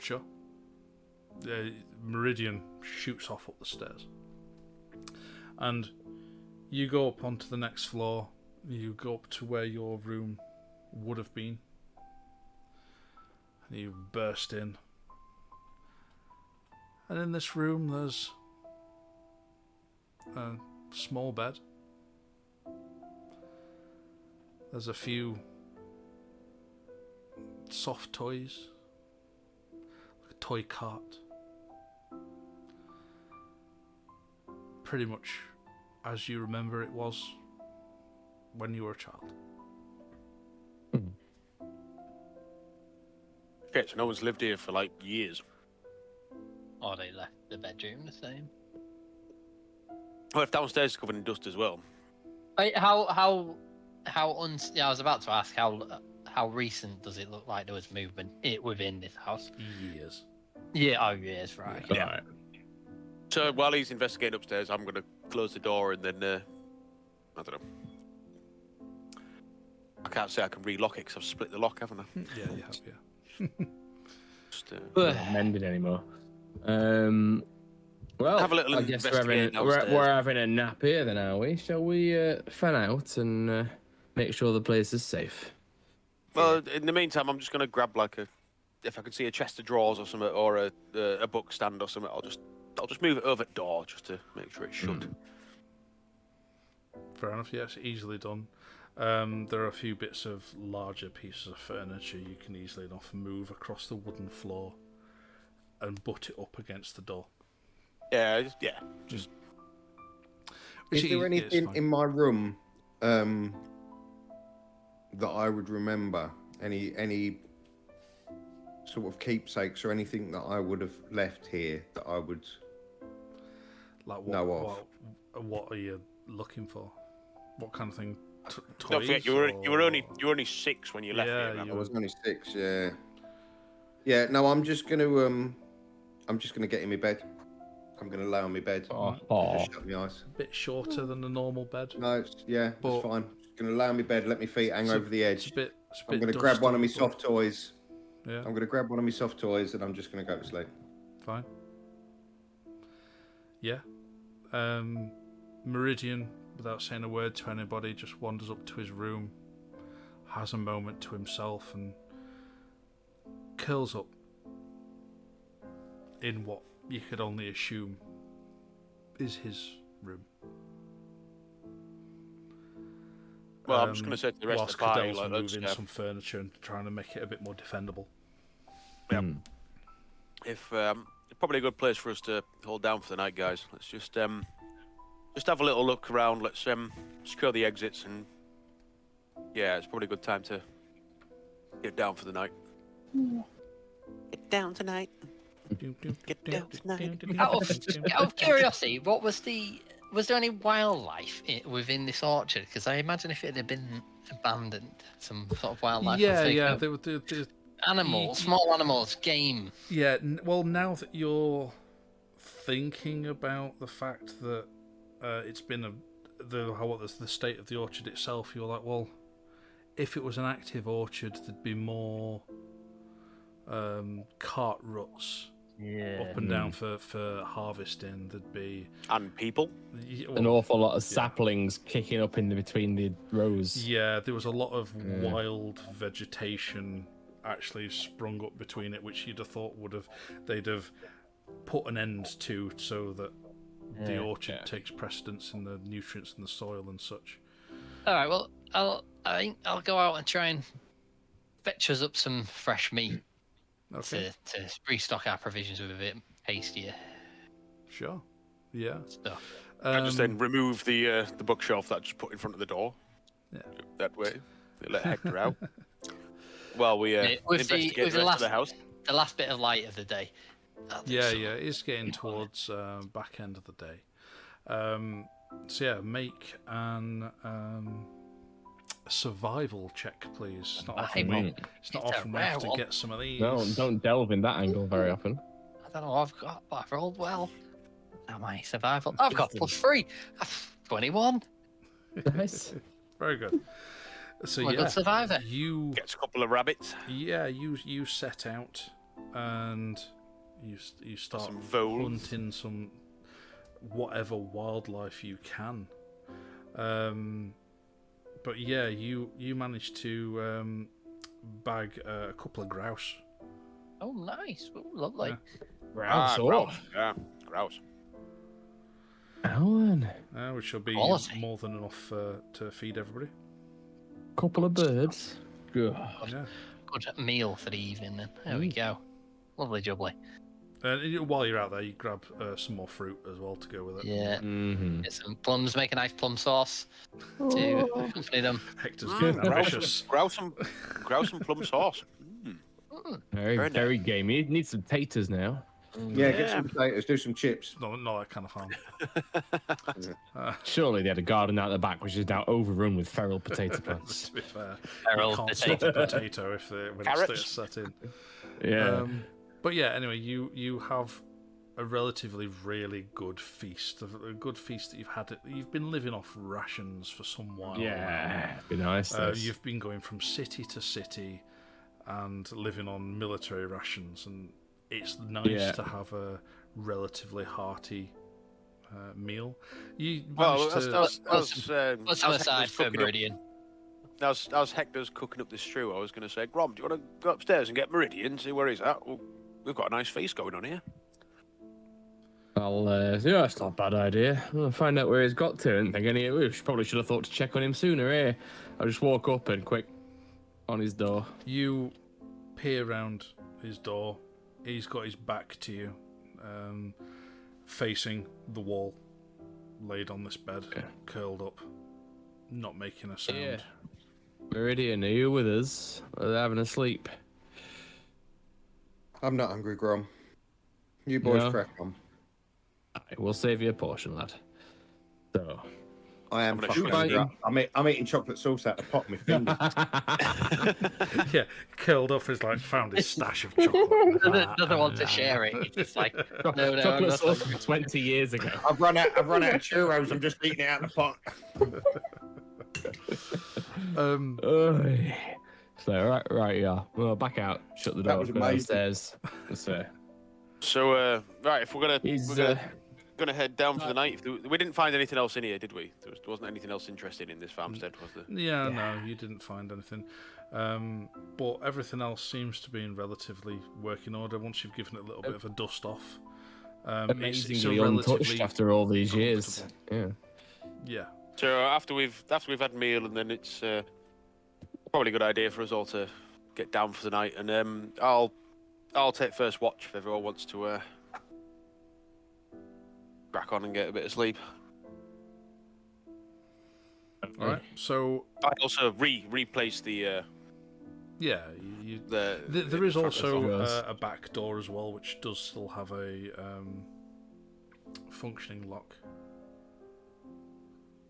sure. Meridian shoots off up the stairs, and you go up onto the next floor. You go up to where your room would have been, and you burst in. And in this room, there's a small bed. There's a few soft toys, like a toy cart. Pretty much as you remember it was when you were a child. Okay, so no one's lived here for like years. Or they left the bedroom the same. Well, if downstairs is covered in dust as well. Wait, yeah, I was about to ask how recent does it look like there was movement within this house? Years. Yeah, years, right. Yeah. Right. So while he's investigating upstairs, I'm going to close the door and then, I don't know. I can't say I can relock it because I've split the lock, haven't I? Yeah, you have, yeah. Just, not mended anymore. Well, have a little I guess we're having a nap here then, are we? Shall we fan out and make sure the place is safe? Well, in the meantime, I'm just going to grab if I can see a chest of drawers or something, or a book stand or something, I'll just move it over the door just to make sure it's shut. Fair enough, yes, easily done. There are a few bits of larger pieces of furniture you can easily enough move across the wooden floor and butt it up against the door. Yeah. Just. Is there anything in my room that I would remember? Any sort of keepsakes or anything that I would have left here that I would know of? What are you looking for? What kind of thing? Toys? Don't forget, you were only 6 when you left here. I was only 6. Yeah. Yeah. No, I'm just gonna get in my bed. I'm gonna lay on my bed. Just shut my eyes. A bit shorter than a normal bed. No, it's fine. Just gonna lay on my bed. Let my feet hang over the edge. I'm gonna dusty, grab one of my soft toys. Yeah. I'm gonna grab one of my soft toys and I'm just gonna go to sleep. Fine. Yeah. Meridian, without saying a word to anybody, just wanders up to his room, has a moment to himself, and curls up in what you could only assume is his room. Well, I'm just going to say to the rest of the party, moving some furniture and trying to make it a bit more defendable. Yeah. If probably a good place for us to hold down for the night, guys. Let's just have a little look around. Let's secure the exits, and yeah, it's probably a good time to get down for the night. Get down tonight. Get down tonight. Out of curiosity, was there any wildlife within this orchard? Because I imagine if it had been abandoned, some sort of wildlife. Yeah. There animals, small animals, game. Yeah. Well, now that you're thinking about the fact that it's been the state of the orchard itself, you're like, well, if it was an active orchard, there'd be more cart ruts. Up and down for harvesting. There'd be people. An awful lot of saplings kicking up in between the rows. Yeah, there was a lot of wild vegetation actually sprung up between it, which you'd have thought they'd have put an end to, so that the orchard takes precedence in the nutrients in the soil and such. All right, well, I'll go out and try and fetch us up some fresh meat. Okay. To restock our provisions with a bit tastier. Sure. Yeah. Stuff. I just then remove the bookshelf that I just put in front of the door. Yeah. That way, let Hector out. While we investigate the rest of the house. The last bit of light of the day. Yeah, it's getting towards back end of the day. So yeah, make an survival check, please. It's not often we have to get some of these. No, don't delve in that angle very often. I don't know what I've got, but I've rolled well. Now my survival. I've got +3. 21. Nice. Very good. So I'm a good survivor. You get a couple of rabbits. Yeah, you set out and you start some hunting some whatever wildlife you can. But yeah, you managed to bag a couple of grouse. Oh, nice. Oh, lovely. Grouse. Yeah, grouse. Alan. Which will be Quality. more than enough to feed everybody. Couple of birds. Good. Yeah. Good meal for the evening then. There we go. Lovely jubbly. While you're out there, you grab some more fruit as well to go with it. Yeah. Mm-hmm. Get some plums, make a nice plum sauce to accompany them. Hector's getting ambitious. Grouse and plum sauce. Very gamey. Need some taters now. Yeah, get some potatoes, do some chips. Not that kind of farm. Surely they had a garden out the back, which is now overrun with feral potato plants. To be fair, Feral you can't potato. stop a potato when it Carrots. starts set in. Yeah. But yeah, anyway, you have a relatively really good feast. A good feast that you've been living off rations for some while. Yeah, be nice. You've been going from city to city and living on military rations, and it's nice to have a relatively hearty meal. Let's have a side for Meridian. As Hector's cooking up the stew, I was going to say, Grom, do you want to go upstairs and get Meridian, see where he's at? Well, we've got a nice feast going on here. Yeah, that's not a bad idea. I'll find out where he's got to. And think we probably should have thought to check on him sooner. Eh? I'll just walk up and quick on his door. You peer around his door. He's got his back to you, facing the wall, laid on this bed, curled up, not making a sound. Yeah. Meridian, are you with us? Are they having a sleep? I'm not hungry, Grom. You boys No. crack on. We'll save you a portion, lad. So. I am gonna fucking shoot you. hungry. I'm eating chocolate sauce out the pot with my fingers. Yeah, curled up is like found his stash of chocolate. Doesn't want to share it. It's just like, no, Chocolate I'm sauce not. from 20 years ago. I've run out of churros. I'm just eating it out of the pot. So right, yeah. Well, back out. Shut the door. was Go amazing. downstairs. So, right, if we're He's gonna head down for the night. We didn't find anything else in here, did we? There wasn't anything else interesting in this farmstead, was there? Yeah, no, you didn't find anything. But everything else seems to be in relatively working order once you've given it a little bit of a dust off. amazingly untouched after all these years. Yeah. Yeah. So after we've had meal, and then it's probably a good idea for us all to get down for the night, and I'll take first watch if everyone wants to crack on and get a bit of sleep. All right. So I also replace the yeah, there is also a back door as well, which does still have a functioning lock.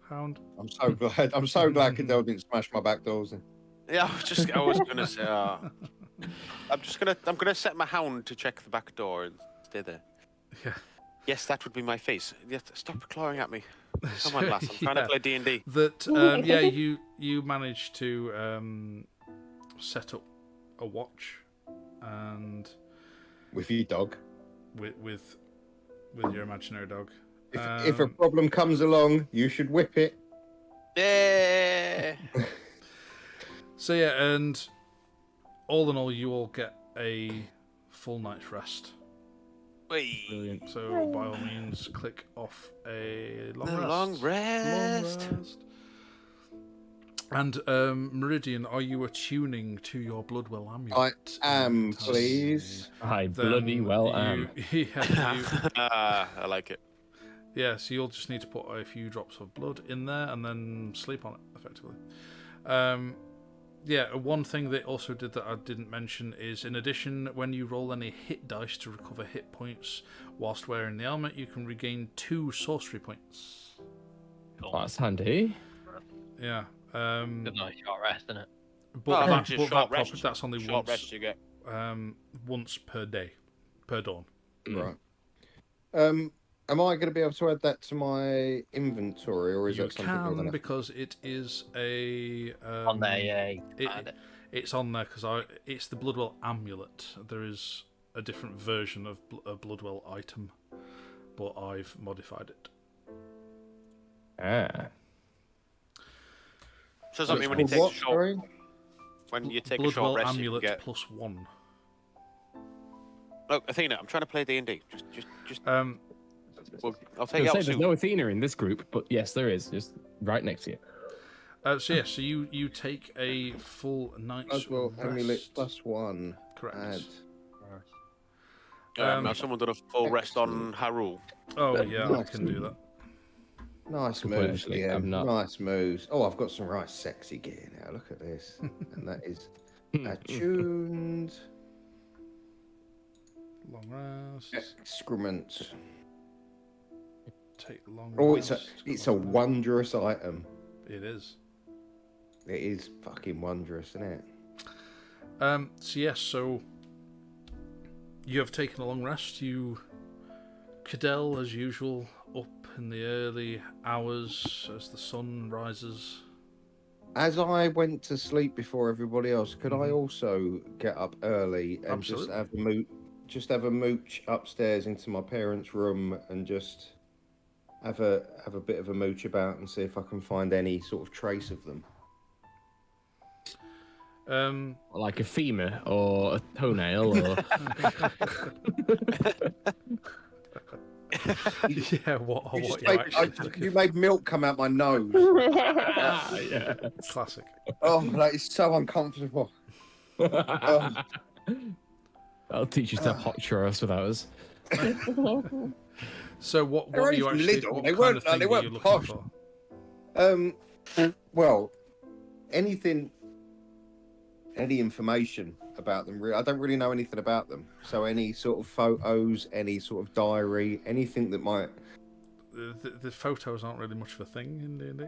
Hound. I'm so glad. I'm so glad Cadell didn't smash my back doors in. Yeah, I was gonna say. I'm gonna set my hound to check the back door and stay there. Yeah. Yes, that would be my face. Yes, stop clawing at me. Come on, lass. I'm trying to play D&D. That yeah, you managed to set up a watch, and With your dog. with your imaginary dog. If a problem comes along, you should whip it. Yeah. So yeah, and all in all, you all get a full night's rest. Brilliant. So by all means, click off a long rest. Long rest. Long rest. And Meridian, are you attuning to your Bloodwell amulet? I am, please. I Then bloody well am. I like it. Yeah, so you'll just need to put a few drops of blood in there and then sleep on it, effectively. Yeah, one thing they also did that I didn't mention is, in addition, when you roll any hit dice to recover hit points whilst wearing the helmet, you can regain 2 sorcery points. Oh, that's handy. Yeah. Good night, short rest, isn't it? That's only short once. rest you get. Once per day, per dawn. Right. Am I going to be able to add that to my inventory, or is You that something I'm can, gonna... because it is a On there, yeah. it's on there because it's the Bloodwell amulet. There is a different version of a Bloodwell item, but I've modified it. Ah. So does that mean when you It's take a what, short, sorry? when you take a short Bloodwell rest, you amulet get... +1. Look, Athena, I'm trying to play D&D. Just. Well, I'll take I you was out say, there's soon. no Athena in this group, but yes, there is. Just right next to you. So you take a full night's As well, rest. amulet +1. Correct. Add. Now someone done a full rest on Harul. Oh yeah, I Nice. can do that. Nice Complete, moves, actually. Liam. I'm not- Nice moves. Oh, I've got some right sexy gear now. Look at this. And that is attuned. Long rest. Excrement. Take long. Oh, rest. it's a wondrous item. It is. It is fucking wondrous, isn't it? So yes, so you have taken a long rest. You, Cadell, as usual, up in the early hours as the sun rises. As I went to sleep before everybody else, could I also get up early and Absolutely. just have a mooch upstairs into my parents' room and just have a bit of a mooch about and see if I can find any sort of trace of them? Like a femur or a toenail or... Yeah, what You, you just actually made, looking you made milk come out my nose. yeah. for. Classic. Oh, that is so uncomfortable. Oh. That'll teach you to have hot churros without us. So what They're are you only actually? little, What they kind weren't- of thing they are weren't you looking posh. for? Well, anything, any information about them. I don't really know anything about them. So any sort of photos, any sort of diary, anything that might. The photos aren't really much of a thing in D&D.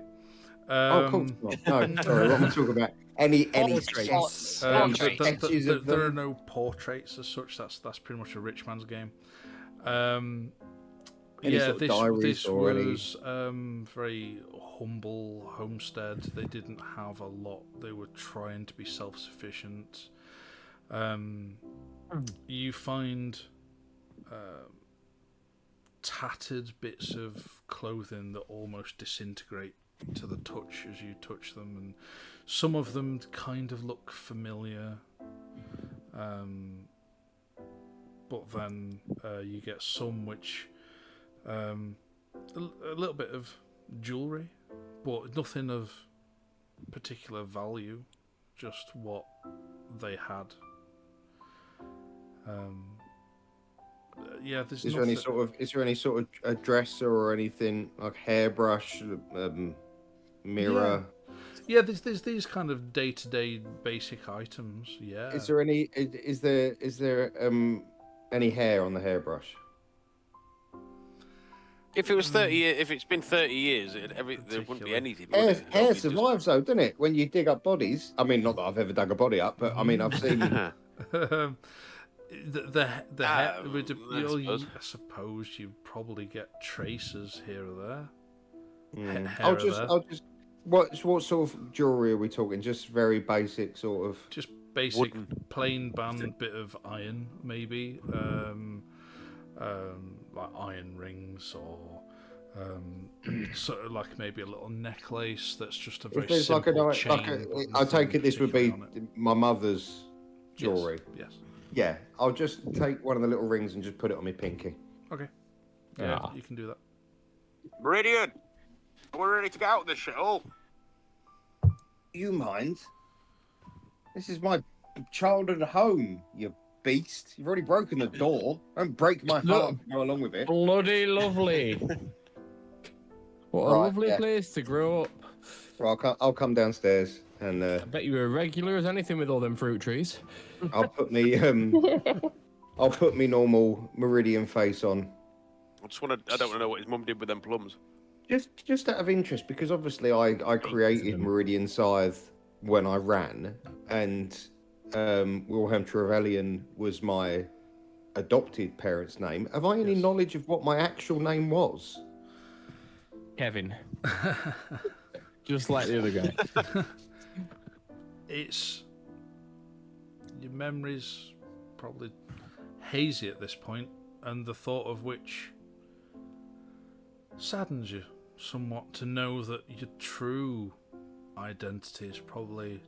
Oh, of course not. No, sorry. What am I talking about? Any Portraits. sketches of There are them? no portraits as such. That's pretty much a rich man's game. Any Yeah, sort of diaries this or any- was very humble homestead. They didn't have a lot. They were trying to be self-sufficient. You find tattered bits of clothing that almost disintegrate to the touch as you touch them, and some of them kind of look familiar. But then you get some which a little bit of jewellery, but nothing of particular value, just what they had. Yeah, there's Is there any sort of a dresser or anything like hairbrush, mirror? Yeah, there's these kind of day-to-day basic items. Yeah. Is there any? Is there any hair on the hairbrush? If it was 30, if it's been 30 years, there wouldn't be anything. would Hair, it? It'd all hair be just- survives though, doesn't it? When you dig up bodies. I mean, not that I've ever dug a body up, but I mean, I've seen. The hair, I I suppose you probably get traces here or there. Mm. Hair I'll or just. there. What sort of jewelry are we talking? Just very basic sort of. Just basic Wooden. plain band bit of iron, maybe. Like iron rings or sort of like maybe a little necklace that's just a very If there's simple chain. I take it this would be on it. my mother's jewelry. Yes. Yeah, I'll just take one of the little rings and just put it on my pinky. Okay. Yeah, Ah. you can do that. Meridian, we're ready to get out of this shithole. You mind? This is my childhood home, you beast. You've already broken the door. Don't break my heart and go along with it. Bloody lovely. What a Right, lovely yeah. place to grow up. Well, I'll come downstairs and I bet you were regular as anything with all them fruit trees. I'll put me I'll put me normal Meridian face on. I don't want to know what his mum did with them plums. Just out of interest, because obviously I created Meridian Scythe when I ran, and Wilhelm Trevelyan was my adopted parents' name. Have I any knowledge of what my actual name was? Kevin. Just like the other guy. It's your memory's probably hazy at this point, and the thought of which saddens you somewhat to know that your true identity is probably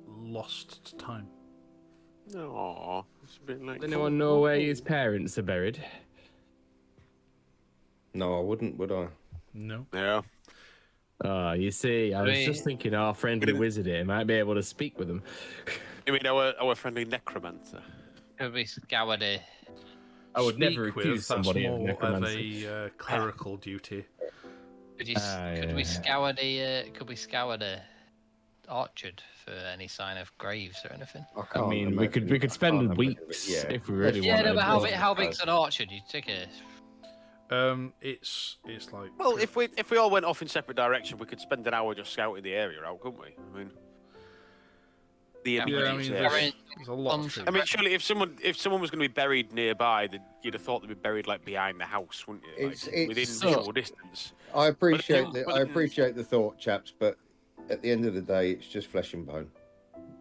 lost to time. No, it's a bit like. Does anyone know where his parents are buried? No, I wouldn't, would I? No. Yeah. Oh, you see, I was just thinking our friendly wizard here might be able to speak with them. You mean our friendly necromancer? Could we scour the? I would never Speak with, accuse somebody that's of more of necromancy. a clerical duty. Could we scour the orchard for any sign of graves or anything? I mean, we could spend weeks if we really Yeah, wanted. no, but how big's an orchard? You take a. It's like. Well, if we all went off in separate directions, we could spend an hour just scouting the area out, couldn't we? I mean, Yeah, I mean, there's a lot. Of I mean, surely if someone was going to be buried nearby, then you'd have thought they'd be buried like behind the house, wouldn't you? Like, It's within so- visual distance. I appreciate the thought, chaps, but at the end of the day, it's just flesh and bone.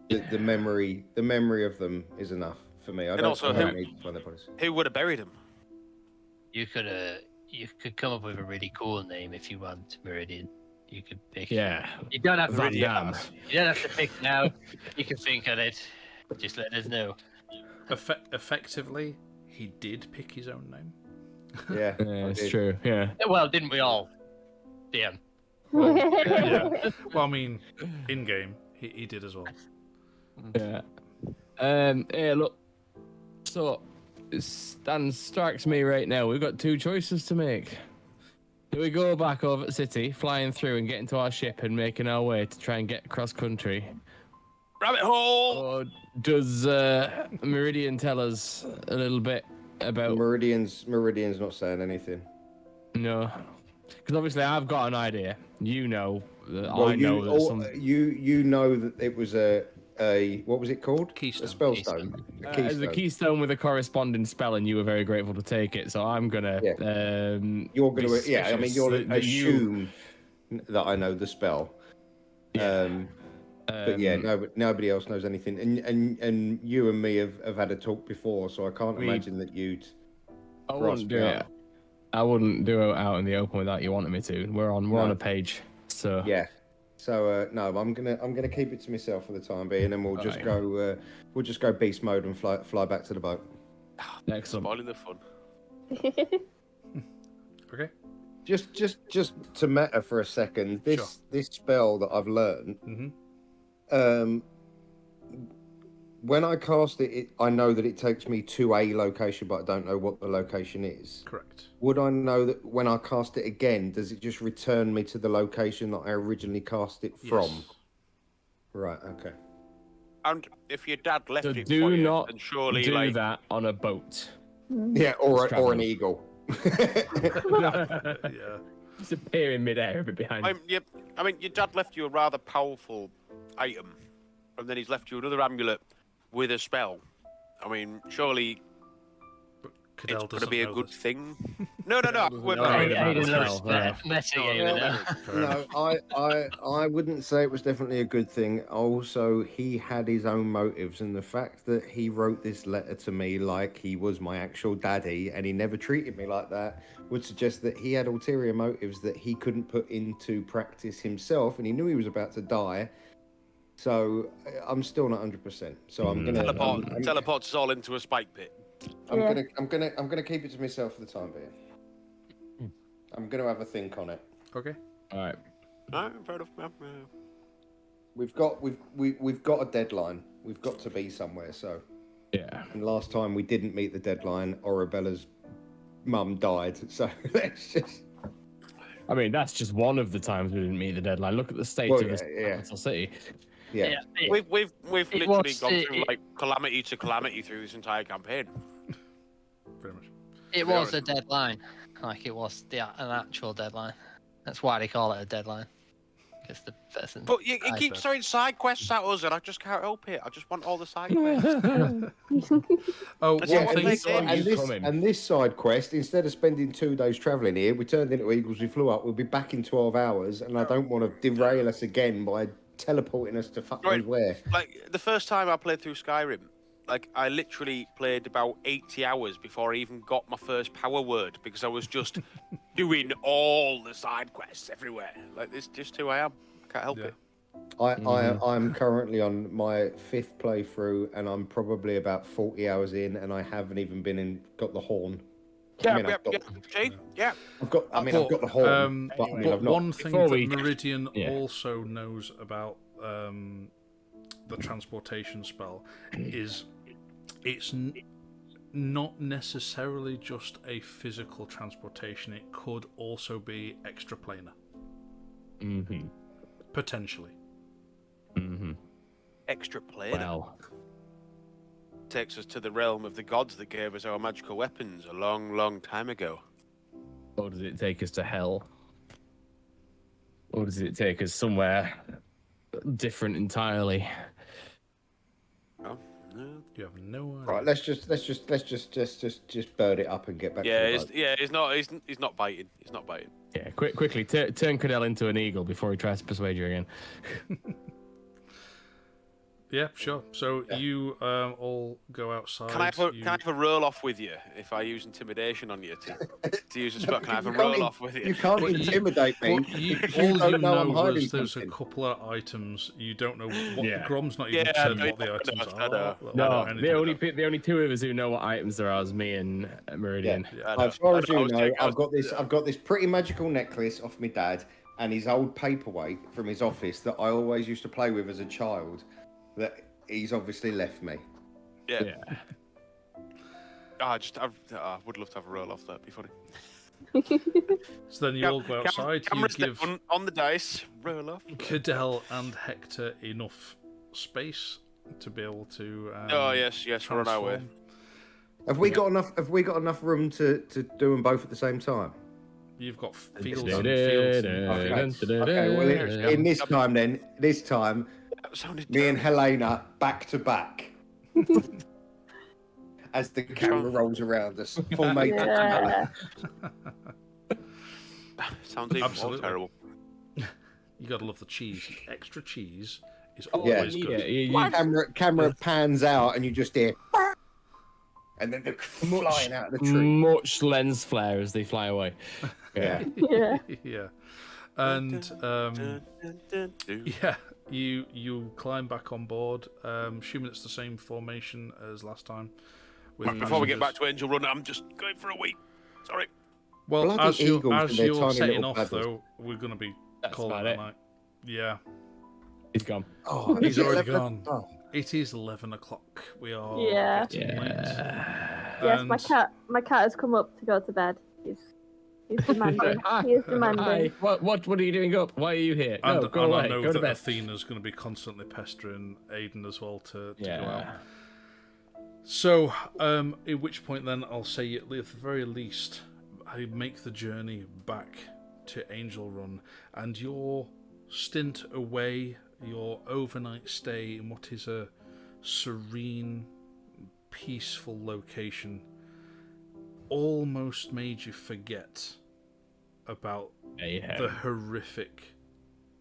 The memory of them is enough for me. I don't need to find their bodies. Who would have buried them? You could come up with a really cool name if you want, Meridian. You could pick. Yeah. You don't have to. Van You Damme. don't have to pick now. You can think on it. Just let us know. Effectively, he did pick his own name. Yeah, it's true. Yeah. Well, didn't we all? Damn. Yeah. Well, I mean, in game, he did as well. Yeah. Hey, look. So, it strikes me right now. We've got two choices to make. Do we go back over the city, flying through and get into our ship and making our way to try and get cross country? Rabbit hole! Or does Meridian tell us a little bit about... Meridian's not saying anything. No. Because obviously I've got an idea. You know. Well, I know that some... You know that it was a what was it called? Keystone. A spellstone. A keystone. As a keystone with a corresponding spell, and you were very grateful to take it. So I'm gonna. Yeah. You're gonna. Yeah. I mean, you'll assume that I know the spell. Yeah. But yeah, nobody else knows anything. And you and me have had a talk before, so I can't imagine that you'd. I wouldn't do it. I wouldn't do it out in the open without you wanting me to. We're on a page, so. Yeah. So no, I'm gonna keep it to myself for the time being, and we'll just go beast mode and fly back to the boat. Excellent. Spoiling the fun. Okay. Just to meta for a second. This spell that I've learned. When I cast it, I know that it takes me to a location, but I don't know what the location is. Correct. Would I know that when I cast it again, does it just return me to the location that I originally cast it from? Yes. Right, okay. And if your dad left So it do for you, not then surely do that on a boat. Yeah, or an eagle. Yeah. Disappear in midair a bit behind. I mean, your dad left you a rather powerful item, and then he's left you another amulet with a spell. I mean, surely it's going to be a good thing. No. I wouldn't say it was definitely a good thing. Also, he had his own motives, and the fact that he wrote this letter to me like he was my actual daddy, and he never treated me like that, would suggest that he had ulterior motives that he couldn't put into practice himself, and he knew he was about to die. So I'm still not 100%. So I'm gonna teleport us all into a spike pit. I'm gonna keep it to myself for the time being. I'm gonna have a think on it. Okay. All right. No, fair enough. We've got a deadline. We've got to be somewhere. So yeah. And last time we didn't meet the deadline, Arabella's mum died. So let's just. I mean, that's just one of the times we didn't meet the deadline. Look at the state of this capital city. Yeah. We've literally gone through like calamity to calamity through this entire campaign. Pretty much. It was a deadline, like it was an actual deadline. That's why they call it a deadline. Because the person. But you keep throwing side quests at us, and I just can't help it. I just want all the side quests. And this side quest, instead of spending 2 days travelling here, we turned into eagles. We flew up. We'll be back in 12 hours, and I don't want to derail us again by teleporting us to fuck knows where. Like the first time I played through Skyrim, like I literally played about 80 hours before I even got my first power word because I was just doing all the side quests everywhere. Like this, just who I am. I can't help it. I'm currently on my 5th playthrough, and I'm probably about 40 hours in, and I haven't even got the horn. Yeah, I've got the horn. But but one thing that Meridian Yeah. also knows about the transportation spell is it's not necessarily just a physical transportation. It could also be extraplanar. Mm-hmm. Potentially. Mm-hmm. Extraplanar. Well, Takes us to the realm of the gods that gave us our magical weapons a long, long time ago. or does it take us to hell? Or does it take us somewhere different entirely? Oh, no. You have no idea. Right, let's just bird it up and get back to the boat. He's not biting. He's not biting. Yeah, quickly turn Cadell into an eagle before he tries to persuade you again. Yeah, sure. So you all go outside. Can I have a roll off with you if I use intimidation on you to use a spell? Can I have a roll off with you? You can't intimidate me. All you know was there's a couple of items. You don't know what Grom's not even said what the items are. No, the only two of us who know what items there are is me and Meridian. Yeah. As far as you know, I've got this pretty magical necklace off my dad and his old paperweight from his office that I always used to play with as a child. That he's obviously left me. Yeah. I would love to have a roll off. That'd be funny. So then you all go outside. You give on the dice. Roll off. Cadell and Hector enough space to be able to. Yes, we're on our way. Have we got enough room to do them both at the same time? You've got fields and fields. Okay, well, in this time, me and Helena back to back. As the camera rolls around us. Full makeup. Yeah. Sounds even more terrible. You gotta love the cheese. Extra cheese is always good. Camera pans out and you just hear and then they're flying out of the tree. Much lens flare as they fly away. Yeah. Yeah. And you climb back on board. Assuming it's the same formation as last time. Before we get back to Angelrun, I'm just going for a wee. Sorry. Well, as you're setting off, though, we're going to be calling it night. Yeah. He's gone. Oh, he's already gone. Oh. It is 11 o'clock. We are getting late. Yes, my cat has come up to go to bed. He's demanding. He is demanding. What are you doing up? Why are you here? And, no, go away. I know go to that bed. Athena's going to be constantly pestering Aiden as well to go out. So, at which point then I'll say at the very least, I make the journey back to Angelrun, and your stint away, your overnight stay in what is a serene, peaceful location, almost made you forget about the horrific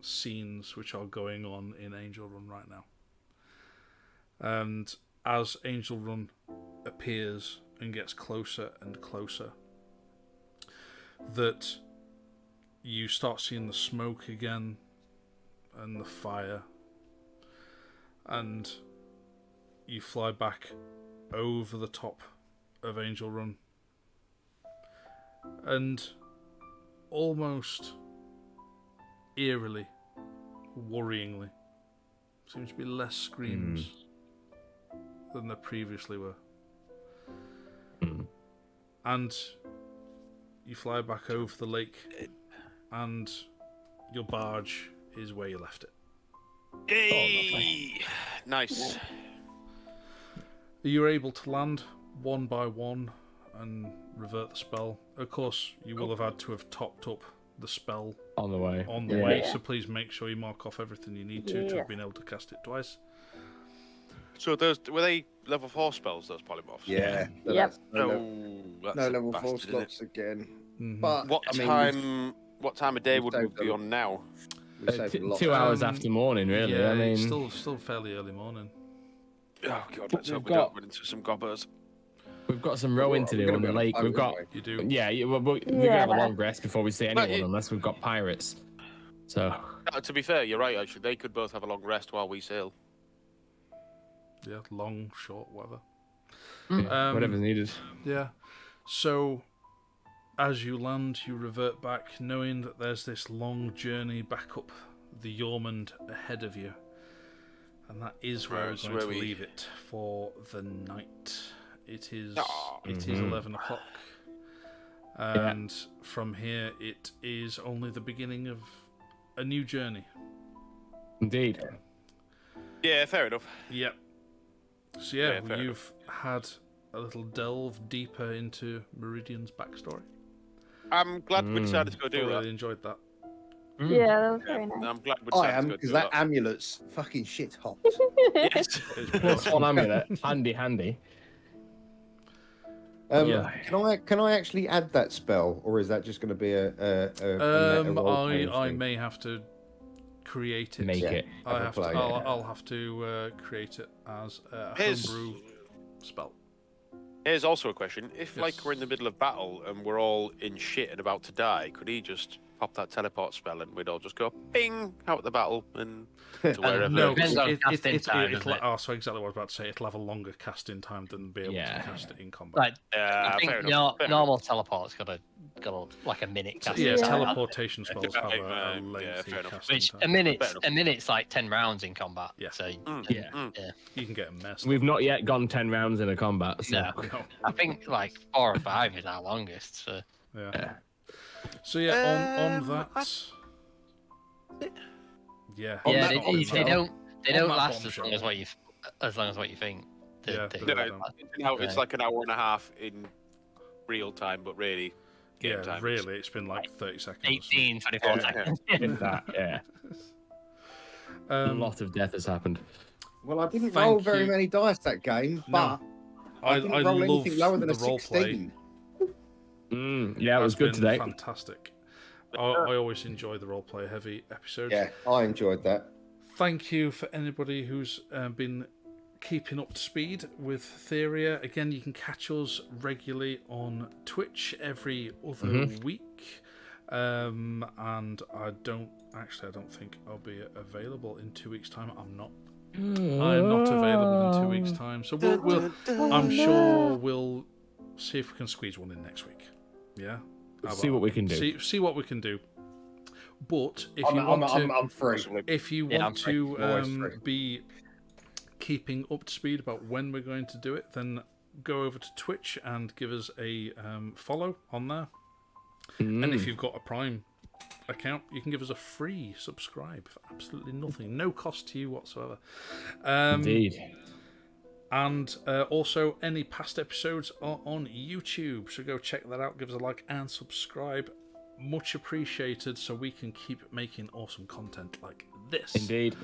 scenes which are going on in Angelrun right now. And as Angelrun appears and gets closer and closer, that you start seeing the smoke again and the fire, and you fly back over the top of Angelrun, and almost eerily, worryingly, seems to be less screams than there previously were. And you fly back over the lake, and your barge is where you left it. Yay! Nice. You were able to land one by one and revert the spell. Of course, you will have had to have topped up the spell on the way. So please make sure you mark off everything you need to have been able to cast it twice. So were they level 4 spells, those polymorphs? Yeah. Yep. No level 4 slots again. Mm-hmm. But what time of day would we be on now? 2 hours after morning, really. Yeah, I mean, still fairly early morning. Oh god, let's hope we don't run into some gobbers. We've got some rowing to do on the lake. We've got. You do. Yeah, we're gonna have a long rest before we see anyone, unless we've got pirates. So. To be fair, you're right. Actually, they could both have a long rest while we sail. Yeah, long, short, whatever. Yeah, whatever's needed. Yeah. So, as you land, you revert back, knowing that there's this long journey back up the Yormund ahead of you. And that is where we're going to leave it for the night. It is 11 o'clock. And from here, it is only the beginning of a new journey. Indeed. Yeah, fair enough. Yep. So you've had a little delve deeper into Meridian's backstory. I'm glad we decided to go do that. I really enjoyed that. Yeah, that was very nice. I'm glad we I decided am, to go because do that amulet's fucking shit hot. Yes. Plus one amulet, handy. Can I actually add that spell, or is that just going to be a I may have to create it. Make it. I'll have to create it as a homebrew spell. Here's also a question. If we're in the middle of battle and we're all in shit and about to die, could he just pop that teleport spell and we'd all just go ping out of the battle and to wherever? No, Depends on casting time, so exactly what I was about to say. It'll have a longer casting time than be able to cast it in combat. Like, I think normal teleport's got a like a minute casting. Yeah, time. teleportation spells have a lengthy casting Which time. a minute's like 10 rounds in combat. Yeah. So You can get a mess. We've not yet gone 10 rounds in a combat. So. No. I think like 4 or 5 is our longest. So. Yeah. So on that. Yeah. They don't last as long as what you think. It's like an hour and a half in real time, but really game time. Really, it's been like 30 seconds. 18, 24 seconds. If that, a lot of death has happened. Well, I didn't roll very many dice that game, but I didn't roll anything lower than a 16. Yeah, it was good today. Fantastic. I always enjoy the roleplay heavy episodes. Yeah, I enjoyed that. Thank you for anybody who's been keeping up to speed with Hatheria. Again, you can catch us regularly on Twitch every other week. And I don't think I'll be available in 2 weeks' time. I'm not available in 2 weeks' time. So I'm sure we'll see if we can squeeze one in next week. Yeah. See what we can do. See what we can do. But if you want to, I'm free. If you want to be keeping up to speed about when we're going to do it, then go over to Twitch and give us a follow on there. And if you've got a Prime account, you can give us a free subscribe for absolutely nothing, no cost to you whatsoever. Indeed. And also, any past episodes are on YouTube, so go check that out. Give us a like and subscribe. Much appreciated, so we can keep making awesome content like this. Indeed.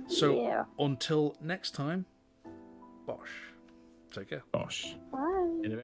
So, until next time, Bosh. Take care. Bosh. Bye.